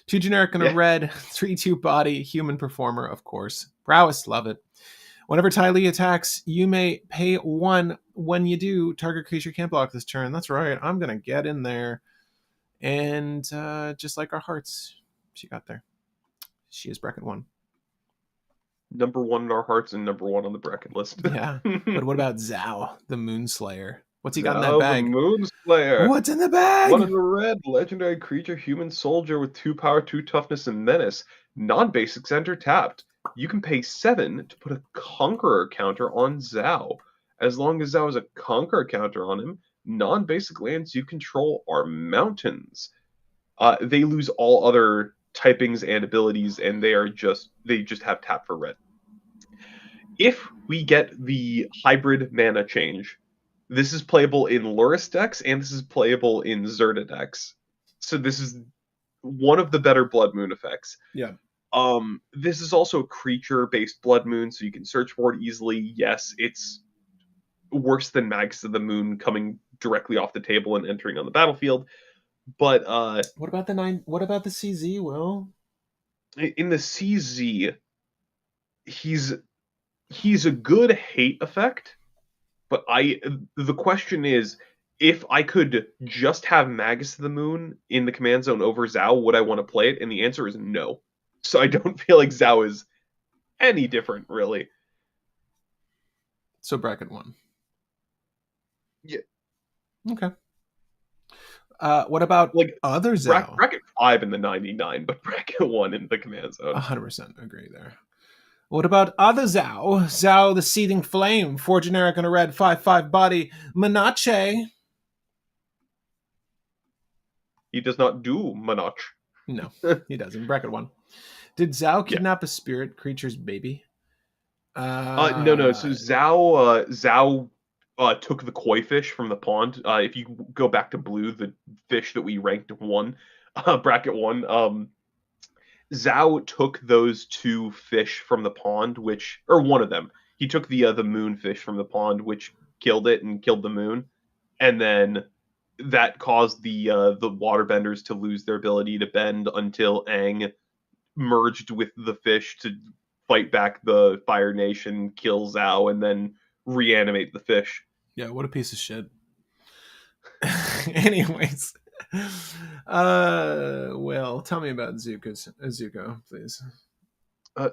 2 generic and a Yeah. red, 3/2 body, human performer, of course. Prowess, love it. Whenever Ty Lee attacks, you may pay 1. When you do, target creature can't block this turn. That's right. I'm going to get in there. And just like our hearts, she got there. She is bracket 1. Number 1 in our hearts and number 1 on the bracket list. Yeah. But what about Zhao, the Moonslayer? What's he got in that Zhao the bag? Moonslayer. What's in the 1 bag? in the red, legendary creature, human soldier with 2 power, 2 toughness, and menace. Non-basics enter tapped. You can pay 7 to put a Conqueror counter on Zhao. As long as Zhao has a Conqueror counter on him, non-basic lands you control are mountains. They lose all other typings and abilities, and they just have tap for red. If we get the hybrid mana change, this is playable in Lurrus decks, and this is playable in Zerta decks. So this is one of the better Blood Moon effects. Yeah. This is also a creature-based Blood Moon, so you can search for it easily. Yes, it's worse than Magus of the Moon coming directly off the table and entering on the battlefield. But What about the 9? What about the CZ, Will? in the CZ, he's a good hate effect. But the question is, if I could just have Magus of the Moon in the command zone over Zhao, would I want to play it? And the answer is no. So I don't feel like Zhao is any different, really. So bracket 1. Yeah. Okay. What about Like other Zhao? bracket 5 in the 99, but bracket 1 in the command zone. 100% agree there. What about other Zhao? Zhao the Seething Flame, 4 generic and a red, 5/5 body, Menache. He does not do Manach. No, he doesn't. Bracket 1. Did Zhao Yeah. kidnap a spirit creature's baby? No. So Zhao took the koi fish from the pond. If you go back to blue, the fish that we ranked 1, bracket 1, Zhao took those 2 fish from the pond, or one of them. He took the moonfish from the pond, which killed it and killed the moon, and then that caused the waterbenders to lose their ability to bend until Aang merged with the fish to fight back the Fire Nation, kill Zhao, and then reanimate the fish. Yeah, what a piece of shit. Anyways, well, tell me about Zuko, please.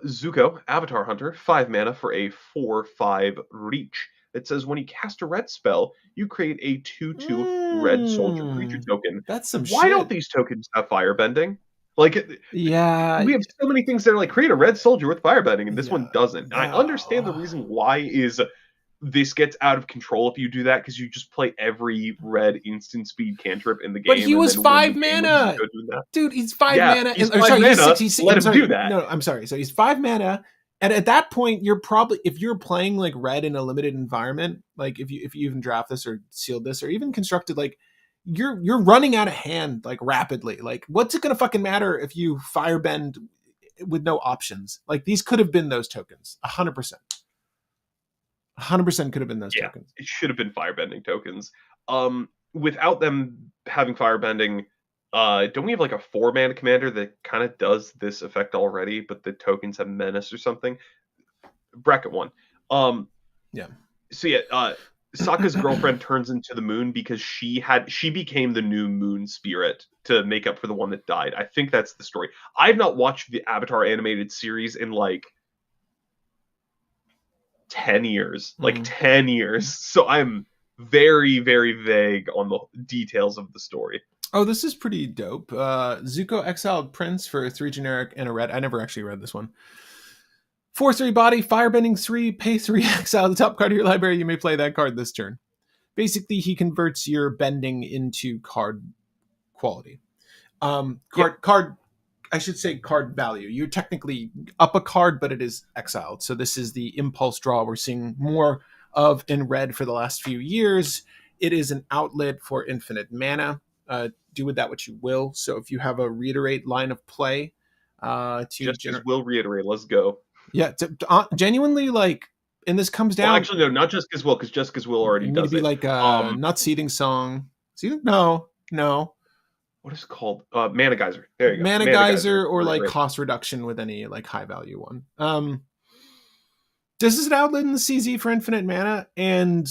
Zuko, Avatar Hunter, 5 mana for a 4/5 reach. It says when you cast a red spell, you create a 2/2 red soldier creature token. That's some Why don't shit. these tokens have firebending? Like, Yeah, we have so many things that are like create a red soldier with firebending, and this yeah. one doesn't. And I understand the reason why is this gets out of control if you do that because you just play every red instant speed cantrip in the But game he and was then win the five game with mana, Zuko doing that. dude. He's five Yeah, mana, he's or 5 sorry, he's mana. six. He's Let I'm him sorry. do that. No, I'm sorry. So he's 5 mana, and at that point, you're probably if you're playing like red in a limited environment, like if you even draft this or sealed this or even constructed, like you're running out of hand like rapidly. Like, what's it gonna fucking matter if you firebend with no options? Like these could have been those tokens, 100%. 100% could have been those Yeah, tokens. it should have been firebending tokens. Without them having firebending, don't we have like a 4 mana commander that kind of does this effect already, but the tokens have menace or something? Bracket one. Um, Yeah. so yeah, Sokka's girlfriend turns into the moon because she became the new moon spirit to make up for the one that died. I think that's the story. I've not watched the Avatar animated series in like 10 years, like Mm. 10 years. So I'm very, very vague on the details of the story. Oh, this is pretty dope. Zuko exiled Prince for 3 generic and a red. I never actually read this one. 4/3 body, firebending 3, pay 3, exile the top card of your library. You may play that card this turn. Basically, he converts your bending into card quality. Yep, Card. I should say card value. You're technically up a card, but it is exiled. So this is the impulse draw we're seeing more of in red for the last few years. It is an outlet for infinite mana. Do with that what you will. So if you have a reiterate line of play to just as generate, will reiterate. Let's go. yeah, genuinely like, and this comes Well, down. actually, no, not just as will, because just as will already You need to does be it. like Um, not seeding song. Seeding? No, no. what is it called? Mana Geyser. There you go. Mana Mana geyser Geyser. or like Reiterate. cost reduction with any like high value one. This is an outlet in the CZ for infinite mana, and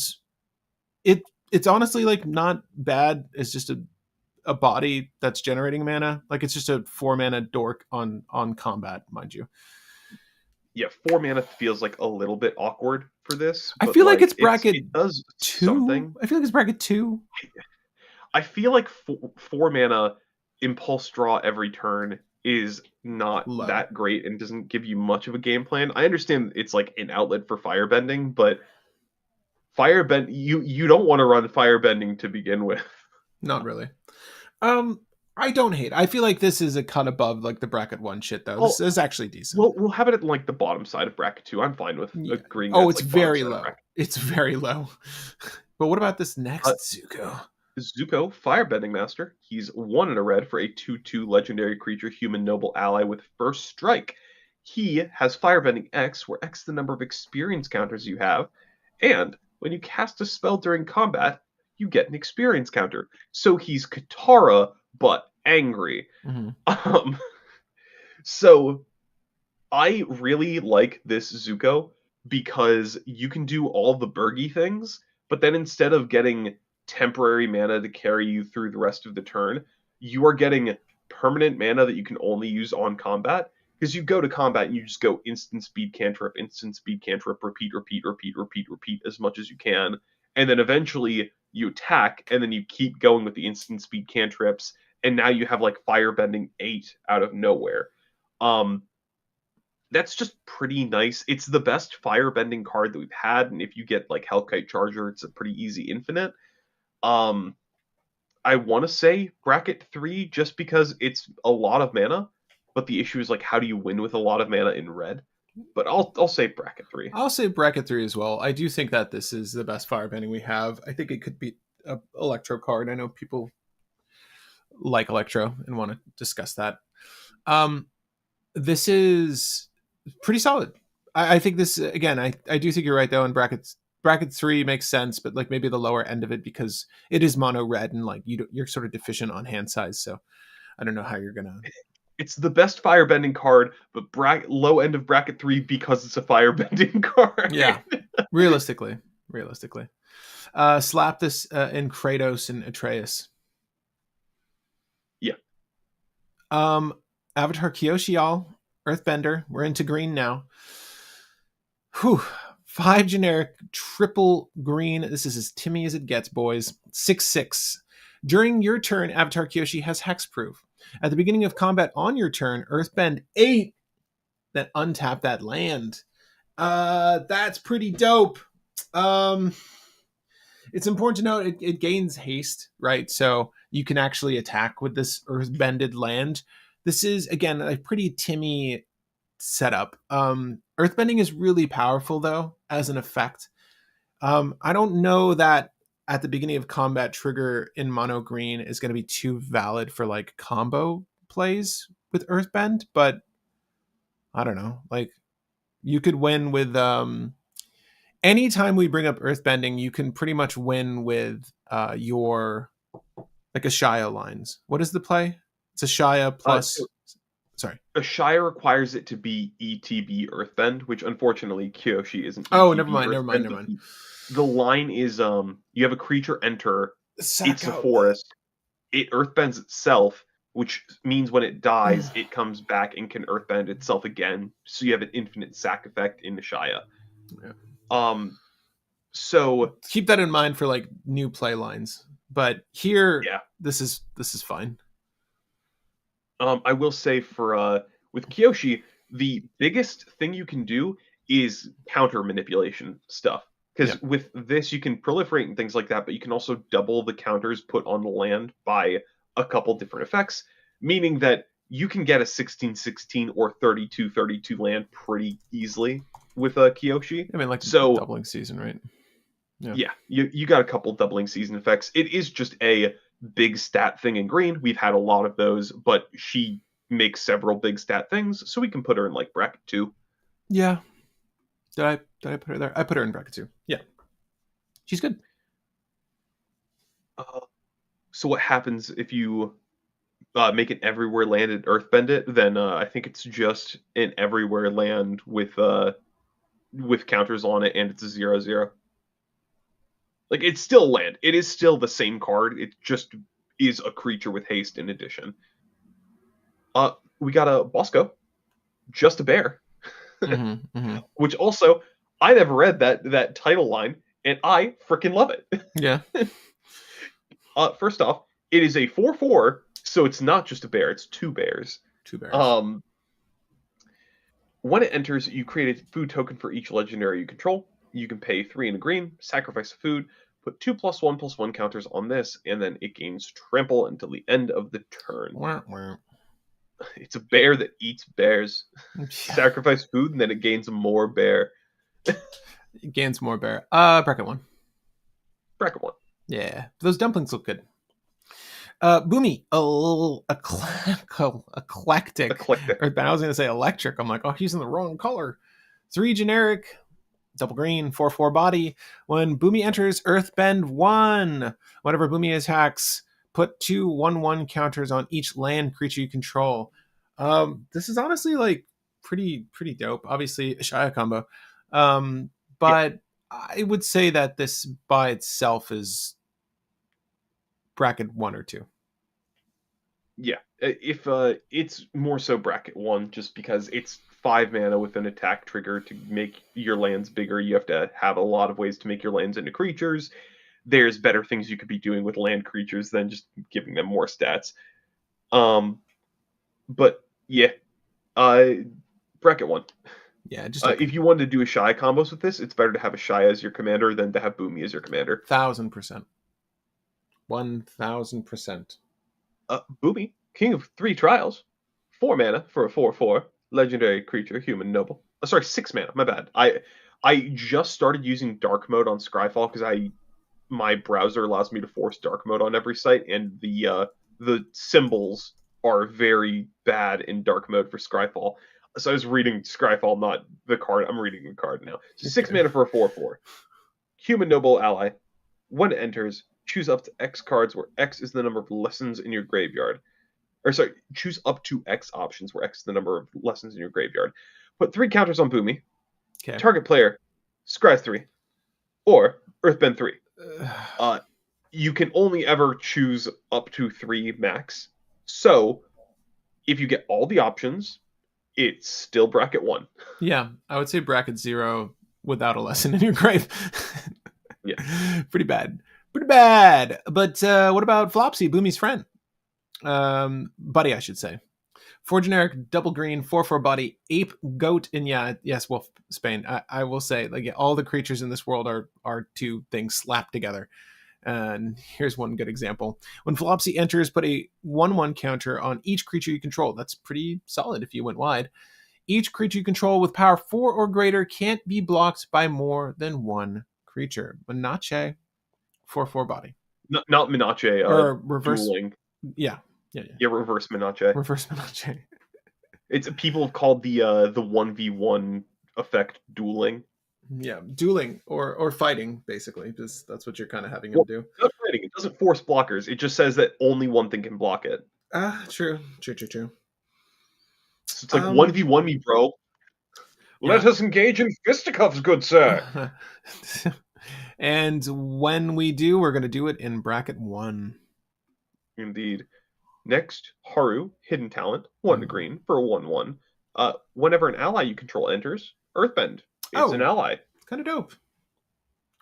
it it's honestly like not bad. It's just a body that's generating mana. Like it's just a 4 mana dork on combat, mind you. Yeah, 4 mana feels like a little bit awkward for this, I but feel like it's like bracket it does two. something. I feel like it's bracket two. I feel like 4 mana impulse draw every turn is not Low. that great and doesn't give you much of a game plan. I understand it's like an outlet for firebending, but firebend you don't want to run firebending to begin with. Not really. Um, I don't hate. I feel like this is a cut above like the bracket one shit though. This Well, is actually decent. we'll have it at like the bottom side of bracket 2. I'm fine with Yeah. agreeing Oh, that's it's like bottom very side of low. bracket. It's very low. But what about this Uh, next Zuko? Zuko, Firebending Master. He's 1 in a red for a 2/2 legendary creature, human noble ally with first strike. He has Firebending X, where X is the number of experience counters you have, and when you cast a spell during combat, you get an experience counter. So he's Katara, but angry. Mm-hmm. Um, so I really like this Zuko because you can do all the Bergy things, but then instead of getting temporary mana to carry you through the rest of the turn, you are getting permanent mana that you can only use on combat. Because you go to combat and you just go instant speed cantrip, repeat, repeat, repeat, repeat, repeat as much as you can. And then eventually you attack, and then you keep going with the instant speed cantrips, and now you have like Firebending 8 out of nowhere. Um, that's just pretty nice. It's the best firebending card that we've had, and if you get like Hellkite Charger, it's a pretty easy infinite. Um, I want to say bracket 3 just because it's a lot of mana, but the issue is like how do you win with a lot of mana in red? But I'll say bracket 3. I'll say bracket three as well. I do think that this is the best firebending we have. I think it could be a electro card. I know people like electro and want to discuss that. Um, this is pretty solid. I think this again. I do think you're right though. In bracket three makes sense, but like maybe the lower end of it because it is mono red and like you're sort of deficient on hand size. So I don't know how you're gonna. It's the best firebending card, but low end of bracket 3 because it's a firebending card. Yeah, realistically, realistically, slap this in Kratos and Atreus. Yeah. Um, Avatar Kyoshi, y'all. Earthbender. We're into green now. Whew. 5 generic, triple green. This is as Timmy as it gets, boys. 6/6. During your turn, Avatar Kyoshi has hexproof. At the beginning of combat on your turn, Earthbend 8, then untap that land. That's pretty dope. Um, it's important to note it gains haste, right? So you can actually attack with this Earthbended land. This is, again, a pretty Timmy setup. Earthbending is really powerful, though, as an effect. I don't know that at the beginning of combat trigger in mono green is going to be too valid for like combo plays with Earthbend, but I don't know. Like you could win with anytime we bring up Earthbending, you can pretty much win with your like Ashaya lines. What is the play? It's Ashaya So plus. Sorry. Ashaya requires it to be ETB Earthbend, which unfortunately Kyoshi isn't Oh, never ETB mind. Never mind. Earthbend. Never mind. The line is you have a creature enter, Sack it's a out. forest, it earthbends itself, which means when it dies, it comes back and can earthbend itself again. So you have an infinite sack effect in the Shia. Yeah. Um, so Keep that in mind for like new play lines. But here, yeah, this is fine. I will say for with Kyoshi, the biggest thing you can do is counter manipulation stuff. Yeah. Because with this, you can proliferate and things like that, but you can also double the counters put on the land by a couple different effects, meaning that you can get a 16/16 or 32/32 land pretty easily with a Kyoshi. I mean, like So doubling season, right? Yeah. yeah, you got a couple doubling season effects. It is just a big stat thing in green. We've had a lot of those, but she makes several big stat things, so we can put her in like bracket 2. Yeah. Did I put her there? I put her in bracket 2. Yeah. She's good. Uh, so what happens if you make an everywhere land and earthbend it? Then I think it's just an everywhere land with counters on it, and it's a 0/0. Like it's still land. It is still the same card. It just is a creature with haste in addition. We got a Bosco, just a bear. Mm-hmm, mm-hmm. Which also I never read that title line, and I freaking love it. Yeah. First off, it is a 4/4, so it's not just a bear; it's two bears. 2 bears. Um, when it enters, you create a food token for each legendary you control. You can pay 3 and a green, sacrifice a food, put 2+1/+1 counters on this, and then it gains trample until the end of the turn. Wah, wah. It's a bear that eats bears. Yeah. Sacrifice food, and then it gains more bear. It gains more bear. Bracket 1. Bracket 1. Yeah. Those dumplings look good. Boomy, a little eclectic. Eclectic. Or I was going to say electric. I'm like, oh, he's in the wrong color. 3 generic, double green, 4/4 body. When Boomy enters, Earthbend 1. Whenever Boomy attacks, put 2 1/1 counters on each land creature you control. This is honestly like pretty dope. Obviously, a Shia combo. Yeah. But I would say that this by itself is bracket 1 or 2. Yeah, if it's more so bracket 1, just because it's 5 mana with an attack trigger to make your lands bigger. You have to have a lot of ways to make your lands into creatures. There's better things you could be doing with land creatures than just giving them more stats. But yeah, uh, bracket 1. Yeah, just okay. If you wanted to do a Shy combos with this, it's better to have a Shy as your commander than to have Boomy as your commander. 1,000%. 1,000%. Boomy, King of 3 Trials, 4 mana for a 4/4 legendary creature, human noble. Oh, sorry, 6 mana. My bad. I just started using dark mode on Scryfall because my browser allows me to force dark mode on every site, and the symbols are very bad in dark mode for Scryfall. So I was reading Scryfall, not the card. I'm reading the card now. So 6 Okay. mana for a 4/4. Human Noble Ally. When it enters, choose up to X cards where X is the number of lessons in your graveyard. Or sorry, choose up to X options where X is the number of lessons in your graveyard. Put 3 counters on Boomy. Okay. Target player, Scry 3, or Earthbend 3. Uh, you can only ever choose up to 3 max. So if you get all the options, it's still bracket 1. Yeah, I would say bracket 0 without a lesson in your grave. Yeah. Pretty bad. Pretty bad. But what about Flopsy, Boomy's friend? Buddy, I should say. 4 generic, double green, 4/4 body, ape, goat, and yes, wolf, Spain. I will say, like, all the creatures in this world are two things slapped together. And here's one good example. When Flopsy enters, put a 1/1 counter on each creature you control. That's pretty solid if you went wide. Each creature you control with power 4 or greater can't be blocked by more than one creature. Menace, 4/4 body. Not Menace, Or reverse. dueling. Yeah. Yeah, yeah. Yeah, reverse Menace. Reverse Menace. It's people have called the 1v1 effect dueling. Yeah, dueling or fighting, basically. Just that's what you're kind of having him Well, do. it's not fighting. It doesn't force blockers. It just says that only one thing can block it. True. True. So it's like 1v1 me, bro. Yeah. Let us engage in fisticuffs, good sir. And when we do, we're going to do it in bracket 1. Indeed. Next, Haru, Hidden Talent, 1 green for a 1/1. Whenever an ally you control enters, Earthbend. It's an ally. Kind of dope.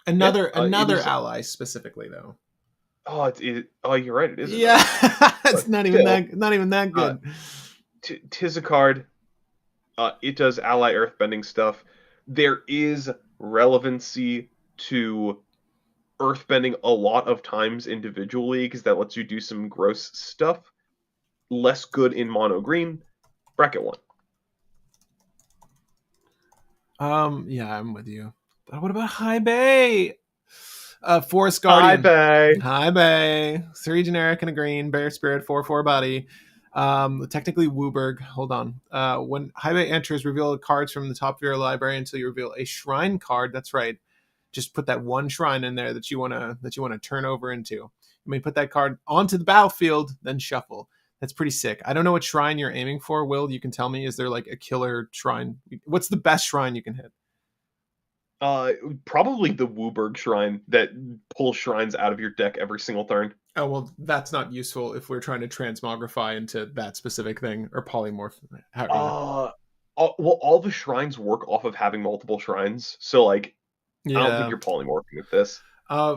Yeah, Another ally specifically, though. Oh, you're right. It is. Yeah, it's but not still, even that good. Tis a card. It does ally earthbending stuff. There is relevancy to earthbending a lot of times individually because that lets you do some gross stuff. Less good in mono green. Bracket 1. Yeah, I'm with you. But what about High Bay? Forest Guardian. High Bay. 3 generic and a green. Bear Spirit, 4/4 body. Technically Wooburg. Hold on. When High Bay enters, reveal cards from the top of your library until you reveal a shrine card. That's right. Just put that one shrine in there that you wanna turn over into. You may put that card onto the battlefield, then shuffle. That's pretty sick. I don't know what shrine you're aiming for, Will. You can tell me. Is there like a killer shrine? What's the best shrine you can hit? Probably the Wooburg Shrine that pulls shrines out of your deck every single turn. Oh, well, that's not useful if we're trying to transmogrify into that specific thing or polymorph. Well, all the shrines work off of having multiple shrines, so like, Yeah. I don't think you're polymorphing with this.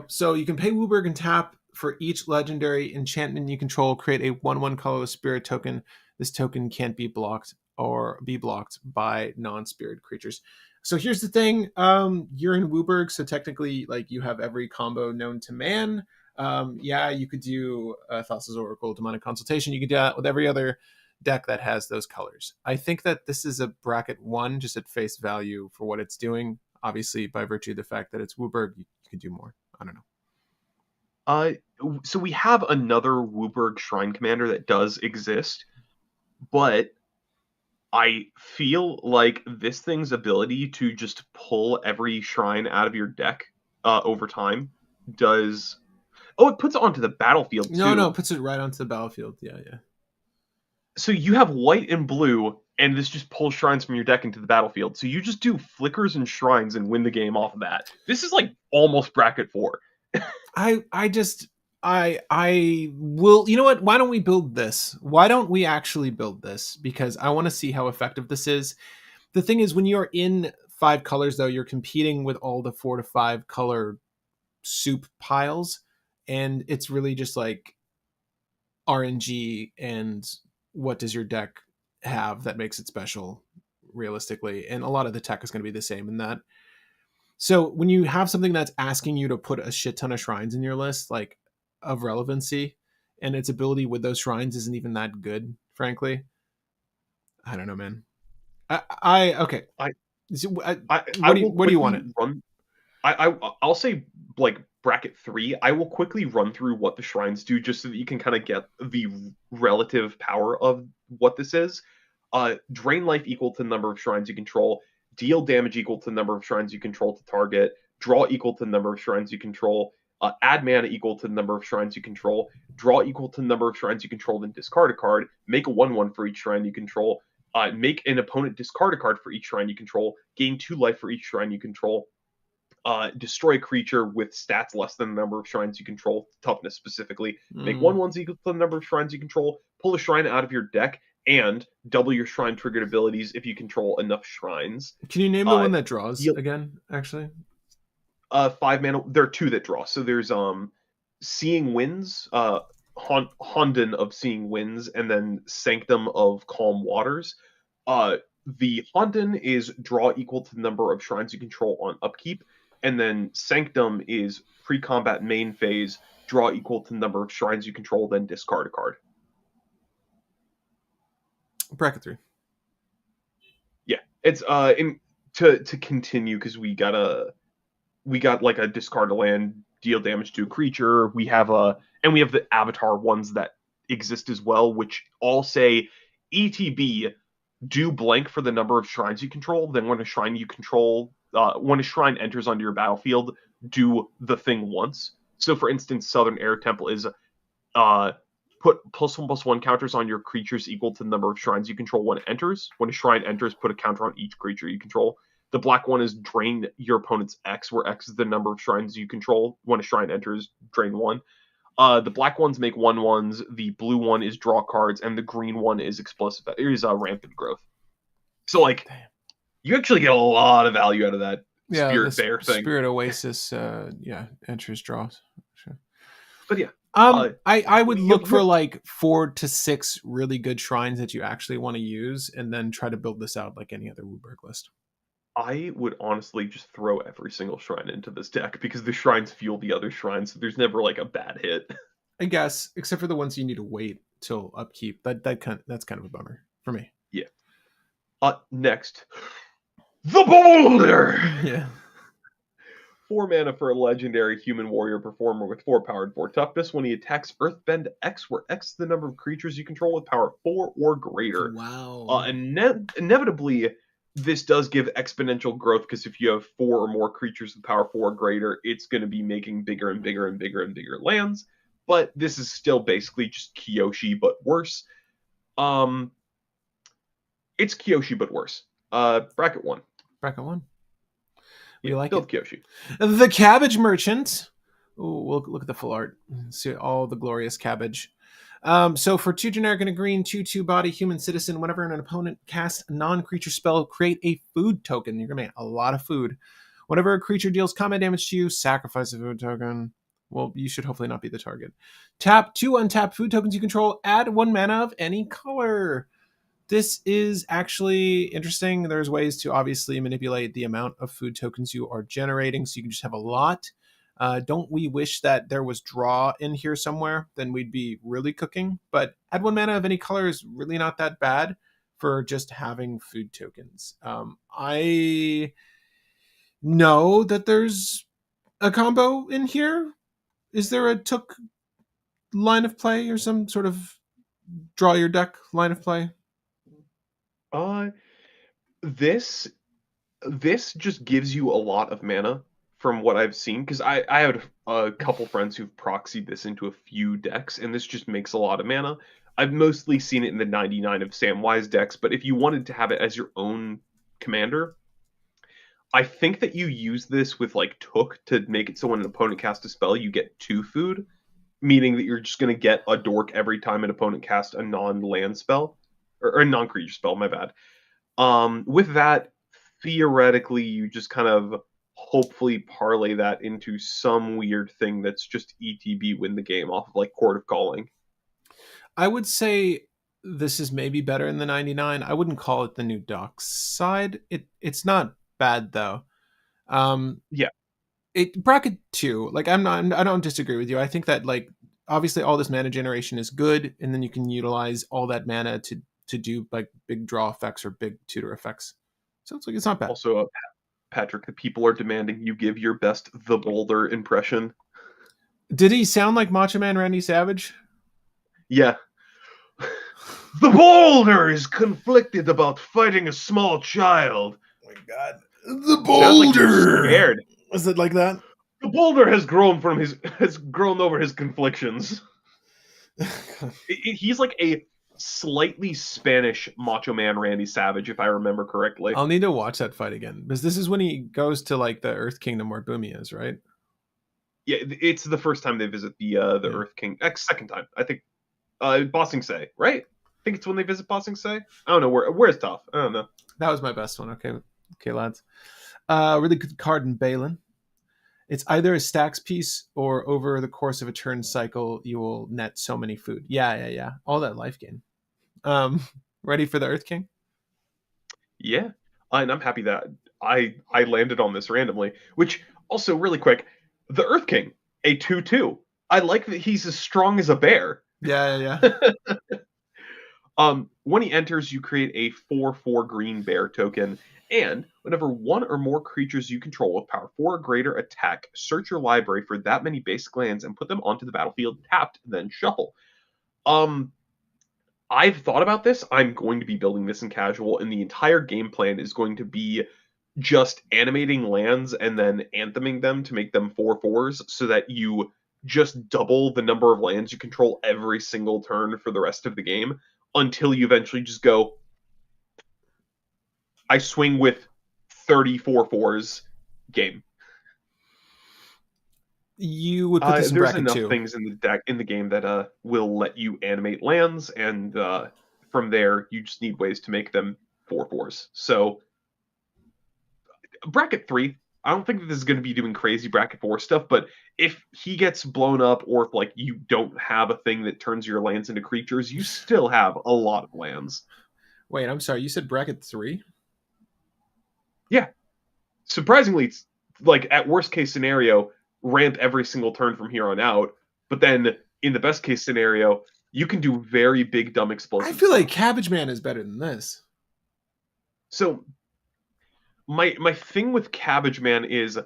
So you can pay Wooburg and tap for each legendary enchantment you control. Create a 1/1 colorless spirit token. This token can't be blocked or be blocked by non-spirit creatures. So here's the thing. You're in Wooburg, so technically, like, you have every combo known to man. Yeah, you could do Thassa's Oracle, Demonic Consultation. You could do that with every other deck that has those colors. I think that this is a bracket 1, just at face value for what it's doing. Obviously, by virtue of the fact that it's Wooburg, you could do more. I don't know. So we have another Wooburg Shrine Commander that does exist, but I feel like this thing's ability to just pull every shrine out of your deck over time does. Oh, it puts it onto the battlefield too. No, it puts it right onto the battlefield. Yeah. So you have white and blue, and this just pulls shrines from your deck into the battlefield. So you just do flickers and shrines and win the game off of that. This is like almost bracket 4. I will. You know what? Why don't we build this? Why don't we actually build this? Because I want to see how effective this is. The thing is, when you're in 5 colors, though, you're competing with all the 4 to 5 color soup piles, and it's really just like RNG and what does your deck have that makes it special, realistically. And a lot of the tech is going to be the same in that. So when you have something that's asking you to put a shit ton of shrines in your list, like, of relevancy, and its ability with those shrines isn't even that good, frankly. I don't know, man. Okay. What do you want it? I'll say like bracket 3. I will quickly run through what the shrines do just so that you can kind of get the relative power of what this is. Drain life equal to the number of shrines you control, deal damage equal to the number of shrines you control to target, draw equal to the number of shrines you control, add mana equal to the number of shrines you control, draw equal to the number of shrines you control, then discard a card, make a 1/1 for each shrine you control, make an opponent discard a card for each shrine you control, gain 2 life for each shrine you control, destroy a creature with stats less than the number of shrines you control, toughness specifically, make 1/1s equal to the number of shrines you control, pull a shrine out of your deck, and double your shrine triggered abilities if you control enough shrines. Can you name the one that draws Deal again, actually? 5 mana. There are two that draw. So there's Seeing Winds, Honden of Seeing Winds, and then Sanctum of Calm Waters. The Honden is draw equal to the number of shrines you control on upkeep, and then Sanctum is pre-combat main phase, draw equal to the number of shrines you control, then discard a card. Bracket 3. Yeah, it's to continue because we got like a discard a land, deal damage to a creature. We have the avatar ones that exist as well, which all say ETB do blank for the number of shrines you control. Then when a shrine you control, when a shrine enters onto your battlefield, do the thing once. So for instance, Southern Air Temple is put +1/+1 counters on your creatures equal to the number of shrines you control when it enters. When a shrine enters, put a counter on each creature you control. The black one is drain your opponent's X, where X is the number of shrines you control. When a shrine enters, drain 1. The black ones make 1/1s. The blue one is draw cards, and the green one is explosive. It is rampant growth. So like, you actually get a lot of value out of that Spirit Bear thing. Spirit Oasis, enters draws. Sure. But yeah. I would look for like 4 to 6 really good shrines that you actually want to use, and then try to build this out like any other Wooburg list. I would honestly just throw every single shrine into this deck because the shrines fuel the other shrines, so there's never like a bad hit. I guess, except for the ones you need to wait till upkeep. That's kind of a bummer for me. Yeah. Next, the Boulder. Yeah. 4 mana for a legendary human warrior performer with 4 power and 4 toughness. When he attacks Earthbend X, where X is the number of creatures you control with power 4 or greater. Wow. Inevitably, this does give exponential growth because if you have 4 or more creatures with power 4 or greater, it's going to be making bigger and bigger and bigger and bigger lands. But this is still basically just Kyoshi, but worse. It's Kyoshi, but worse. Bracket 1. Bracket 1. We like build it. Kyoshi. The Cabbage Merchant. Ooh, we'll look at the full art. See all the glorious cabbage. So for 2 generic and a green, 2/2 body human citizen, whenever an opponent casts a non-creature spell, create a food token. You're gonna make a lot of food. Whenever a creature deals combat damage to you, sacrifice a food token. Well, you should hopefully not be the target. Tap 2 untapped food tokens you control. Add 1 mana of any color. This is actually interesting. There's ways to obviously manipulate the amount of food tokens you are generating, so you can just have a lot. Don't we wish that there was draw in here somewhere? Then we'd be really cooking. But add 1 mana of any color is really not that bad for just having food tokens. I know that there's a combo in here. Is there a took line of play or some sort of draw your deck line of play? This just gives you a lot of mana from what I've seen, because I had a couple friends who've proxied this into a few decks, and this just makes a lot of mana. I've mostly seen it in the 99 of Samwise decks, but if you wanted to have it as your own commander, I think that you use this with like Took to make it so when an opponent casts a spell, you get 2 food, meaning that you're just going to get a dork every time an opponent casts a non-land spell, or a non-creature spell, my bad. With that, theoretically, you just kind of hopefully parlay that into some weird thing that's just ETB win the game off of like Court of Calling. I would say this is maybe better in the 99. I wouldn't call it the new Dockside. It's not bad though. Yeah. Bracket 2, like I don't disagree with you. I think that like obviously all this mana generation is good, and then you can utilize all that mana to do like big draw effects or big tutor effects. So it's like it's not bad. Also, Patrick, the people are demanding you give your best The Boulder impression. Did he sound like Macho Man Randy Savage? Yeah. The boulder is conflicted about fighting a small child. Oh my god. The Sounds like you're boulder. scared. Was it like that? The boulder has grown over his conflictions. He's like a slightly Spanish Macho Man Randy Savage, if I remember correctly. I'll need to watch that fight again because this is when he goes to like the Earth Kingdom where Boomy is, right? Yeah, it's the first time they visit the Yeah, Earth King. Second time, I think. Ba Sing Se, right? I think it's when they visit Ba Sing Se. I don't know where's Toph. I don't know. that was my best one. Okay, okay, lads. Really good card in Balin. It's either a stacks piece or over the course of a turn cycle, you will net so many food. Yeah. All that life gain. Um, ready for the Earth King? Yeah, and I'm happy that I landed on this randomly. Which also really quick, the Earth King, a 2/2. I like that he's as strong as a bear. Yeah. When he enters, you create a 4/4 green bear token, and whenever one or more creatures you control with power 4 or greater attack, search your library for that many basic lands and put them onto the battlefield tapped, then shuffle. Um, I've thought about this. I'm going to be building this in casual, and the entire game plan is going to be just animating lands and then antheming them to make them 4/4s so that you just double the number of lands you control every single turn for the rest of the game until you eventually just go, I swing with 34/4s game. You would put this in There's bracket enough two. things in the deck in the game that will let you animate lands, and from there you just need ways to make them 4/4s. So bracket 3, I don't think that this is going to be doing crazy bracket 4 stuff, but if he gets blown up or if like you don't have a thing that turns your lands into creatures, you still have a lot of lands. Wait, I'm sorry. You said bracket three? Yeah, surprisingly, it's like at worst case scenario, ramp every single turn from here on out. But then in the best case scenario, you can do very big, dumb, I explosive feel like stuff. Cabbage Man is better than this. So my thing with Cabbage Man is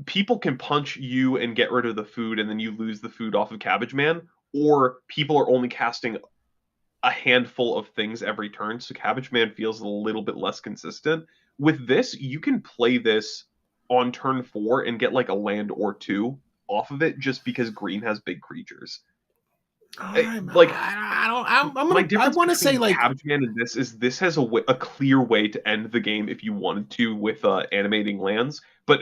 people can punch you and get rid of the food, and then you lose the food off of Cabbage Man, or people are only casting a handful of things every turn, so Cabbage Man feels a little bit less consistent. With this, you can play this on turn 4 and get like a land or two off of it just because green has big creatures. Like I'm my gonna. I difference want to say between like. Cabbage Man and this is this has a clear way to end the game if you wanted to with animating lands, but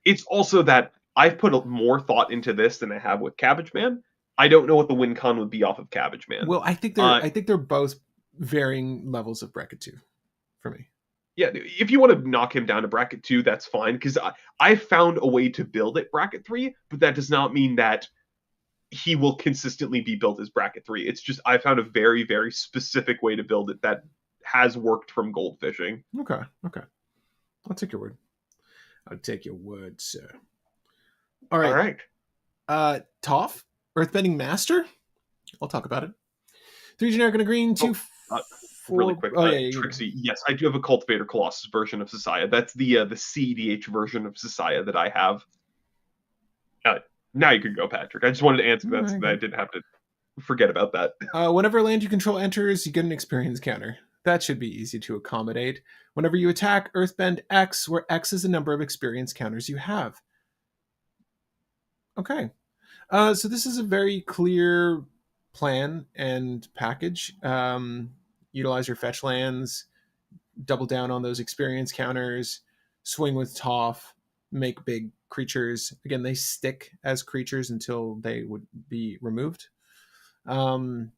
it's also that I've put more thought into this than I have with Cabbage Man. I don't know what the win con would be off of Cabbage Man. Well, I think they're. Uh, I think they're both varying levels of bracket two for me. yeah, if you want to knock him down to bracket 2, that's fine because I found a way to build it bracket 3, but that does not mean that he will consistently be built as bracket 3. It's just I found a very very specific way to build it that has worked from goldfishing. Okay. I'll take your word. I'll take your word, sir. All All right. right. Toph, Earthbending Master. I'll talk about it. 3 generic and a green, Oh, 2 uh, really 4. quick, Oh yeah. Trixie. Yes, I do have a Cultivator Colossus version of Sasaya. That's the cEDH version of Sasaya that I have. Uh, now you can go, Patrick. I just wanted to answer that so that I didn't have to forget about that. Whenever a land you control enters, you get an experience counter. That should be easy to accommodate. Whenever you attack, Earthbend X, where X is the number of experience counters you have. Okay. So this is a very clear plan and package. Utilize your fetch lands, double down on those experience counters, swing with Toph, make big creatures. Again, they stick as creatures until they would be removed. Um,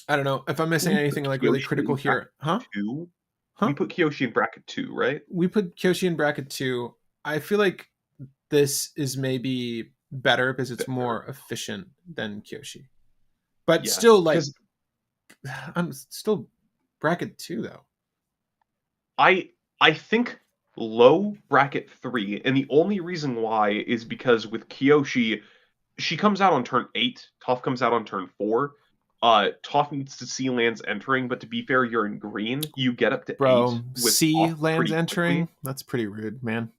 I don't know if I'm missing We put anything like really Kyoshi critical in bracket here. Huh? 2. We Huh? put Kyoshi in bracket 2, right? We put Kyoshi in bracket two. I feel like this is maybe better because it's Better. more efficient than Kyoshi. But Yeah, still, like, because I'm still bracket two though. I I think low bracket 3, and the only reason why is because with Kyoshi, she comes out on turn 8. Toph comes out on turn 4. Toph needs to see lands entering, but to be fair, you're in green. You get up to 8 Bro, with C Toph lands pretty quickly. entering. That's pretty rude, man.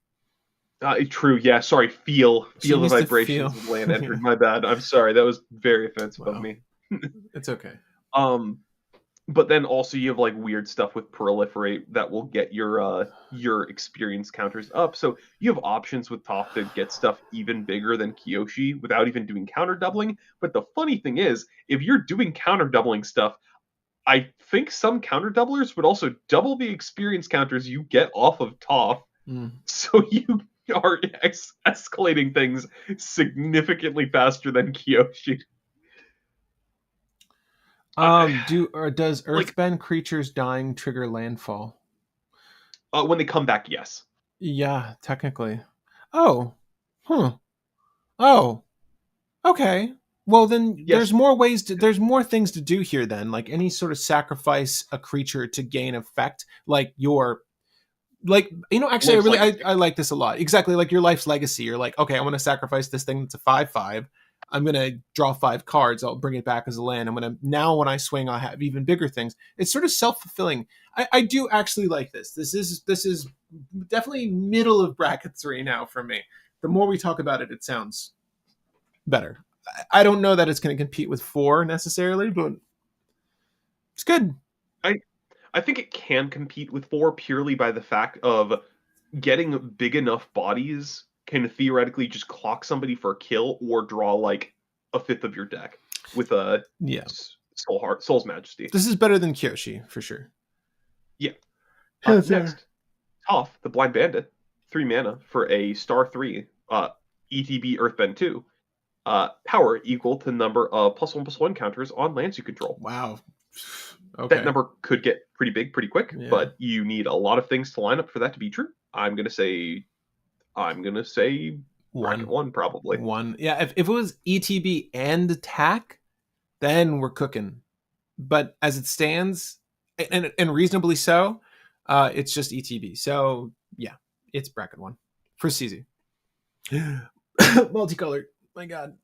True, yeah. Sorry, feel She the needs to vibrations feel. of land Yeah. entering. My bad. I'm sorry. That was very offensive of Wow. me. It's okay. Um, but then also you have like weird stuff with proliferate that will get your experience counters up. So you have options with Toph to get stuff even bigger than Kyoshi without even doing counter doubling. But the funny thing is, if you're doing counter doubling stuff, I think some counter doublers would also double the experience counters you get off of Toph. Mm. So you are escalating things significantly faster than Kyoshi. I, Does like earthbend creatures dying trigger landfall? when they come back, yes. Yeah, technically. Oh. Hmm. Oh. Okay. Well, then Yes, there's more things to do here then. Like any sort of sacrifice a creature to gain effect, like actually Life's Legacy. I like this a lot. Exactly like your life's legacy. You're like, okay, I want to sacrifice this thing that's a 5/5. I'm gonna draw 5 cards. I'll bring it back as a land. I'm gonna now when I swing, I'll have even bigger things. It's sort of self fulfilling. I do actually like this. This is definitely middle of bracket 3 now for me. The more we talk about it, it sounds better. I don't know that it's going to compete with 4 necessarily, but it's good. I I think it can compete with four purely by the fact of getting big enough bodies can theoretically just clock somebody for a kill or draw like a fifth of your deck with a Yeah, Soul's Majesty. this is better than Kyoshi for sure. Yeah. Yes, sir. Next, Toph, the Blind Bandit, 3 mana for a star 3, ETB Earthbend 2. Power equal to number of +1/+1 counters on lands you control. Wow. That Okay. number could get pretty big pretty quick, Yeah. but you need a lot of things to line up for that to be true. I'm gonna say bracket One. one probably. One. Yeah. If it was ETB and attack, then we're cooking. But as it stands, and reasonably so, it's just ETB. So yeah, it's bracket 1 for CZ. Multicolored. My God.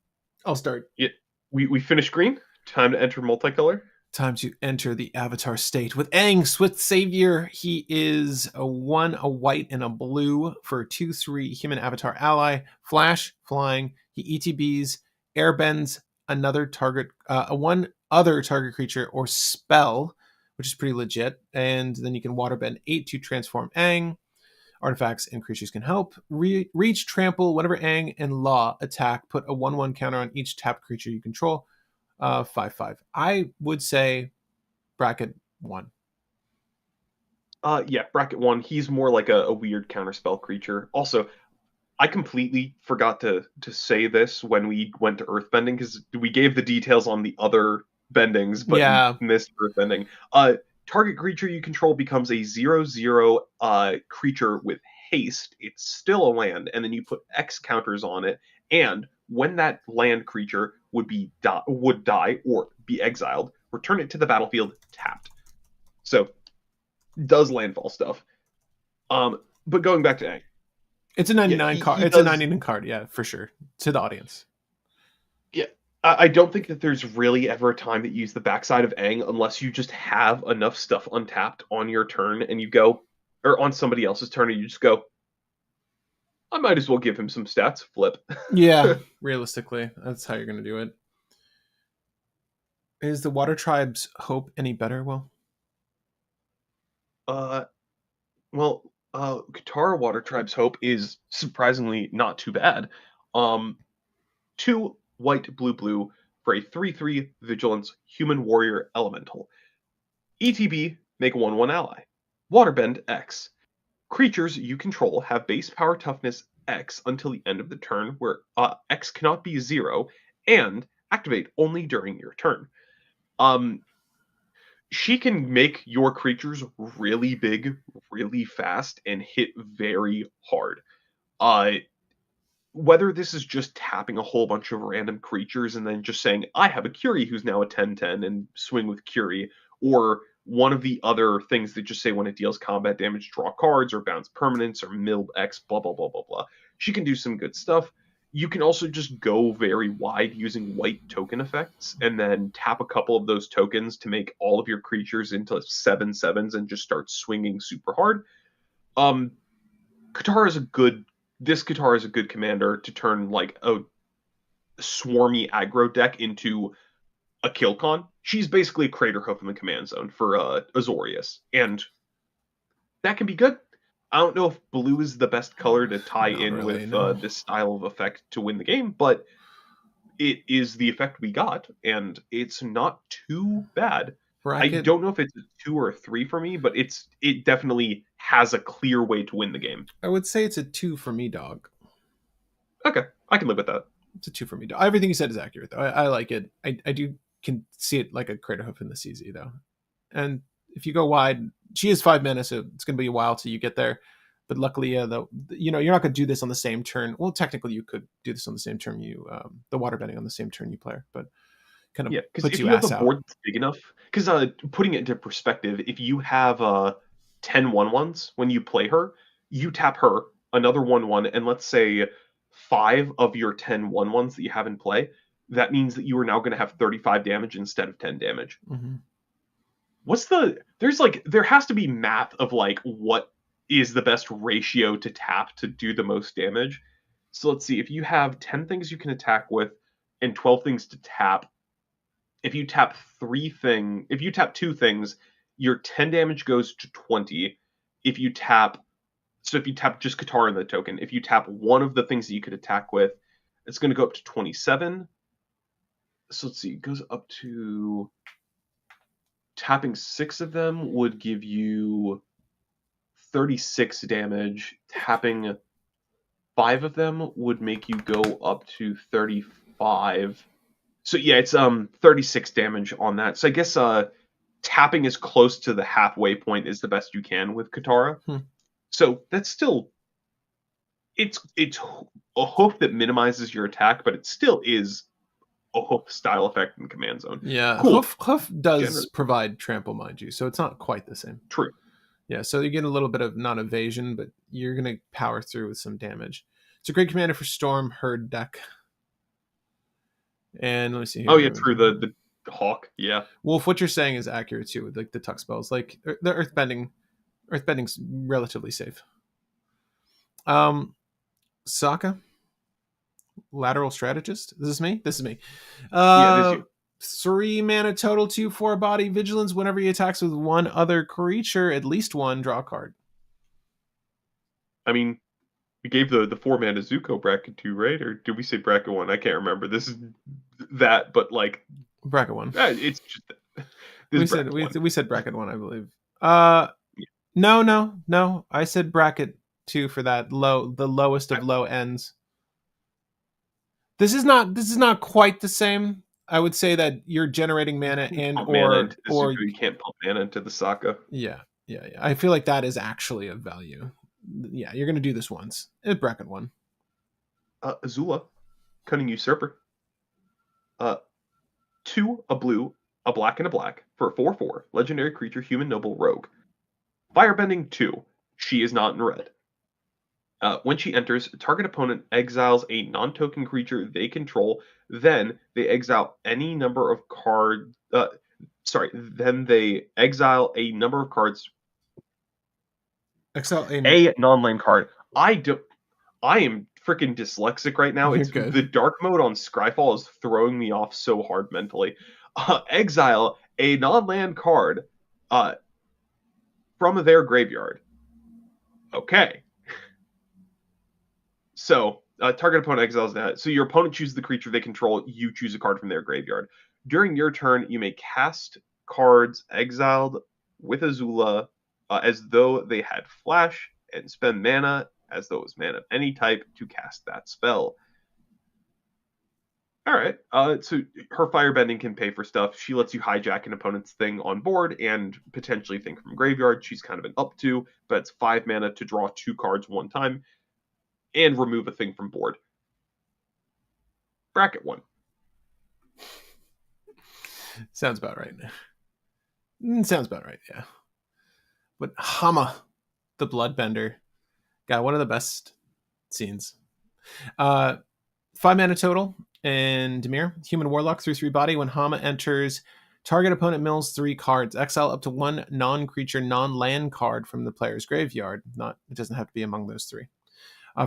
I'll start. Yeah, we finished green. Time to enter multicolor. Time to enter the avatar state with Aang, Swift Savior. He is a 1, a white, and a blue for a 2/3 human avatar ally. Flash, flying. He ETBs, airbends another target, one other target creature or spell, which is pretty legit. And then you can waterbend 8 to transform Aang. Artifacts and creatures can help. Reach, trample, whenever Aang and Law attack, put a 1/1 counter on each tapped creature you control. 5/5. I would say bracket 1. Yeah, bracket one. He's more like a weird counterspell creature. Also, I completely forgot to say this when we went to earthbending because we gave the details on the other bendings, but Yeah. missed earthbending. Target creature you control becomes a 0/0 creature with haste. It's still a land, and then you put X counters on it. And when that land creature would die or be exiled, return it to the battlefield tapped. So does landfall stuff. But going back to Aang, It's a yeah, 99 he card. he It's a does. 99 card, yeah, for sure. To the audience. Yeah, I don't think that there's really ever a time that you use the backside of Aang unless you just have enough stuff untapped on your turn and you go, or on somebody else's turn and you just go, I might as well give him some stats. Flip. Yeah, realistically, that's how you're going to do it. Is the Water Tribe's hope any better? Well, uh, well, Katara Water Tribe's Hope is surprisingly not too bad. Um, 2 white, blue, blue for a 3/3 Vigilance Human Warrior Elemental. ETB, make a 1/1 ally. Waterbend X. Creatures you control have base power toughness X until the end of the turn, where X cannot be 0, and activate only during your turn. Um, she can make your creatures really big, really fast, and hit very hard. Uh, whether this is just tapping a whole bunch of random creatures and then just saying, I have a Curie who's now a 10/10 and swing with Curie, or one of the other things that just say when it deals combat damage, draw cards or bounce permanents or mill X, blah, blah, blah, blah, blah. She can do some good stuff. You can also just go very wide using white token effects and then tap a couple of those tokens to make all of your creatures into 7/7s and just start swinging super hard. Um, Qatar is a good this Qatar is a good commander to turn like a swarmy aggro deck into a kill con. She's basically a Crater Hoof in the command zone for Azorius, and that can be good. I don't know if blue is the best color to tie Not in really, with no. this style of effect to win the game, but it is the effect we got, and it's not too bad. I Bracket, don't know if it's a 2 or 3 for me, but it definitely has a clear way to win the game. I would say it's a 2 for me, dog. Okay, I can live with that. It's a 2 for me, dog. Everything you said is accurate, though. I like it. I do can see it like a Crater Hoof in the CZ, though. And if you go wide, she is 5 mana, so it's going to be a while till you get there. But luckily, though, you're not going to do this on the same turn. Well, technically, you could do this on the same turn you the water bending on the same turn you play, but kind of Yeah, because puts if you you have a ass out. board that's big enough, because putting it into perspective, if you have 10 1/1s when you play her, you tap her, another 1/1, and let's say 5 of your 10 1/1s that you have in play, that means that you are now going to have 35 damage instead of 10 damage. Mm-hmm. There has to be math of like what is the best ratio to tap to do the most damage. So let's see, if you have 10 things you can attack with and 12 things to tap, if you tap 2 things, your 10 damage goes to 20. If you tap if you tap just Katara in the token, if you tap one of the things that you could attack with, it's going to go up to 27. So let's see, it goes up to tapping 6 of them would give you 36 damage. Tapping 5 of them would make you go up to 35. So yeah, it's 36 damage on that. So I guess tapping as close to the halfway point is the best you can with Katara. Hmm. So that's still it's a hoof that minimizes your attack, but it still is a hoof style effect in command zone. Yeah, Cool. Hoof does Generous. provide trample, mind you, so it's not quite the same. True. Yeah, so you get a little bit of non-evasion, but you're gonna power through with some damage. It's a great commander for Storm Herd deck. And let me see Oh yeah, here. true. The hawk. Yeah. Wolf, what you're saying is accurate too, with like the tuck spells. Like the earthbending's relatively safe. Sokka, lateral strategist. This is me. This is me. Yeah, it is Uh, you. 3 mana total, 2/4 body vigilance. Whenever he attacks with one other creature, at least one, draw a card. I mean, we gave the 4 mana Zuko bracket 2, right? Or did we say bracket 1? I can't remember. This is that, but like, Bracket one. it's just this We is said bracket 1. we said bracket one, I believe. Yeah. No. I said bracket two for that the lowest of low ends. This is not quite the same. I would say that you're generating mana You can't and pump mana into the or Zuko. You can't pump mana into the Sokka. yeah. I feel like that is actually of value. Yeah, you're gonna do this once. Bracket one. Azula, Cunning Usurper. Uh, 2, a blue, a black, and a black for a 4/4 legendary creature, human noble rogue. Firebending 2. She is not in red. When she enters, target opponent exiles a non-token creature they control. Then they exile any number of cards. Then they exile a number of cards. Excel in A non-land card. I am freaking dyslexic right now. you're It's good. the dark mode on Scryfall is throwing me off so hard mentally. Exile a non-land card uh, from their graveyard. Okay. So, target opponent exiles that. So your opponent chooses the creature they control. You choose a card from their graveyard. During your turn, you may cast cards exiled with Azula as though they had flash and spend mana as though it was mana of any type to cast that spell. All right. So her firebending can pay for stuff. She lets you hijack an opponent's thing on board and potentially think from graveyard. She's kind of an up to, but it's 5 mana to draw 2 cards one time and remove a thing from board. Bracket 1. Sounds about right. Sounds about right, yeah. But Hama, the Bloodbender, got one of the best scenes. 5 mana total, and Demir, human warlock, 3/3 body. When Hama enters, target opponent mills 3 cards. Exile up to 1 non-creature, non-land card from the player's graveyard. It doesn't have to be among those 3.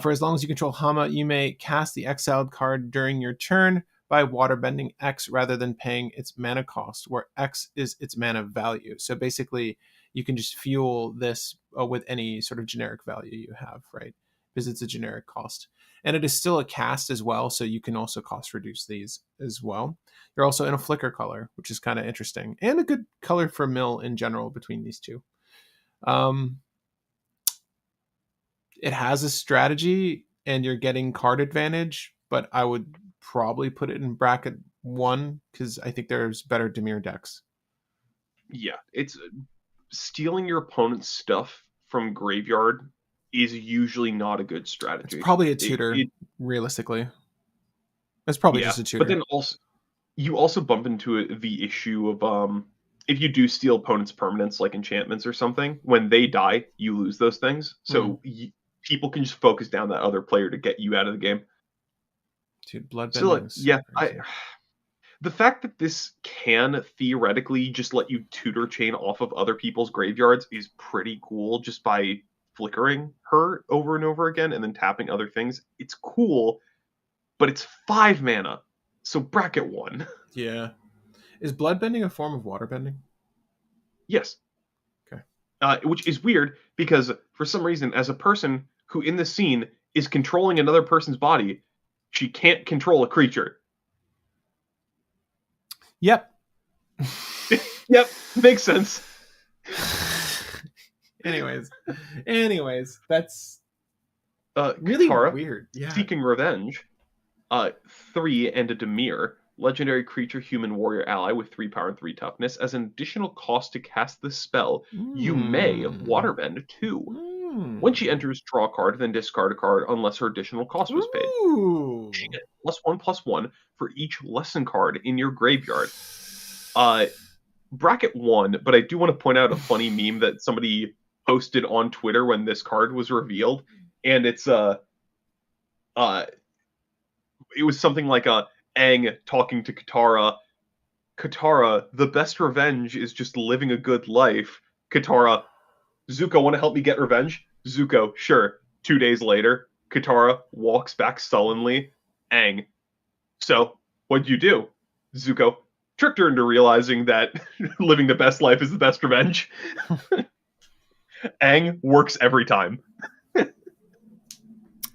For as long as you control Hama, you may cast the exiled card during your turn. by waterbending X rather than paying its mana cost, where X is its mana value. So basically, you can just fuel this with any sort of generic value you have, right? Because it's a generic cost. And it is still a cast as well, so you can also cost reduce these as well. You're also in a flicker color, which is kind of interesting, and a good color for mill in general between these two. It has a strategy, and you're getting card advantage, but I would probably put it in bracket 1 because I think there's better Dimir decks. Yeah, it's stealing your opponent's stuff from graveyard is usually not a good It's strategy. probably a tutor, realistically. It's probably Yeah, just a but tutor. then also you also bump into the issue of if you do steal opponents' permanents like enchantments or something, when they die, you lose those things. Mm. So people can just focus down that other player to get you out of the game. Dude, So like, bloodbending is so yeah, I crazy. the fact that this can theoretically just let you tutor chain off of other people's graveyards is pretty cool just by flickering her over and over again and then tapping other things. It's cool, but it's 5 mana. So bracket 1. Yeah. Is bloodbending a form of waterbending? Yes. Okay. Which is weird because for some reason, as a person who in the scene is controlling another person's body, she can't control a creature. Yep. Yep, makes sense. anyways, that's really Katara, weird. Yeah. seeking revenge. 3 and a Dimir, legendary creature, human warrior ally with 3 power and 3 toughness. As an additional cost to cast this spell, you may Mm. waterbend 2. When she Mm. enters, draw a card, then discard a card unless her additional cost was paid. She Ooh. gets +1/+1 for each lesson card in your graveyard. Bracket 1, but I do want to point out a funny meme that somebody posted on Twitter when this card was revealed, and uh it was something like a Aang talking to Katara. Katara, the best revenge is just living a good life. Katara, Zuko, want to help me get revenge? Zuko, sure. 2 days later, Katara walks back sullenly. Aang, so, what'd you do? Zuko, tricked her into realizing that living the best life is the best revenge. Aang works every time.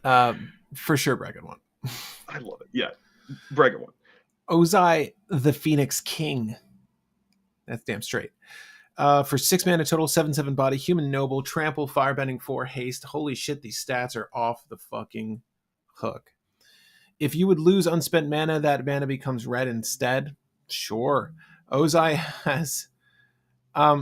For sure, bracket 1. I love it. Yeah. Bracket 1. Ozai, the Phoenix King. That's damn straight. For 6 mana total, 7/7 body, human noble, trample, firebending 4, haste. Holy shit, these stats are off the fucking hook. If you would lose unspent mana, that mana becomes red instead. Sure. Ozai has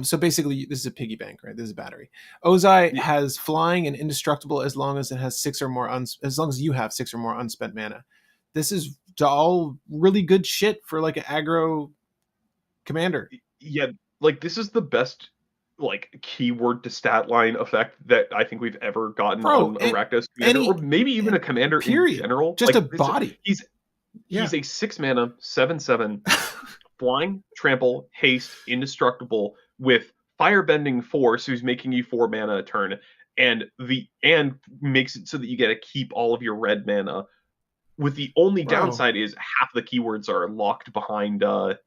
so basically, this is a piggy bank, right? This is a battery. Ozai Yeah. has flying and indestructible as long as it has 6 or more as long as you have 6 or more unspent mana. This is all really good shit for like an aggro commander. Yeah, like this is the best like keyword to stat line effect that I think we've ever gotten Bro, on a Rakdos commander, or any maybe even a commander in period. general. Just a Like this, body. he's Yeah. he's a 6 mana 7/7 flying, trample, haste, indestructible with firebending 4, so he's making you 4 mana a turn, and makes it so that you get to keep all of your red mana. With the only Bro. downside is half the keywords are locked behind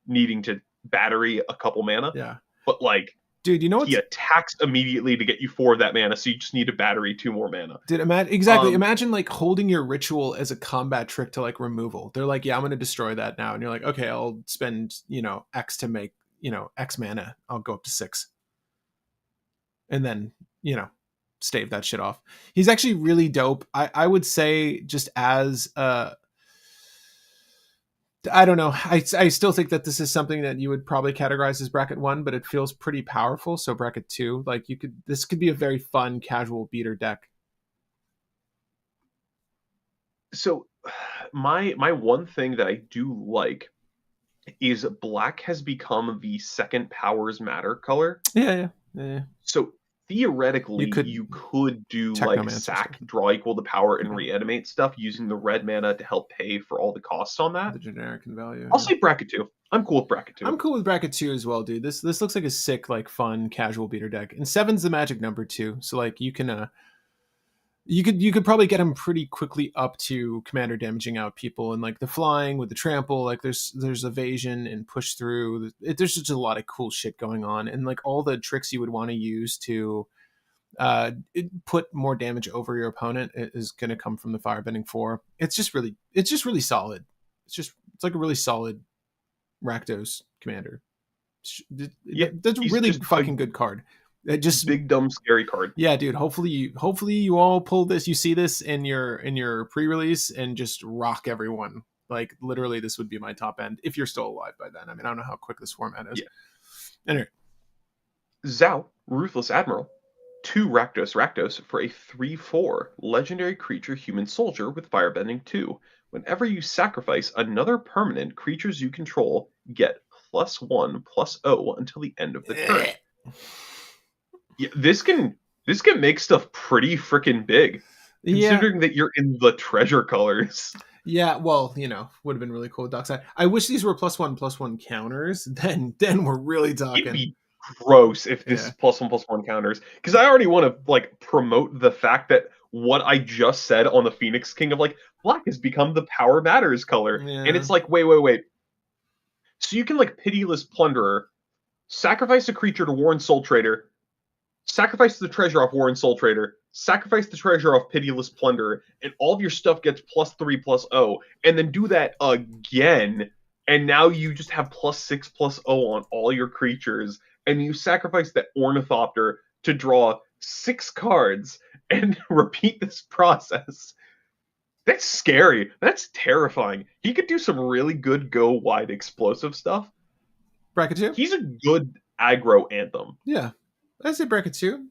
needing to battery a couple mana, Yeah. but like Dude, you know he what's attacks immediately to get you 4 of that mana, so you just need to battery 2 more mana. Dude, exactly. Um, Imagine like holding your ritual as a combat trick to like removal. They're like, yeah, I'm gonna destroy that now. And you're like, okay, I'll spend, X to make, X mana. I'll go up to 6. And then, stave that shit off. He's actually really dope. I would say just as I don't know. I still think that this is something that you would probably categorize as bracket 1, but it feels pretty powerful. So bracket 2, like this could be a very fun casual beater deck. so my one thing that I do like is black has become the second powers matter color. Yeah. So You theoretically, could you could do like technomancer stuff. sack, draw equal to power, and Yeah. reanimate stuff using the red mana to help pay for all the costs on that. The generic in value. I'll Yeah. say bracket 2. I'm cool with bracket 2. I'm cool with bracket 2 as well, dude. This looks like a sick, like fun, casual beater deck. And 7's the magic number too. So like you can You could probably get him pretty quickly up to commander damaging out people, and like the flying with the trample, like there's evasion and push through. There's just a lot of cool shit going on, and like all the tricks you would want to use to put more damage over your opponent is going to come from the firebending 4. It's just really solid. It's like a really solid Rakdos commander. Yeah, That's a he's really just a fucking good card. It just big dumb scary card. Yeah, dude. Hopefully you all pull this. You see this in your pre-release and just rock everyone. Like literally, this would be my top end if you're still alive by then. I mean, I don't know how quick this format is. Yeah. Anyway, Zhao, Ruthless Admiral. 2 Rakdos for a 3/4 legendary creature human soldier with Firebending 2. Whenever you sacrifice another permanent, creatures you control get +1/+0 until the end of the turn. Yeah, this can make stuff pretty freaking big, yeah, considering that you're in the treasure colors. yeah. Well, would have been really cool with Dockside. I wish these were +1/+1 counters. Then we're really It'd talking. be gross if this is Yeah, +1/+1 counters, because I already want to like promote the fact that what I just said on the Phoenix King of like black has become the power matters color, and yeah, it's like wait. So you can like pitiless plunderer, sacrifice a creature to Warren Soul Trader, sacrifice the treasure off Warren Soul Trader, sacrifice the treasure off Pitiless Plunderer, and all of your stuff gets +3/+0, and then do that again, and now you just have +6/+0 on all your creatures, and you sacrifice that Ornithopter to draw 6 cards and repeat this process. That's scary. That's terrifying. He could do some really good go wide explosive stuff. bracket two. He's a good aggro anthem. Yeah, I say bracket two.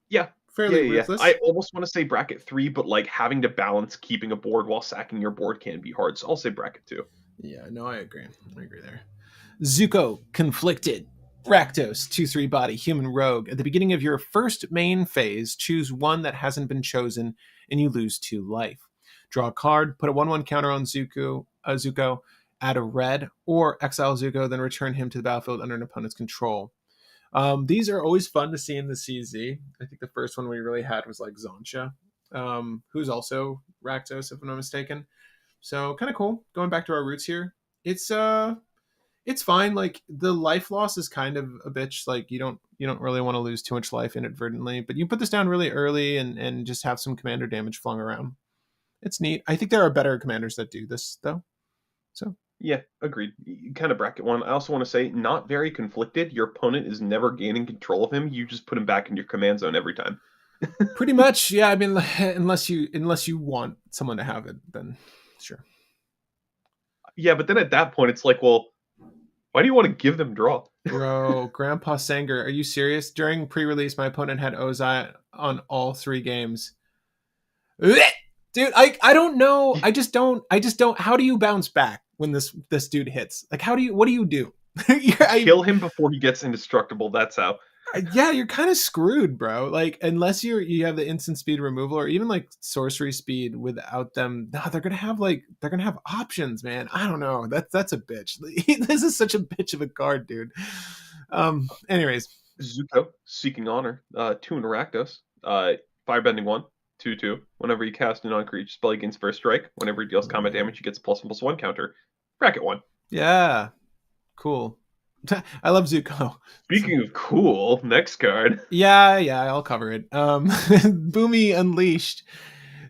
Yeah. Yeah, Fairly yeah, yeah. I ruthless. almost want to say bracket 3, but like having to balance keeping a board while sacking your board can be hard. So I'll say bracket 2. Yeah, no, I agree. I agree there. Zuko, Conflicted. Rakdos, 2/3 body, human rogue. At the beginning of your first main phase, choose one that hasn't been chosen, and you lose 2 life. Draw a card, put a 1/1 counter on Zuko, add a red, or exile Zuko, then return him to the battlefield under an opponent's control. These are always fun to see in the CZ. I think the first one we really had was like Zonsha, who's also Rakdos, if I'm not mistaken. So kind of cool. Going back to our roots here, it's it's fine. Like the life loss is kind of a bitch. Like you don't really want to lose too much life inadvertently, but you put this down really early and just have some commander damage flung around. It's neat. I think there are better commanders that do this though. So Yeah, agreed. Kind of bracket 1. I also want to say, not very conflicted. Your opponent is never gaining control of him. You just put him back in your command zone every time. pretty much, yeah. I mean, unless you want someone to have it, then sure. Yeah, but then at that point, it's like, well, why do you want to give them draw? Bro, Grandpa Sanger, are you serious? During pre-release, my opponent had Ozai on all 3 games. Dude, I don't know. I just don't. How do you bounce back when this dude hits? Like, what do you do? Kill him before he gets indestructible. That's how. Yeah, you're kind of screwed, bro. Like, unless you have the instant speed removal or even like sorcery speed without them, no, they're gonna have options, man. I don't know. That's a bitch. This is such a bitch of a card, dude. Anyways, Zuko, Seeking Honor, 2 in Rakdos, Firebending 1, 2/2. Whenever you cast a non-creature spell against first strike, whenever he deals combat damage, he gets a +1/+1 counter. Bracket 1. yeah, cool. I love Zuko. Speaking of cool, next card. Yeah, I'll cover it. Boomy Unleashed.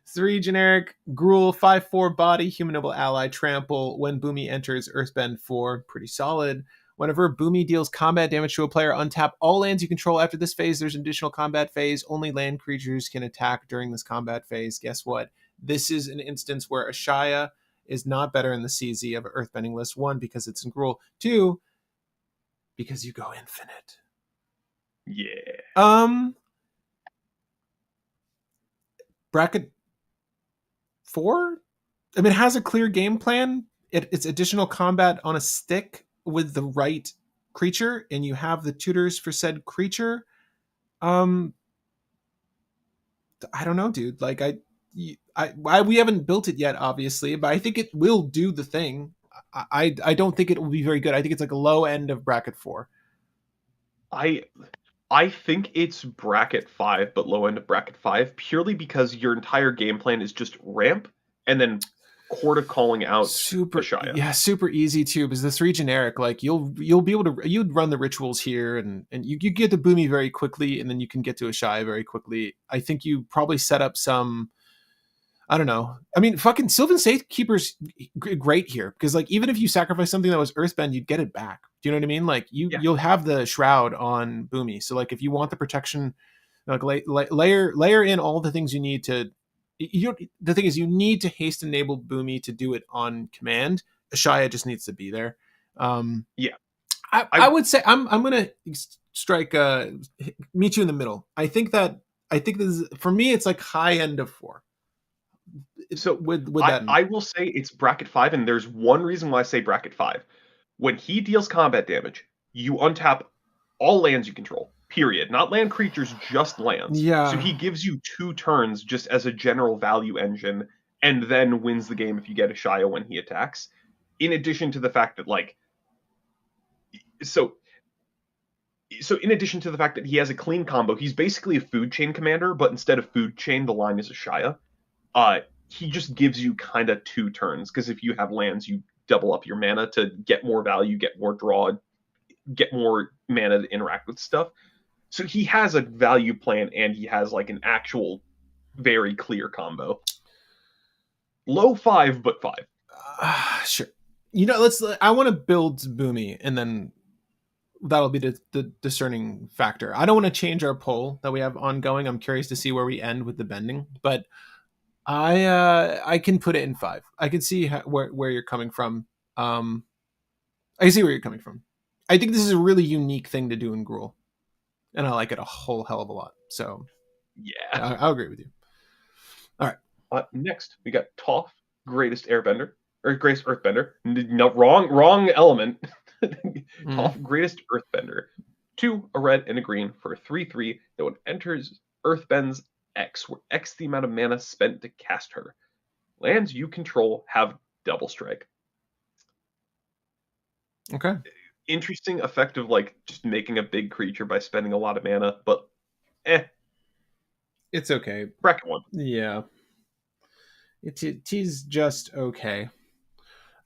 3 generic, Gruul, 5/4 body, human noble ally, trample. When Boomy enters Earthbend 4, pretty solid. Whenever Boomy deals combat damage to a player, untap all lands you control. After this phase, there's an additional combat phase. Only land creatures can attack during this combat phase. Guess what? This is an instance where Ashaya is not better in the CZ of Earthbending list. 1, because it's in Gruul. 2, because you go infinite. Yeah. Bracket 4. I mean, it has a clear game plan. It's additional combat on a stick with the right creature, and you have the tutors for said creature. Um, I don't know, dude. Like we haven't built it yet, obviously, but I think it will do the thing. I don't think it will be very good. I think it's like a low end of bracket 4. I I think it's bracket 5, but low end of bracket 5, purely because your entire game plan is just ramp and then Court of Calling out Super, Ashaya. yeah, super easy too, because the three generic, like you'll be able to, you'd run the rituals here, and you get to Boomy very quickly, and then you can get to a shy very quickly. I think you probably set up some, I don't know. I mean, fucking Sylvan Safekeeper's great here, because like even if you sacrifice something that was Earthbend, you'd get it back. Do you know what I mean? Like Yeah, you'll have the shroud on Boomy, so like if you want the protection, like layer in all the things you need to. The thing is, you need to haste enable Boomy to do it on command. Ashaya just needs to be there. Um, yeah. I I would say I'm gonna strike meet you in the middle. I think this is, for me it's like high end of 4 so with I that. I will say it's bracket 5, and there's one reason why I say bracket 5. When he deals combat damage, you untap all lands you control. Period. Not land creatures, just lands. So Yeah. he gives you 2 turns just as a general value engine, and then wins the game if you get a Shia when he attacks. In addition to the fact that so in addition to the fact that he has a clean combo, he's basically a food chain commander, but instead of food chain, the line is a Shia. Uh, he just gives you kind of 2 turns because if you have lands, you double up your mana to get more value, get more draw, get more mana to interact with stuff. So he has a value plan and he has like an actual very clear combo. Low 5, but 5. Sure. You know, let's. I want to build Boomy, and then that'll be the discerning factor. I don't want to change our poll that we have ongoing. I'm curious to see where we end with the bending, but I can put it in 5. I can see where you're coming from. Um, I see where you're coming from. I think this is a really unique thing to do in Gruul, and I like it a whole hell of a lot. So Yeah. I'll agree with you. All right. Next, we got Toph, Greatest Airbender, or Greatest Earthbender. No, wrong element. Mm. Toph, Greatest Earthbender. 2, a red and a green for a 3/3 that when enters Earthbend's X, where X the amount of mana spent to cast her. Lands you control have double strike. Okay. Interesting effect of like just making a big creature by spending a lot of mana, but eh, It's okay. bracket 1. Yeah. It is just okay.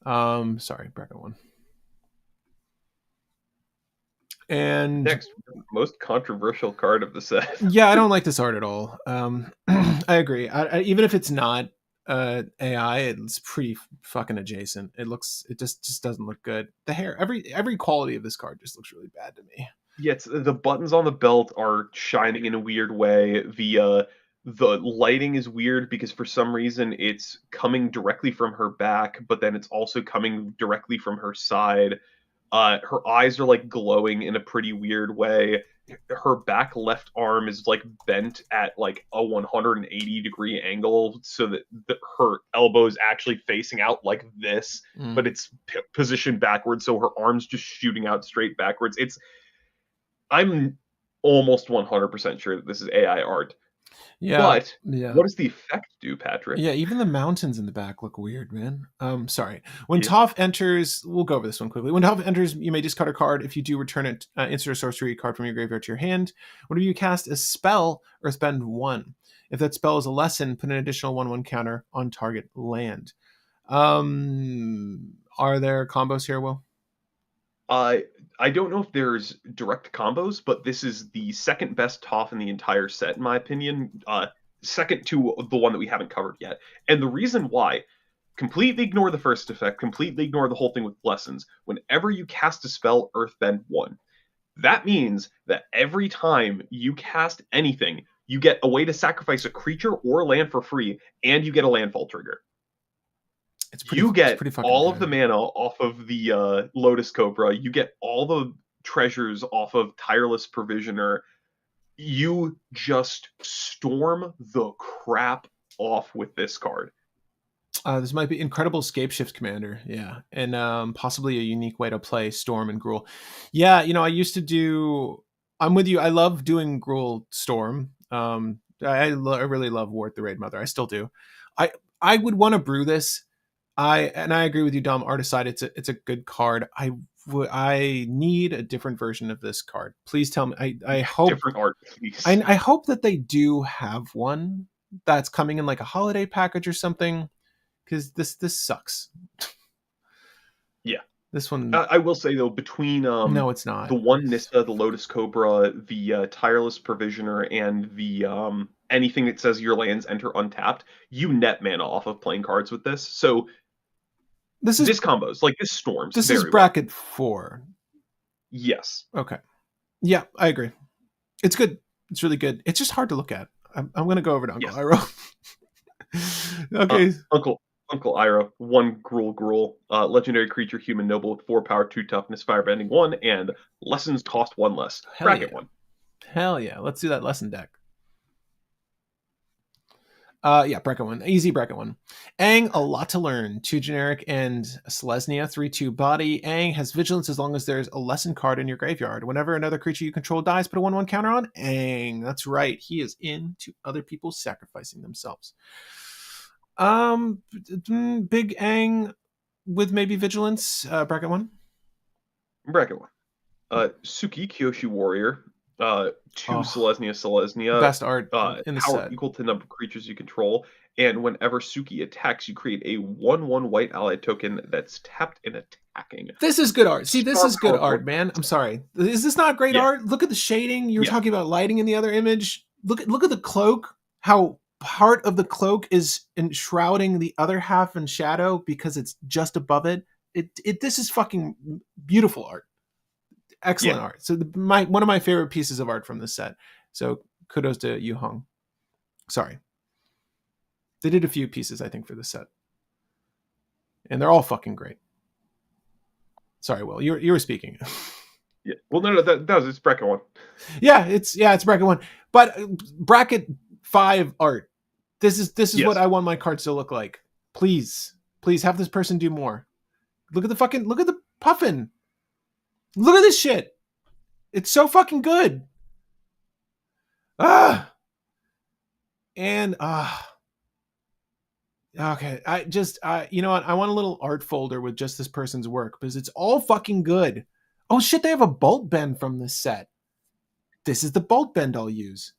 Sorry, bracket 1. And Next, most controversial card of the set. yeah, I don't like this art at all. I agree. Even if it's not AI, it's pretty fucking adjacent. It just doesn't look good. The hair, every quality of this card just looks really bad to me. Yeah, the buttons on the belt are shining in a weird way. The lighting is weird because for some reason it's coming directly from her back, but then it's also coming directly from her side. Her eyes are like glowing in a pretty weird way. Her back left arm is like bent at like a 180-degree angle so that her elbow is actually facing out like this, Mm. but it's positioned backwards, so her arm's just shooting out straight backwards. I'm almost 100% sure that this is AI art. Yeah, But yeah. what does the effect do, Patrick? Yeah, even the mountains in the back look weird, man. Sorry. When Yeah. Toph enters, we'll go over this one quickly. When Toph enters, you may discard a card. If you do, return it, insert a sorcery card from your graveyard to your hand. Whenever you cast a spell or spend 1, if that spell is a lesson, put an additional 1/1 counter on target land. Are there combos here, Will? Uh, I don't know if there's direct combos, but this is the second best Toph in the entire set, in my opinion. Second to the one that we haven't covered yet. And the reason why, completely ignore the first effect, completely ignore the whole thing with lessons. Whenever you cast a spell, Earthbend 1. That means that every time you cast anything, you get a way to sacrifice a creature or land for free, and you get a landfall trigger. You It's get pretty fucking all of the good. mana off of the Lotus Cobra. You get all the treasures off of Tireless Provisioner. You just storm the crap off with this card. This might be incredible Scapeshift Commander, yeah, and possibly a unique way to play Storm and Gruul. Yeah, you know, I used to do. I'm with you. I love doing Gruul Storm. I really love Wart the Raid Mother. I still do. I I would want to brew this. I agree with you, Dom. Art aside, it's a good card. I I need a different version of this card. Please tell me. I hope Different art, please. I hope that they do have one that's coming in like a holiday package or something, because this sucks. Yeah. This one, I will say though, between no, it's the not. one Nissa, the Lotus Cobra, the Tireless Provisioner, and the anything that says your lands enter untapped, you net mana off of playing cards with this. So This is this combos like this storms this is very well. bracket 4. Yes. Okay. Yeah, I agree. It's good. It's really good. It's just hard to look at. I'm gonna go over to Uncle Yes. Iroh. Uh, Okay. Uncle Ira, one Gruul, legendary creature, human noble with 4 power, 2 toughness, firebending 1, and lessons cost 1 less. Hell Bracket yeah. 1. Hell yeah. Let's do that lesson deck. Yeah, bracket 1. Easy bracket 1. Aang, a lot to learn. 2 generic and Selesnya, 3/2 body. Aang has vigilance as long as there's a lesson card in your graveyard. Whenever another creature you control dies, put a 1/1 counter on Aang. That's right. He is into other people sacrificing themselves. Big Aang with maybe vigilance. Bracket 1. Bracket 1. Suki, Kyoshi Warrior, 2 Oh, Selesnya, best art in the power set. equal to the number of creatures you control, and whenever Suki attacks, you create a 1/1 white ally token that's tapped and attacking. This is good art. See, this Star is good power art, for man. I'm sorry. Is this not great yeah, art? Look at the shading. You were yeah, talking about lighting in the other image. Look at the cloak. How part of the cloak is enshrouding the other half in shadow because it's just above it. This is fucking beautiful art. yeah. Excellent art. So one of my favorite pieces of art from this set. So kudos to Yu Hong. Sorry. They did a few pieces, I think, for this set. And they're all fucking great. Sorry, Will. You were speaking. Yeah. Well, no, that was it's bracket 1. It's bracket 1, but bracket 5 art. This is what Yes. I want my cards to look like. Please have this person do more. Look at the puffin. Look at this shit. It's so fucking good. Ah, and okay. I just you know what? I want a little art folder with just this person's work because it's all fucking good. Oh shit, they have a bolt bend from this set. This is the bolt bend I'll use.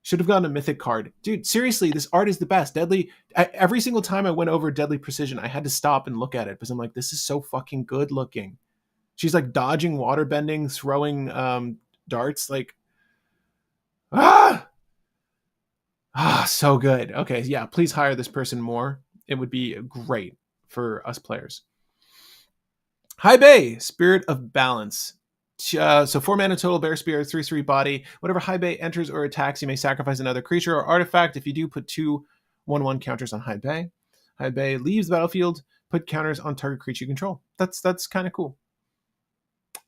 Should have gotten a mythic card. Dude, seriously, this art is the best. Every single time I went over Deadly Precision, I had to stop and look at it because I'm like, this is so fucking good looking. She's like dodging, water bending, throwing darts. Like, so good. Okay, yeah, please hire this person more. It would be great for us players. High Bay, Spirit of Balance. So 4 mana total, bear spirit, 3/3 body. Whenever High Bay enters or attacks, you may sacrifice another creature or artifact. If you do, put 2 1/1 counters on High Bay. High Bay leaves the battlefield, put counters on target creature you control. That's kind of cool.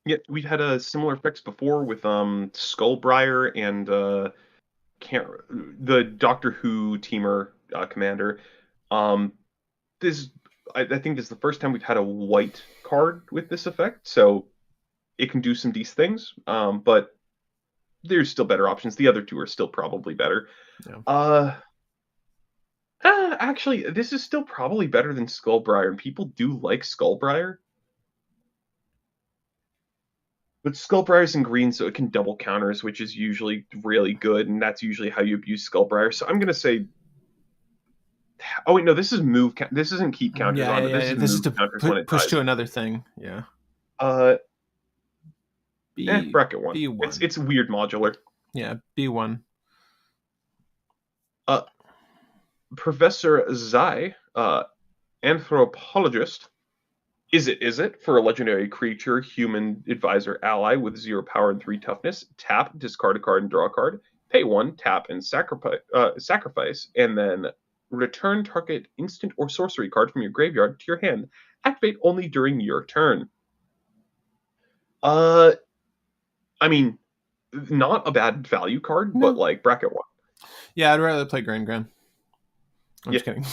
Yeah, we've had a similar effects before with Skullbriar and can't the Doctor Who teamer commander. Um, this I think this is the first time we've had a white card with this effect, so it can do some decent things. But there's still better options. The other two are still probably better. Yeah. Actually, this is still probably better than Skullbriar, and people do like Skullbriar. But Skullbriar's in green, so it can double counters, which is usually really good, and that's usually how you abuse Skullbriar. So I'm gonna say, oh wait, no, this is move. This isn't keep counters on, but this is This is move to counters when it push dies. to another thing. Yeah. Uh, B bracket 1. B1. It's weird modular. Yeah, B1. Uh, Professor Zai, anthropologist. Is it for a legendary creature, human advisor ally with 0 power and 3 toughness? Tap, discard a card, and draw a card. Pay 1, tap, and sacrifice, and then return target instant or sorcery card from your graveyard to your hand. Activate only during your turn. I mean, not a bad value card, but No. like bracket 1. Yeah, I'd rather play Grand. I'm Yeah. just kidding.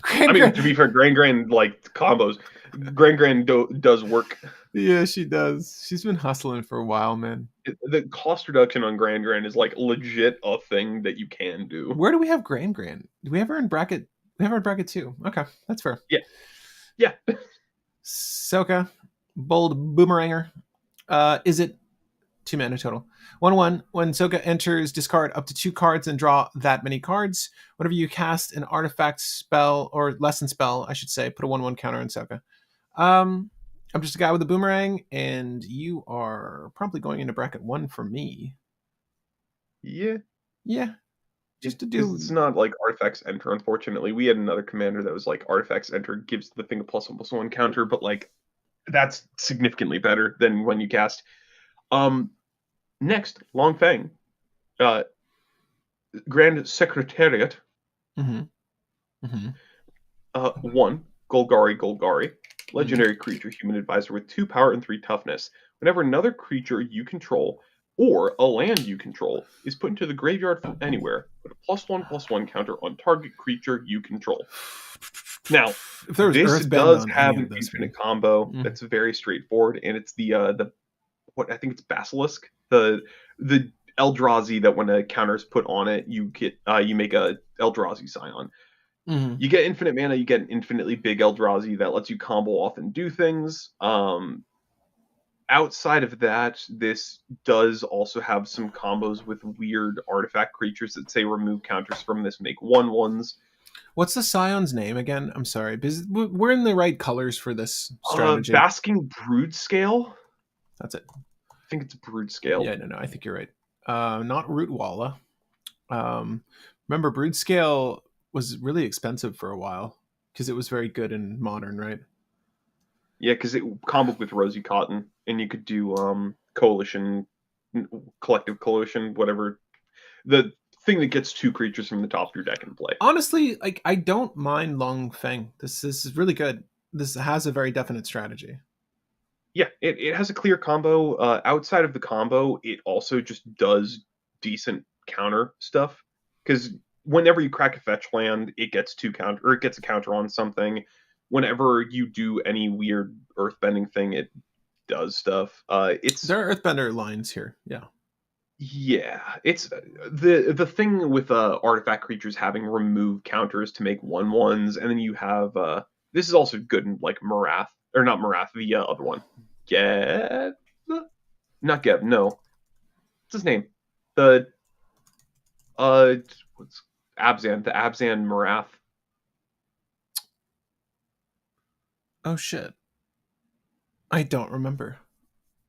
I mean, to be fair, Grand like combos. Grand does work. Yeah, she does. She's been hustling for a while, man. The cost reduction on Grand is like legit a thing that you can do. Where do we have Grand? Do we have her in bracket? We have her in bracket 2. Okay, that's fair. Yeah. Yeah. Soka, Bold Boomeranger. Is it 2 mana total? 1/1. When Soka enters, discard up to 2 cards and draw that many cards. Whenever you cast an artifact spell or lesson spell, I should say, put a 1/1 counter on Soka. I'm just a guy with a boomerang, and you are probably going into bracket 1 for me. Yeah, Yeah, just to because do. it's not like artifacts enter. Unfortunately, we had another commander that was like artifacts enter gives the thing a +1/+1 counter, but like that's significantly better than when you cast. Um, Next, Long Fang, uh, Grand Secretariat. Mm-hmm. Mm-hmm. One, Golgari Golgari, Mm-hmm. legendary creature, human advisor with 2 power and 3 toughness. Whenever another creature you control or a land you control is put into the graveyard from anywhere, put a +1/+1 counter on target creature you control. Now, If there was this Earthbend does on any have of an this, infinite combo mm. that's very straightforward, and it's the what I think it's Basilisk, the Eldrazi that when a counter is put on it, you make a Eldrazi Scion. Mm-hmm. You get infinite mana, you get an infinitely big Eldrazi that lets you combo off and do things. Outside of that, this does also have some combos with weird artifact creatures that say remove counters from this, make 1/1s. What's the Scion's name again? I'm sorry, because we're in the right colors for this strategy. Basking Brood Scale? That's it. I think it's Brood Scale. Yeah, no, I think you're right. Not Rootwalla. Remember, Brood Scale was really expensive for a while because it was very good in Modern, right? Yeah, because it comboed with Rosy Cotton, and you could do Coalition, Collective Coalition, whatever. The thing that gets 2 creatures from the top of your deck in play. Honestly, like I don't mind Long Feng. This is really good. This has a very definite strategy. Yeah, it has a clear combo. Outside of the combo, it also just does decent counter stuff. Because whenever you crack a fetch land, it gets 2 counter, or it gets a counter on something. Whenever you do any weird earthbending thing, it does stuff. It's There are Earthbender lines here. Yeah. Yeah, it's the thing with artifact creatures having remove counters to make 1/1s, and then you have this is also good in like Marath, or not Marath, the other one, Geb, not Geb, no, what's his name? The uh, what's Abzan, the Abzan Marath. Oh shit. I don't remember.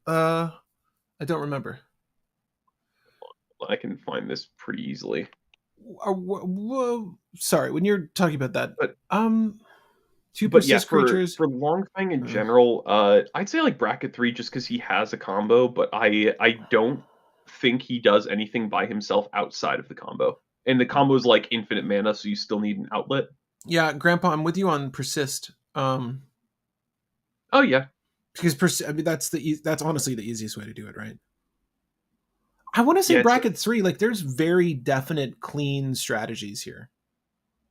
Uh, I don't remember. I can find this pretty easily, Sorry, when you're talking about that, but um, 2 yeah, persist for creatures. Longfang in Uh, general, I'd say like bracket 3 just because he has a combo, but I don't think he does anything by himself outside of the combo. And the combo is like infinite mana, so you still need an outlet. yeah, Grandpa, I'm with you on persist. Oh yeah, Because I mean that's honestly the easiest way to do it, right? I want to say yeah. It's bracket 3. Like, there's very definite, clean strategies here.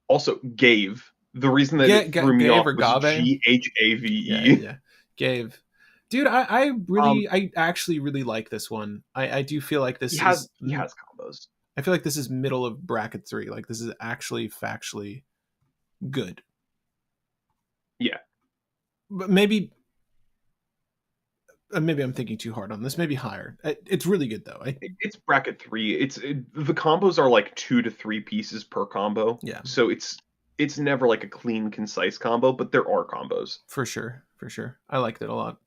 also Gave. The reason that it threw me Gave off or was Gave? Ghave. Yeah. Gave. Dude, I actually really like this one. I do feel like He this has is he has combos. I feel like this is middle of bracket 3. Like, this is actually factually good. Yeah, But maybe I'm thinking too hard on this. Maybe higher. It's really good though. it's bracket 3. The combos are like 2 to 3 pieces per combo, Yeah, so it's never like a clean, concise combo, but there are combos. for sure, for sure. I liked it a lot.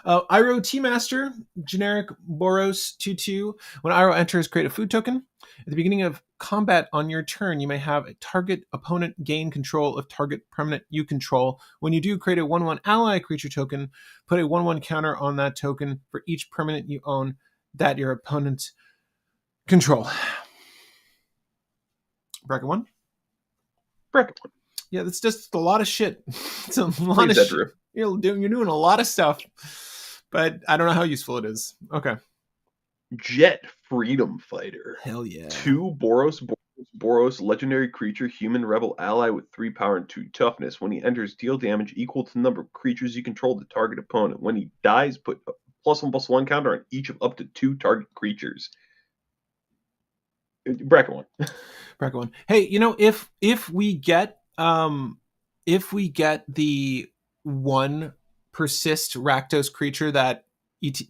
Iroh Tea Master, generic Boros 2/2. When Iroh enters, create a food token. At the beginning of combat on your turn, you may have a target opponent gain control of target permanent you control. When you do, create a 1/1 ally creature token. Put a 1/1 counter on that token for each permanent you own that your opponents control. Bracket 1. Bracket 1. Yeah, that's just a lot of shit. It's a lot Read of that, shit. Drew. You're doing a lot of stuff, but I don't know how useful it is. Okay. Jet Freedom Fighter. Hell yeah. 2 Boros, legendary creature, human rebel ally with 3 power and 2 toughness. When he enters, deal damage equal to the number of creatures you control to target opponent. When he dies, put a +1/+1 counter on each of up to 2 target creatures. Bracket 1. Bracket 1. Hey, if we get the one persist Rakdos creature that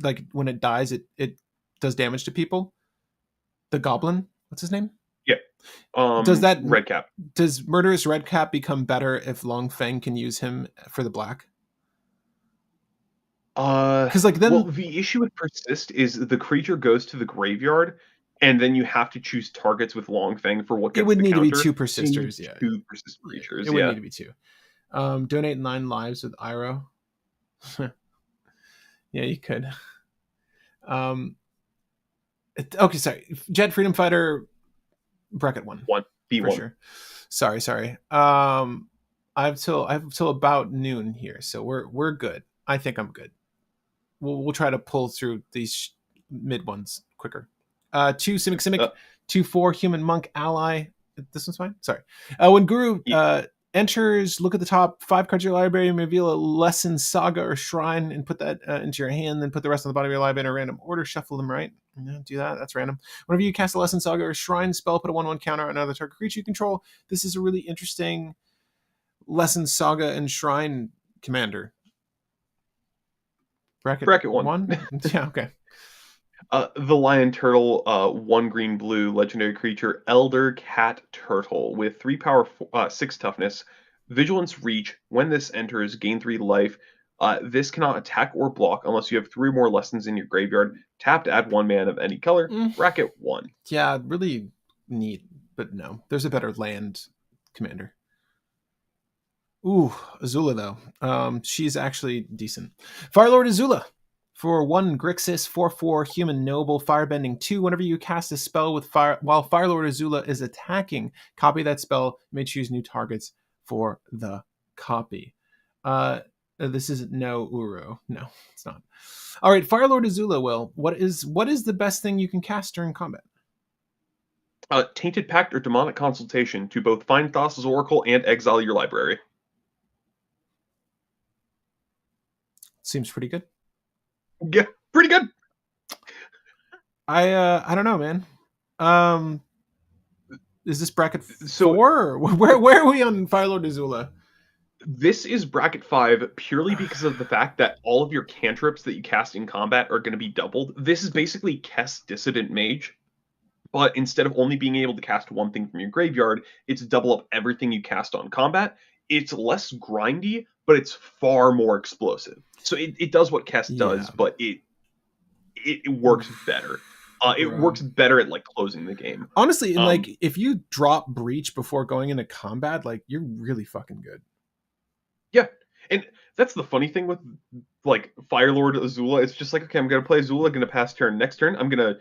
like when it dies, it does damage to people. The goblin, what's his name? Yeah. Does that Red cap. does Murderous Redcap become better if Long Feng can use him for the black? Because like Well, then the issue with persist is the creature goes to the graveyard, and then you have to choose targets with Long Fang for what it gets would the need to be counter. two So you need persisters. Yeah, two persist yeah, it creatures. would Yeah. need to be two. Donate 9 lives with Iroh. Yeah, you could. Um, okay, sorry. Jet Freedom Fighter bracket one One for B1. sure. Sorry. I have till about noon here, so we're good. I think I'm good. We'll try to pull through these mid ones quicker. 2 Simic, 2/4 human monk ally. This one's fine. Sorry. When Guru Yeah. enters, look at the top 5 cards of your library and reveal a lesson, saga, or shrine, and put that into your hand. Then put the rest on the bottom of your library in a random order. Shuffle them right. Yeah, do that. That's random. Whenever you cast a lesson, saga, or shrine spell, put a 1/1 counter on another target creature you control. This is a really interesting lesson, saga, and shrine commander. Bracket Bracket one. one. Yeah. Okay. The lion turtle, 1 green blue legendary creature, Elder Cat Turtle with 3 power, 6 toughness, vigilance reach. When this enters, gain 3 life. This cannot attack or block unless you have 3 or more lessons in your graveyard. Tap to add 1 mana of any color. Bracket 1. Yeah, really neat, but no, there's a better land commander. Ooh, Azula though. She's actually decent. Firelord Azula. For 1 Grixis, 4/4 human noble, firebending 2. Whenever you cast a spell with fire while Firelord Azula is attacking, copy that spell. You may choose new targets for the copy. This is no Uro. No, it's not. All right, Firelord Azula. Will, what is the best thing you can cast during combat? Tainted Pact or Demonic Consultation to both find Thassa's Oracle and exile your library. Seems pretty good. Yeah, pretty good. I don't know, man. Um, is this bracket So 4? Or where are we on Firelord Azula? this is bracket 5 purely because of the fact that all of your cantrips that you cast in combat are going to be doubled. This is basically Kess Dissident Mage, but instead of only being able to cast one thing from your graveyard, it's double up everything you cast on combat. It's less grindy, but it's far more explosive. So it does what Kess Yeah, does, but it works better. It bro. works better at like closing the game. Honestly, and like if you drop Breach before going into combat, like you're really fucking good. Yeah, and that's the funny thing with like Firelord Azula. It's just like, okay, I'm gonna play Azula, gonna pass turn. Next turn, I'm gonna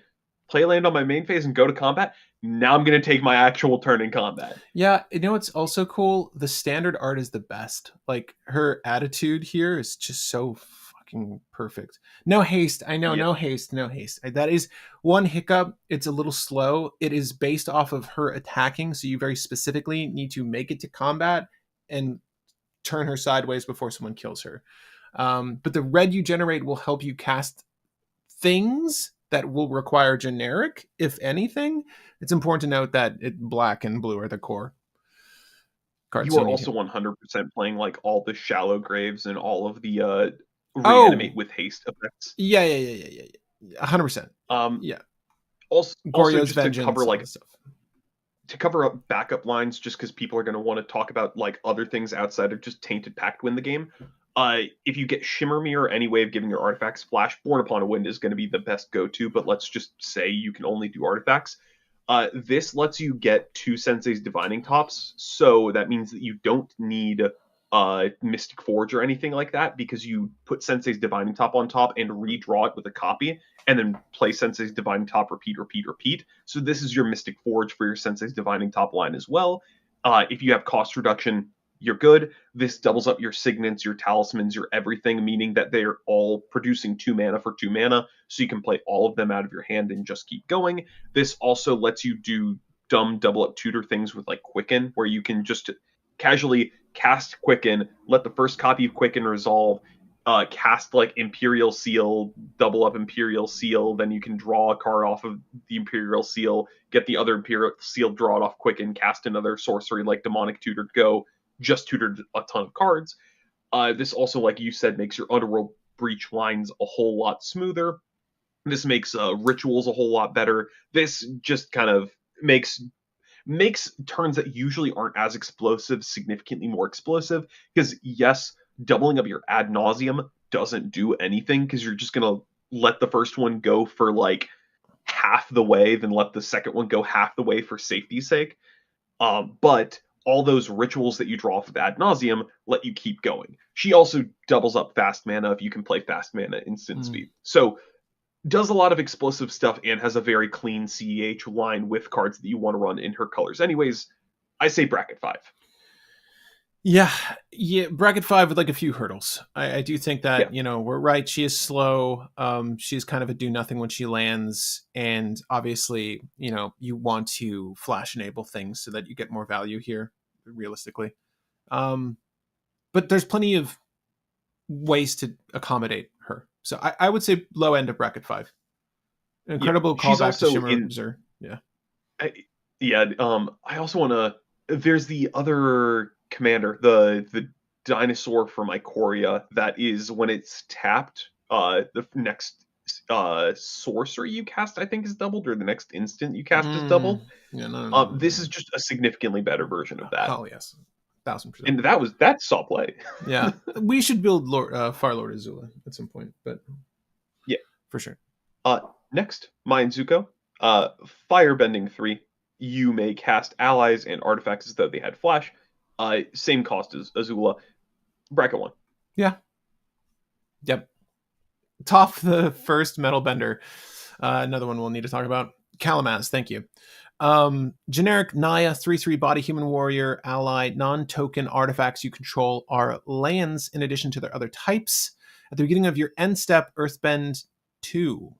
play land on my main phase and go to combat. Now I'm gonna take my actual turn in combat. Yeah, you know what's also cool? The standard art is the best. Like her attitude here is just so fucking perfect. No haste. I know, Yeah, no haste, no haste. That is one hiccup. It's a little slow. It is based off of her attacking, so you very specifically need to make it to combat and turn her sideways before someone kills her. But the red you generate will help you cast things that will require generic, if anything. It's important to note that black and blue are the core cards. you So you are need also him. 100% playing like all the shallow graves and all of the reanimate Oh, with haste effects. yeah. 100%. Um, Yeah. also Goryo's just to cover Vengeance, all like this stuff. to cover up backup lines, just because people are going to want to talk about like other things outside of just Tainted Pact win the game. If you get Shimmer Mirror, any way of giving your artifacts flash, Born Upon a Wind is going to be the best go-to. But let's just say you can only do artifacts. This lets you get 2 Sensei's Divining Tops, so that means that you don't need Mystic Forge or anything like that, because you put Sensei's Divining Top on top and redraw it with a copy, and then play Sensei's Divining Top, repeat. So this is your Mystic Forge for your Sensei's Divining Top line as well. If you have cost reduction, you're good. This doubles up your signets, your talismans, your everything, meaning that they're all producing 2 mana for 2 mana, so you can play all of them out of your hand and just keep going. This also lets you do dumb double up tutor things with like Quicken, where you can just casually cast Quicken, let the first copy of Quicken resolve, cast like Imperial Seal, double up Imperial Seal, then you can draw a card off of the Imperial Seal, get the other Imperial Seal, draw it off Quicken, cast another sorcery like Demonic Tutor, go, just tutored a ton of cards. This also, like you said, makes your Underworld Breach lines a whole lot smoother. This makes rituals a whole lot better. This just kind of makes makes turns that usually aren't as explosive significantly more explosive. Because yes, doubling up your ad nauseum doesn't do anything because you're just gonna let the first one go for like half the way, then let the second one go half the way for safety's sake. But all those rituals that you draw off of ad nauseum let you keep going. She also doubles up fast mana if you can play fast mana instant Mm. speed. So does a lot of explosive stuff and has a very clean cEDH line with cards that you want to run in her colors. Anyways, I say bracket five. Yeah, yeah. Bracket five with like a few hurdles. I do think Yeah. that we're right. She is slow. She's kind of a do nothing when she lands, and obviously, you want to flash enable things so that you get more value here, realistically. Um, but there's plenty of ways to accommodate her. So I would say low end of bracket five. Yeah. Incredible She's callback to also Shimmer in Zer. Yeah. I, yeah, I also want to there's the other commander, the dinosaur from Ikoria that is when it's tapped, the next sorcery you cast I think is doubled or the next instant you cast is Mm, doubled. yeah. No. This is just a significantly better version of that. Oh yes, 1,000%. And that saw play. Yeah, we should build Fire Lord Azula at some point, but Yeah. for sure. Uh, Next, Mine Zuko. Firebending 3. You may cast allies and artifacts as though they had flash. Same cost as Azula. Bracket 1. Yeah. Yep. Toph, the first metal bender. Another one we'll need to talk about. Kalamaz, thank you. Generic Naya 3/3 body human warrior ally non-token artifacts you control are lands in addition to their other types. At the beginning of your end step, Earthbend 2.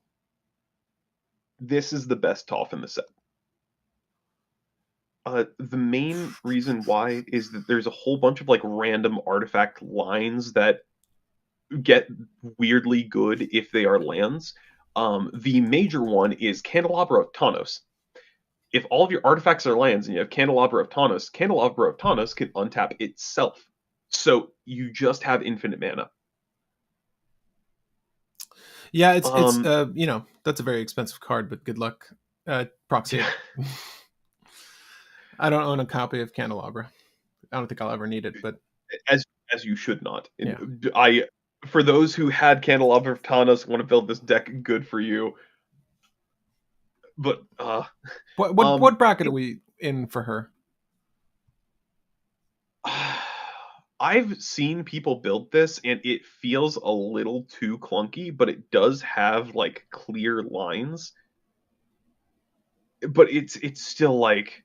This is the best Toph in the set. The main reason why is that there's a whole bunch of like random artifact lines that get weirdly good if they are lands. The major one is Candelabra of Tanos. If all of your artifacts are lands and you have Candelabra of Tanos can untap itself. So you just have infinite mana. Yeah, it's Um, that's a very expensive card, but good luck. Proxy it. I don't own a copy of Candelabra. I don't think I'll ever need it, but as as you should not. yeah. I for those who had Candelabra of Tanos want to build this deck, good for you. But What bracket are we in for her? I've seen people build this and it feels a little too clunky, but it does have like clear lines. But it's still like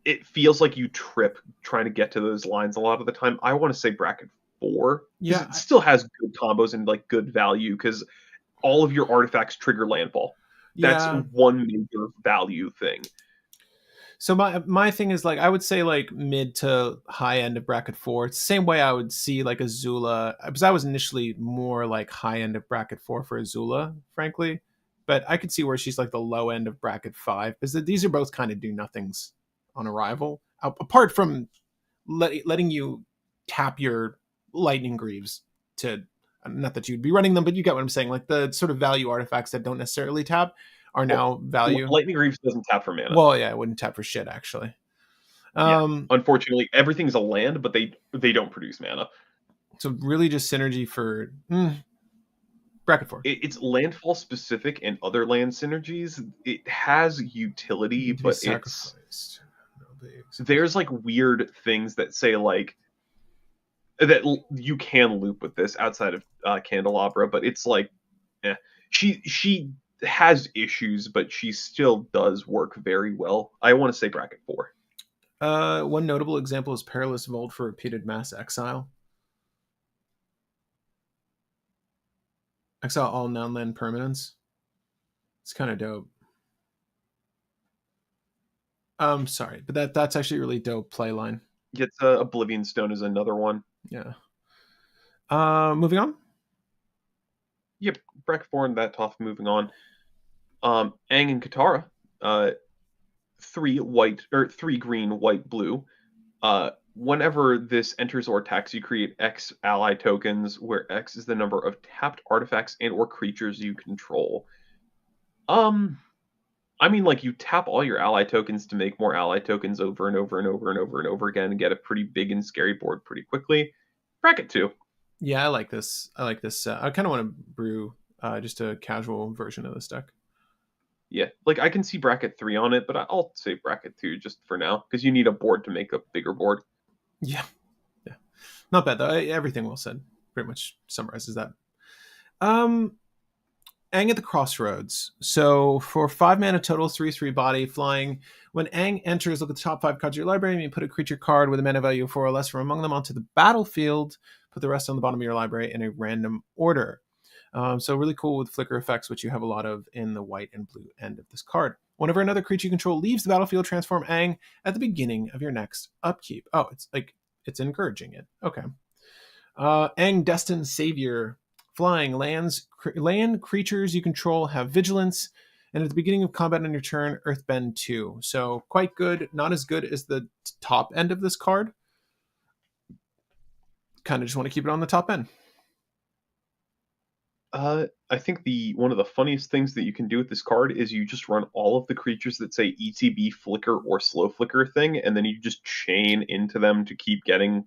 it feels like you trip trying to get to those lines a lot of the time. I want to say bracket 4 because Yeah, it still has good combos and like good value because all of your artifacts trigger landfall. That's yeah. one major value thing. So my thing is like I would say like mid to high end of bracket four. It's the same way I would see like Azula because I was initially more like high end of bracket four for Azula, frankly. But I could see where she's like the low end of bracket five because these are both kind of do nothings on arrival. Apart from letting you tap your lightning greaves to not that you'd be running them, but you get what I'm saying. Like the sort of value artifacts that don't necessarily tap are Well, now value. Lightning Greaves doesn't tap for mana. Well, yeah, I wouldn't tap for shit actually. Yeah, Um, unfortunately, everything's a land, but they don't produce mana. so really just synergy for bracket four. It's landfall specific and other land synergies. It has utility, Need to be but it's sacrificed. there's like weird things that say like that you can loop with this outside of Candelabra, but it's like she has issues, but she still does work very well. I want to say bracket 4. One notable example is Perilous Vault for repeated mass exile. Exile all non-land permanents. It's kind of dope. Sorry, but that's actually a really dope play line. Gets Oblivion Stone is another one. Yeah. Moving on. Yep, bracket 4 and that tough. Moving on. Aang and Katara, 3 white or 3 green, white, blue. Whenever this enters or attacks, you create X ally tokens, where X is the number of tapped artifacts and or creatures you control. Um, I mean, like you tap all your ally tokens to make more ally tokens over and over and over and over and over again, and get a pretty big and scary board pretty quickly. Bracket two, Yeah, I like this. I like this. I kind of want to brew just a casual version of this deck. yeah. Like I can see bracket three on it, but I'll say bracket two just for now because you need a board to make a bigger board. Yeah, yeah, not bad though. Everything well said pretty much summarizes that. Um, Aang at the Crossroads. So for 5 mana total, 3/3 body, flying. When Aang enters, look at the top 5 cards of your library and you put a creature card with a mana value of 4 or less from among them onto the battlefield. Put the rest on the bottom of your library in a random order. So really cool with flicker effects, which you have a lot of in the white and blue end of this card. Whenever another creature you control leaves the battlefield, transform Aang at the beginning of your next upkeep. Oh, it's encouraging it. Okay. Aang Destined Savior. Flying land creatures you control have vigilance, and at the beginning of combat on your turn, Earthbend 2. So quite good. Not as good as the top end of this card. Kind of just want to keep it on the top end. I think the one of the funniest things that you can do with this card is you just run all of the creatures that say ETB flicker or slow flicker thing, and then you just chain into them to keep getting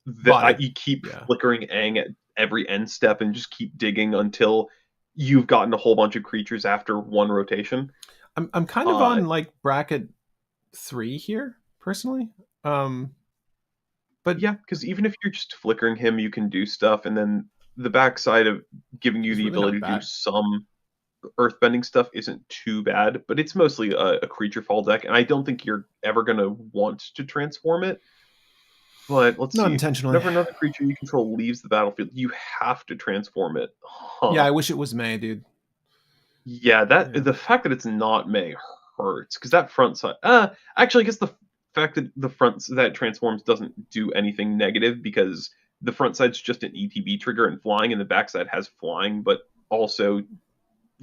Body. you keep Yeah. flickering Aang at every end step and just keep digging until you've gotten a whole bunch of creatures after one rotation. I'm kind of Uh, on like bracket 3 here, personally. Um, but yeah, because even if you're just flickering him, you can do stuff, and then the backside of giving you it's the really ability not to do bad. some earthbending stuff isn't too bad, but it's mostly a creature fall deck, and I don't think you're ever going to want to transform it. But let's Not see. intentionally. Whenever another creature you control leaves the battlefield, you have to transform it. Yeah, Huh. I wish it was May, dude. Yeah, that Yeah. the fact that it's not May hurts because that front side. Actually, I guess the fact that the front that transforms doesn't do anything negative because the front side's just an ETB trigger and flying, and the back side has flying, but also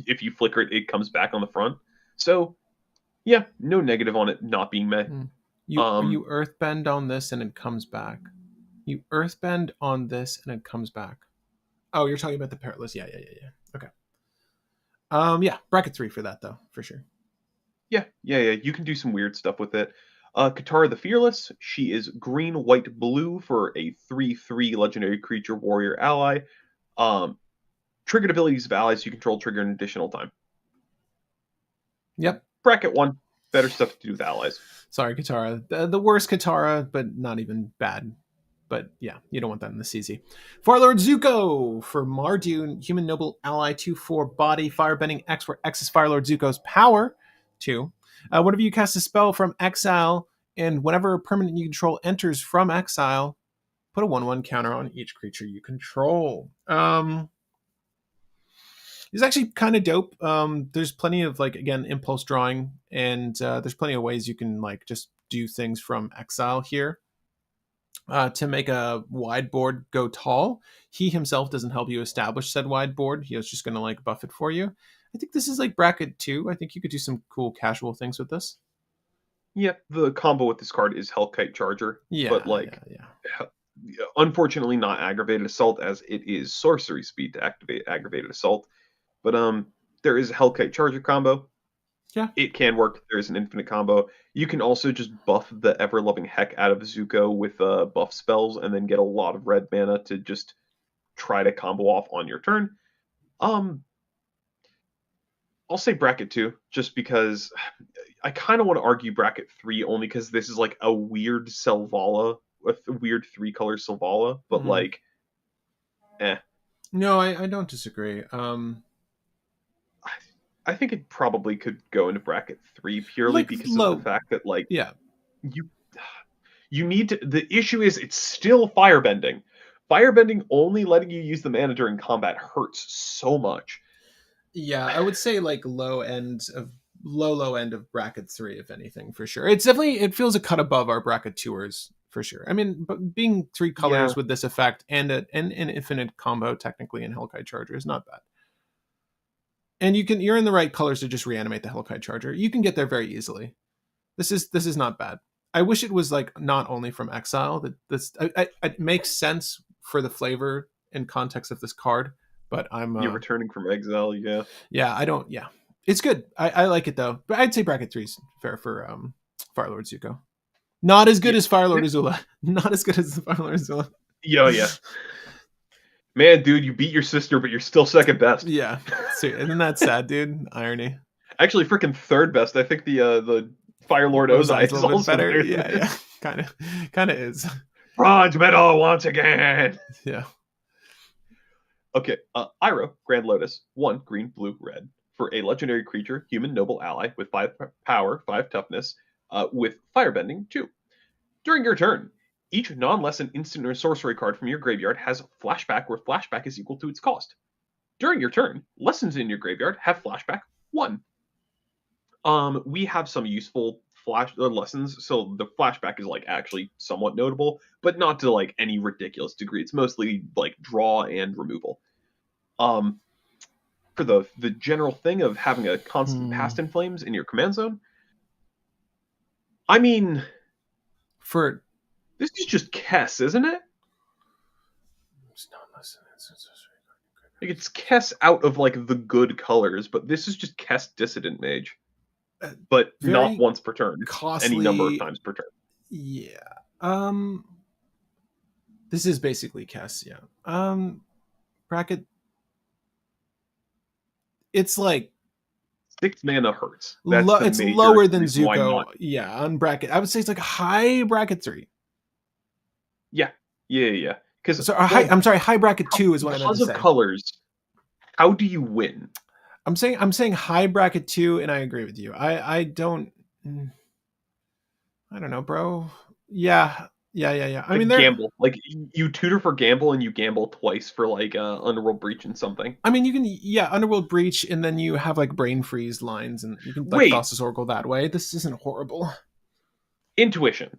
if you flicker it, it comes back on the front. So yeah, no negative on it not being May. Hmm. You Um, earthbend on this and it comes back. You earthbend on this and it comes back. Oh, you're talking about the Perilous. Yeah, yeah, yeah, yeah. Okay. Yeah, bracket 3 for that though, for sure. yeah. You can do some weird stuff with it. Katara the Fearless. She is green, white, blue for a 3/3 legendary creature warrior ally. Um, Triggered abilities of allies you control trigger an additional time. Yep. Bracket one. Better stuff to do with allies. Sorry, Katara. The worst Katara, but not even bad. But yeah, you don't want that in the CZ. Farlord Zuko for Mardu, human noble ally 2/4 body, firebending X, where X is Firelord Zuko's power. 2. Whenever you cast a spell from exile, and whenever a permanent you control enters from exile, put a 1/1 counter on each creature you control. It's actually kind of dope. There's plenty of like again impulse drawing, and there's plenty of ways you can like just do things from exile here to make a wide board go tall. He himself doesn't help you establish said wide board. He was just going to like buff it for you. I think this is like bracket 2. I think you could do some cool casual things with this. Yeah, the combo with this card is Hellkite Charger, but Yeah, like, yeah, yeah. unfortunately not aggravated assault as it is sorcery speed to activate aggravated assault. But there is a Hellkite Charger combo. Yeah. It can work. There is an infinite combo. You can also just buff the ever loving heck out of Zuko with buff spells, and then get a lot of red mana to just try to combo off on your turn. Um, I'll say bracket two, just because I kind of want to argue bracket three only because this is like a weird Selvala, a weird three color Selvala, but Mm. like, eh. No, I don't disagree. I I think it probably could go into bracket three purely Like because of the low. fact that like Yeah. you you need to. The issue is it's still firebending. Firebending only letting you use the mana during combat hurts so much. Yeah, I would say like low end of bracket 3 if anything for sure. It's definitely it feels a cut above our bracket tours for sure. I mean, but being 3 Yeah, colors with this effect and an infinite combo technically in Hellkite Charger is not bad. And you're in the right colors to just reanimate the Hellkite Charger. You can get there very easily. This is not bad. I wish it was like not only from exile. That this it makes sense for the flavor and context of this card, but I'm You're returning from exile, yeah. yeah, I don't yeah. It's good. I like it though. But I'd say bracket 3 is fair for Firelord Zuko. Not as good Yeah. as Firelord Azula. Not as good as Firelord Azula. Yeah, yeah. Man, dude, you beat your sister, but you're still second best. Yeah. So, isn't that sad, dude? Irony. Actually, freaking third best. I think the Fire Lord Ozai's Ozai a is little bit also better. better than Yeah, it. yeah. Kind of is. Bronze medal once again. Yeah. Okay, Iroh, Grand Lotus, 1 green, blue, red. For a legendary creature, human noble ally with 5 power, 5 toughness, with firebending, 2. During your turn, each non-lesson instant or sorcery card from your graveyard has flashback where flashback is equal to its cost. During your turn, lessons in your graveyard have flashback 1. We have some useful flash lessons, so the flashback is like actually somewhat notable, but not to like any ridiculous degree. It's mostly like draw and removal. Um, for the general thing of having a constant past in flames in your command zone, I mean, For this is just Kess, isn't it? Like it's Kess out of like the good colors, but this is just Kess Dissident Mage, but not very once per turn, any number of costly. times per turn. Yeah. Um this is basically Kess, yeah. Bracket it's like 6 mana hurts. That's the it's major lower than reason why Zuko. not. Yeah, on bracket. I would say it's like high bracket 3. Yeah, yeah. Because So I'm sorry, high bracket 2 is what I meant to because of say. colors, how do you win? I'm saying high bracket 2 and I agree with you. I don't I don't know, bro. Yeah. Yeah. I mean Like there gamble, like you tutor for gamble and you gamble twice for like Underworld Breach and something. I mean, you can, yeah, Underworld Breach, and then you have like Brain Freeze lines, and you can like Wait, Thassa's Oracle that way. This isn't horrible, intuition.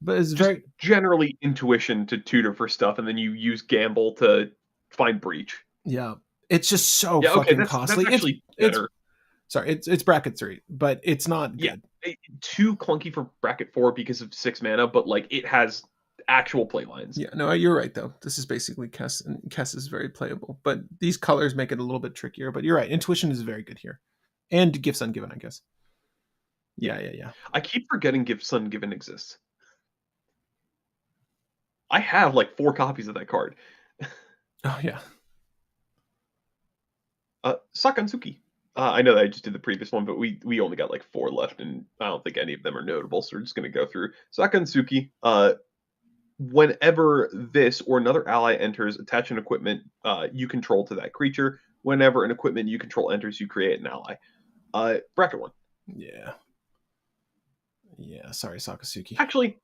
but it's Just very, generally intuition to tutor for stuff, and then you use gamble to find breach. yeah. It's just so Yeah, okay, fucking that's costly. actually It's better. sorry, it's bracket 3, but it's not Yeah, good. too clunky for bracket 4 because of 6 mana, but like it has actual play lines. Yeah, no, you're right though. This is basically Kess, and Kess is very playable, but these colors make it a little bit trickier. But you're right, Intuition is very good here, and Gifts Ungiven, I guess. Yeah, Yeah. I keep forgetting Gifts Ungiven exists. I have like 4 copies of that card. Oh yeah. Sakansuki. I know that I just did the previous one, but we only got like 4 left, and I don't think any of them are notable, so we're just going to go through. Sakansuki, whenever this or another ally enters, attach an equipment you control to that creature. Whenever an equipment you control enters, you create an ally. Bracket 1. Yeah. Sorry, Sakasuki. Actually,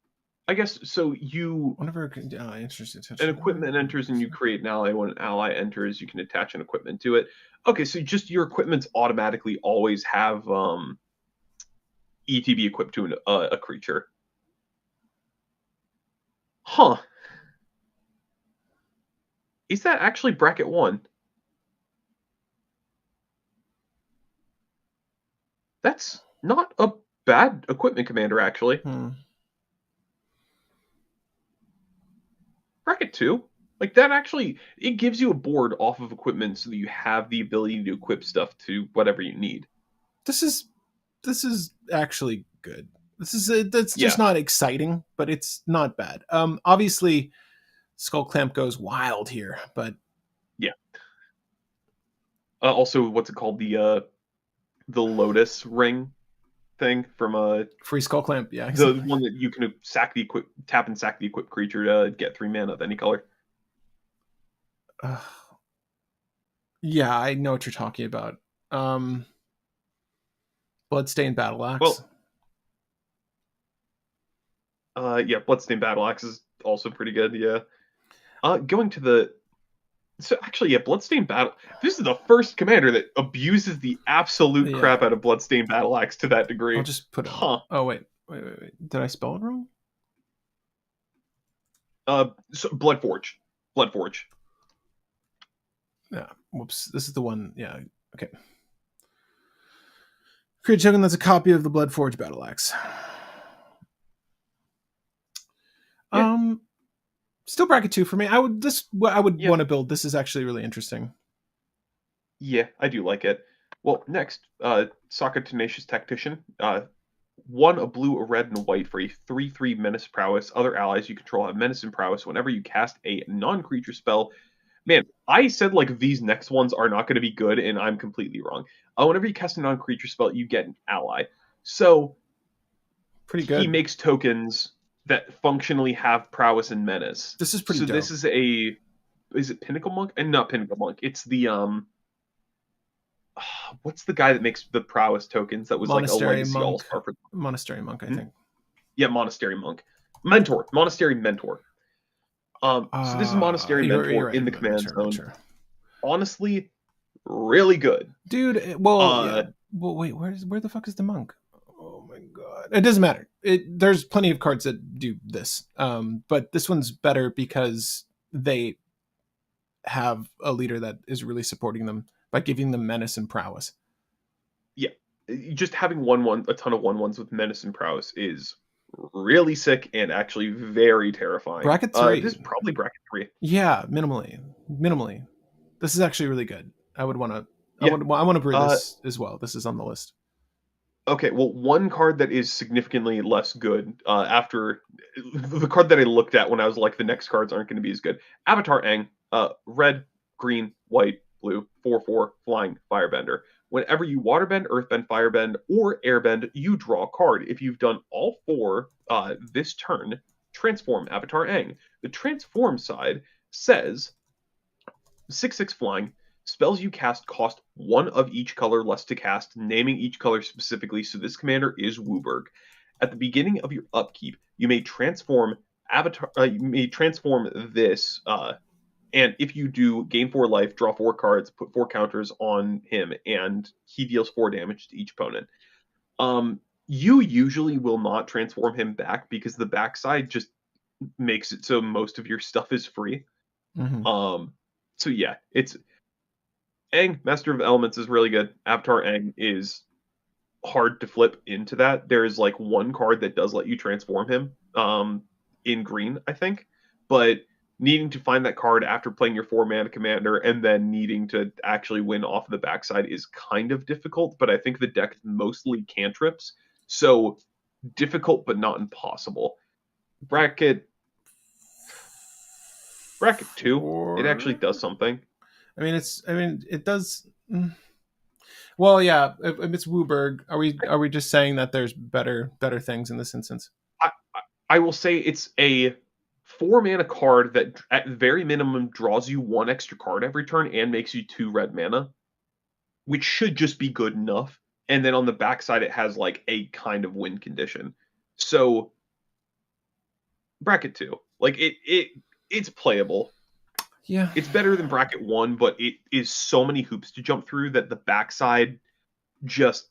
I guess, so Whenever interested an attention. equipment enters and you create an ally. When an ally enters, you can attach an equipment to it. Okay, so just your equipments automatically always have ETB equipped to a creature. Huh. Is that actually bracket 1? That's not a bad equipment commander, actually. Bracket 2? Like, that actually, it gives you a board off of equipment so that you have the ability to equip stuff to whatever you need. This is actually good. That's just Yeah. not exciting, but it's not bad. Obviously, Skull Clamp goes wild here, but Yeah. Also, what's it called? The Lotus Ring thing from free Skull Clamp, yeah, the exactly. one that you can tap and sack the equipped creature to get 3 mana of any color. Yeah, I know what you're talking about. Bloodstained Battle Axe. Well, yeah, Bloodstained Battle Axe is also pretty good. Yeah. Going to the So actually, yeah, Bloodstained Battle. This is the first commander that abuses the absolute crap out of Bloodstained Battle Axe to that degree. I'll just put it. Huh. Oh wait. Did I spell it wrong? So Bloodforge. Bloodforge. Yeah. Whoops. This is the one. Yeah. Okay. Create token that's a copy of the Bloodforge Battle Axe. Still bracket 2 for me. I would Yeah, want to build. This is actually really interesting. yeah, I do like it. Well, next, Sokka Tenacious Tactician. One, a blue, a red, and a white for a 3/3 menace prowess. Other allies you control have menace and prowess whenever you cast a non-creature spell. Man, I said like these next ones are not going to be good, and I'm completely wrong. Whenever you cast a non-creature spell, you get an ally. So Pretty he good. makes tokens that functionally have prowess and menace. This is pretty So this dope. is is it Pinnacle Monk? And not Pinnacle Monk. It's the what's the guy that makes the prowess tokens that was like a Monastery legacy all monk. star for Monastery monk, I hmm? think. Yeah, Monastery Monk. Monastery Mentor. So this is Monastery You're Mentor right. in the I'm not command sure. I'm not zone. sure. Honestly, really good. Dude, well, yeah. Uh, Well, wait, where the fuck is the monk? Oh my god. It doesn't matter. There's plenty of cards that do this. But this one's better because they have a leader that is really supporting them by giving them menace and prowess. yeah, just having a ton of 1/1s with menace and prowess is really sick and actually very terrifying. Bracket This is 3. probably bracket 3. Yeah, minimally. Minimally. This is actually really good. I would want to Yeah. I want to brew Uh, this as well. This is on the list. okay. Well, one card that is significantly less good after the card that I looked at when I was like, the next cards aren't going to be as good. Avatar Aang, red, green, white, blue, 4/4 flying firebender. Whenever you waterbend, earthbend, firebend, or airbend, you draw a card. If you've done all four this turn, transform Avatar Aang. The transform side says 6/6 flying. Spells you cast cost one of each color less to cast, naming each color specifically, so this commander is Wooburg. At the beginning of your upkeep, you may transform this, and if you do, gain 4 life, draw 4 cards, put 4 counters on him, and he deals 4 damage to each opponent. You usually will not transform him back because the backside just makes it so most of your stuff is free. Mm-hmm. Um, so yeah, it's Aang, Master of Elements, is really good. Avatar Aang is hard to flip into that. There is like one card that does let you transform him in green, I think. But needing to find that card after playing your 4 mana commander and then needing to actually win off the backside is kind of difficult. But I think the deck is mostly cantrips. So difficult, but not impossible. Bracket bracket two, it actually Four. does something. I mean, it does. Well, yeah. If it's Wooburg, are we just saying that there's better things in this instance? I, I will say it's a 4 mana card that at very minimum draws you 1 extra card every turn and makes you 2 red mana, which should just be good enough. And then on the backside, it has like a kind of win condition. So bracket two, like it's playable. Yeah. It's better than bracket one, but it is so many hoops to jump through that the backside just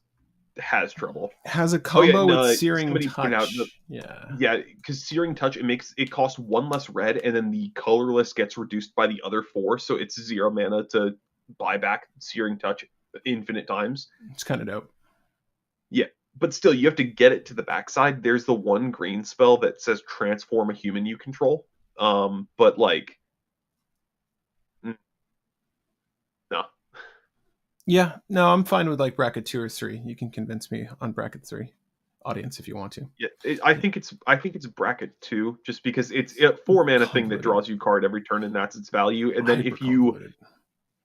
has trouble. Has a Oh yeah, combo and with Searing somebody pointed out Touch. Yeah. yeah, because Searing Touch it costs 1 less red, and then the colorless gets reduced by the other 4, so it's 0 mana to buy back Searing Touch infinite times. It's kind of dope. Yeah, but still, you have to get it to the backside. There's the one green spell that says transform a human you control. But like, no, Yeah. No, I'm fine with like bracket 2 or 3. You can convince me on bracket 3, audience, if you want to. yeah, I think it's bracket two, just because it's a 4 mana thing that Convoluted. draws you a card every turn, and that's its value. And then Hyper if you convoluted.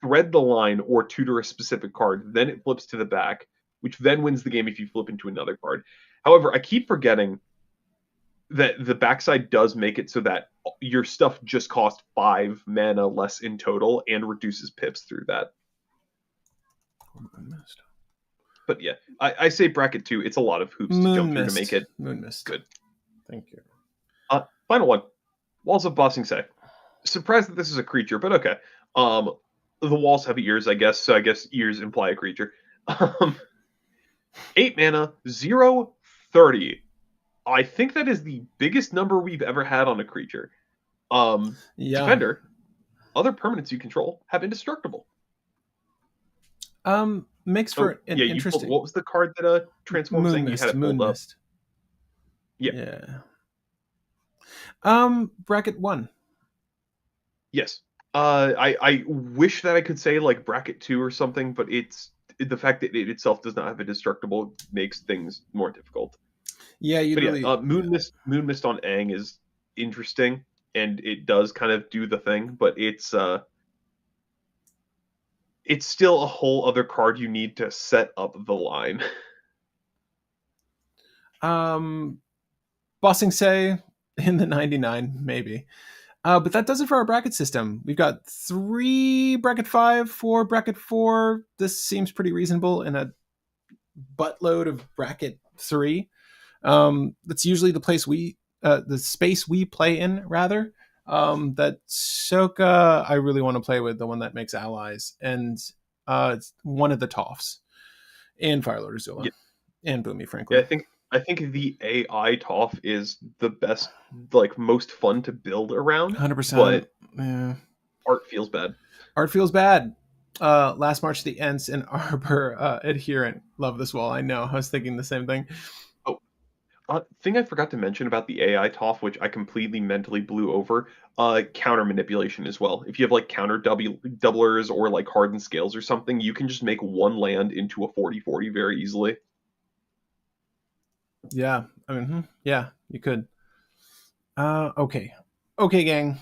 thread the line or tutor a specific card, then it flips to the back, which then wins the game if you flip into another card. However, I keep forgetting that the backside does make it so that your stuff just costs 5 mana less in total and reduces pips through that. But yeah, I say bracket two. It's a lot of hoops to Moon jump through to make Mist. it Moon Mist. good. Thank you. Final one. Walls of Bossing Say. Surprised that this is a creature, but okay. Um, the walls have ears, I guess. So I guess ears imply a creature. 8 mana, 0/30. I think that is the biggest number we've ever had on a creature. Yeah. Defender. Other permanents you control have indestructible. Makes Oh for an yeah, you pulled. interesting What was the card that transforms Moon thing? You had Mist. it pulled Moon up. Mist. Yeah, Yeah. Bracket 1. Yes. I wish that I could say like bracket two or something, but it's the fact that it itself does not have a destructible makes things more difficult. Yeah, you'd But yeah, really. Yeah. Moon Mist on Aang is interesting, and it does kind of do the thing, but it's still a whole other card you need to set up the line. Um, Bossing Say in the 99, maybe. But that does it for our bracket system. We've got 3 bracket 5, 4 bracket 4. This seems pretty reasonable in a buttload of bracket 3. That's usually the space we play in, rather. That Soka, I really want to play with, the one that makes allies, and it's one of the Toffs, and Firelord Azula, Yeah, and Boomy, yeah, frankly. I think the AI Toph is the best, like most fun to build around, 100%. but Yeah. art feels bad. Art feels bad. Last March to the Ents and Arbor adherent. Love this wall. I know. I was thinking the same thing. Oh, thing I forgot to mention about the AI Toph, which I completely mentally blew over, counter manipulation as well. If you have like counter doublers or like hardened scales or something, you can just make one land into a 40/40 very easily. Yeah. I mean, yeah, you could. Okay. Okay, gang.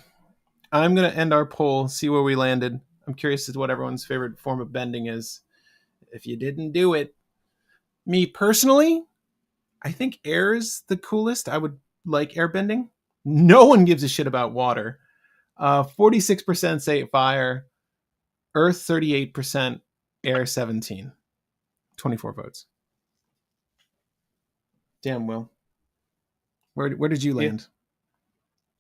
I'm going to end our poll, see where we landed. I'm curious as to what everyone's favorite form of bending is. If you didn't do it, me personally, I think air is the coolest. I would like air bending. No one gives a shit about water. 46% say fire, earth 38%, air 17. 24 votes. Damn, Will. Where did you Yeah. land?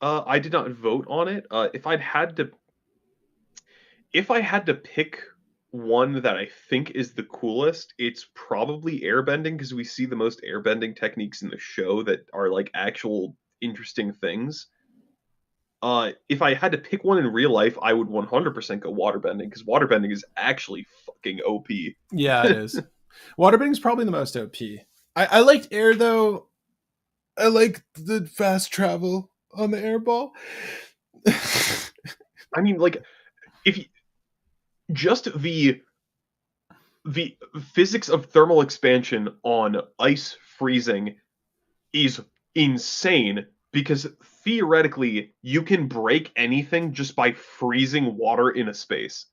I did not vote on it. If I had to pick one that I think is the coolest, it's probably airbending because we see the most airbending techniques in the show that are like actual interesting things. If I had to pick one in real life, I would 100% go waterbending because waterbending is actually fucking OP. Yeah, it is. Waterbending's probably the most OP. I liked air though. I like the fast travel on the air ball. I mean, like if you, just the physics of thermal expansion on ice freezing is insane because theoretically you can break anything just by freezing water in a space.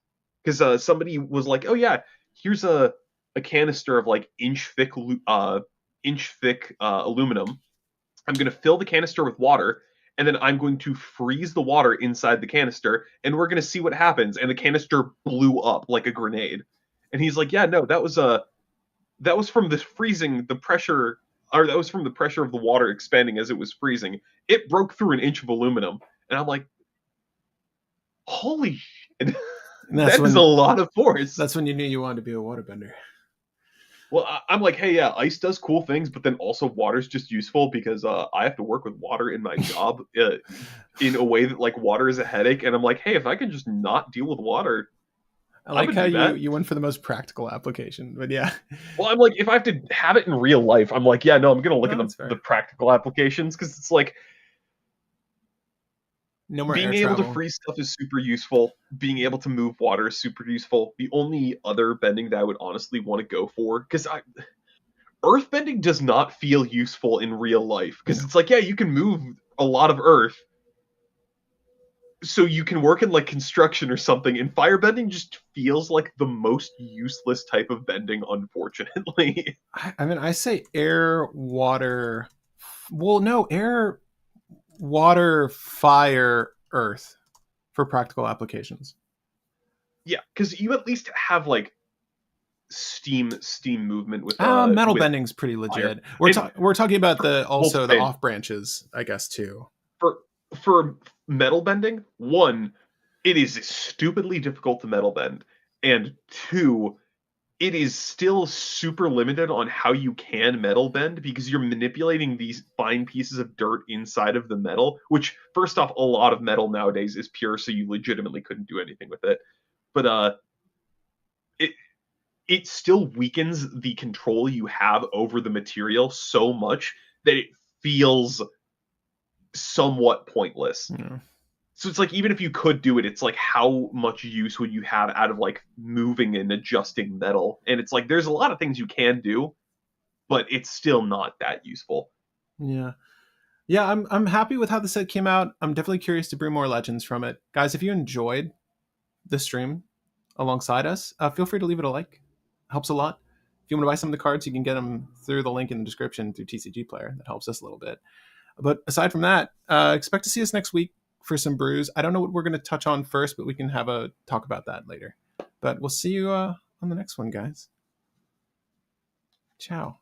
Because somebody was like, "Oh yeah, here's a canister of like inch thick aluminum. I'm gonna fill the canister with water." And then I'm going to freeze the water inside the canister, and we're gonna see what happens. And the canister blew up like a grenade. And he's like, "Yeah, no, that was from the freezing, the pressure, or that was from the pressure of the water expanding as it was freezing. It broke through an inch of aluminum." And I'm like, holy shit, And that is a lot of force. that's when you knew you wanted to be a waterbender. Well, I'm like, hey, yeah, ice does cool things, but then also water's just useful because I have to work with water in my job in a way that like water is a headache. And I'm like, hey, if I can just not deal with water, I I'm like gonna how do you that. you went for the most practical application, but yeah, Well, I'm like, if I have to have it in real life, I'm like, yeah, no, I'm gonna look no, at that's the fair. practical applications because it's like No more air being able to travel. freeze stuff is super useful. Being able to move water is super useful. The only other bending that I would honestly want to go for, because earth bending does not feel useful in real life, because No, it's like, yeah, you can move a lot of earth, so you can work in like construction or something, and firebending just feels like the most useless type of bending, unfortunately. I mean I say air, water. Well, no, air, water, fire, earth for practical applications. Yeah, because you at least have like steam movement Metal with bending's pretty fire. legit. And We're talking about for, the well, also the same. off branches, I guess too. for for metal bending, one, it is stupidly difficult to metal bend, and two, it is still super limited on how you can metal bend because you're manipulating these fine pieces of dirt inside of the metal, which first off, a lot of metal nowadays is pure, so you legitimately couldn't do anything with it. But it it still weakens the control you have over the material so much that it feels somewhat pointless. Yeah. So it's like even if you could do it, it's like how much use would you have out of like moving and adjusting metal? And it's like there's a lot of things you can do, but it's still not that useful. Yeah. Yeah, I'm happy with how the set came out. I'm definitely curious to brew more legends from it. Guys, if you enjoyed the stream alongside us, feel free to leave it a like. Helps a lot. If you want to buy some of the cards, you can get them through the link in the description through TCG Player. That helps us a little bit. But aside from that, expect to see us next week for some brews. I don't know what we're going to touch on first, but we can have a talk about that later. But we'll see you on the next one, guys. Ciao.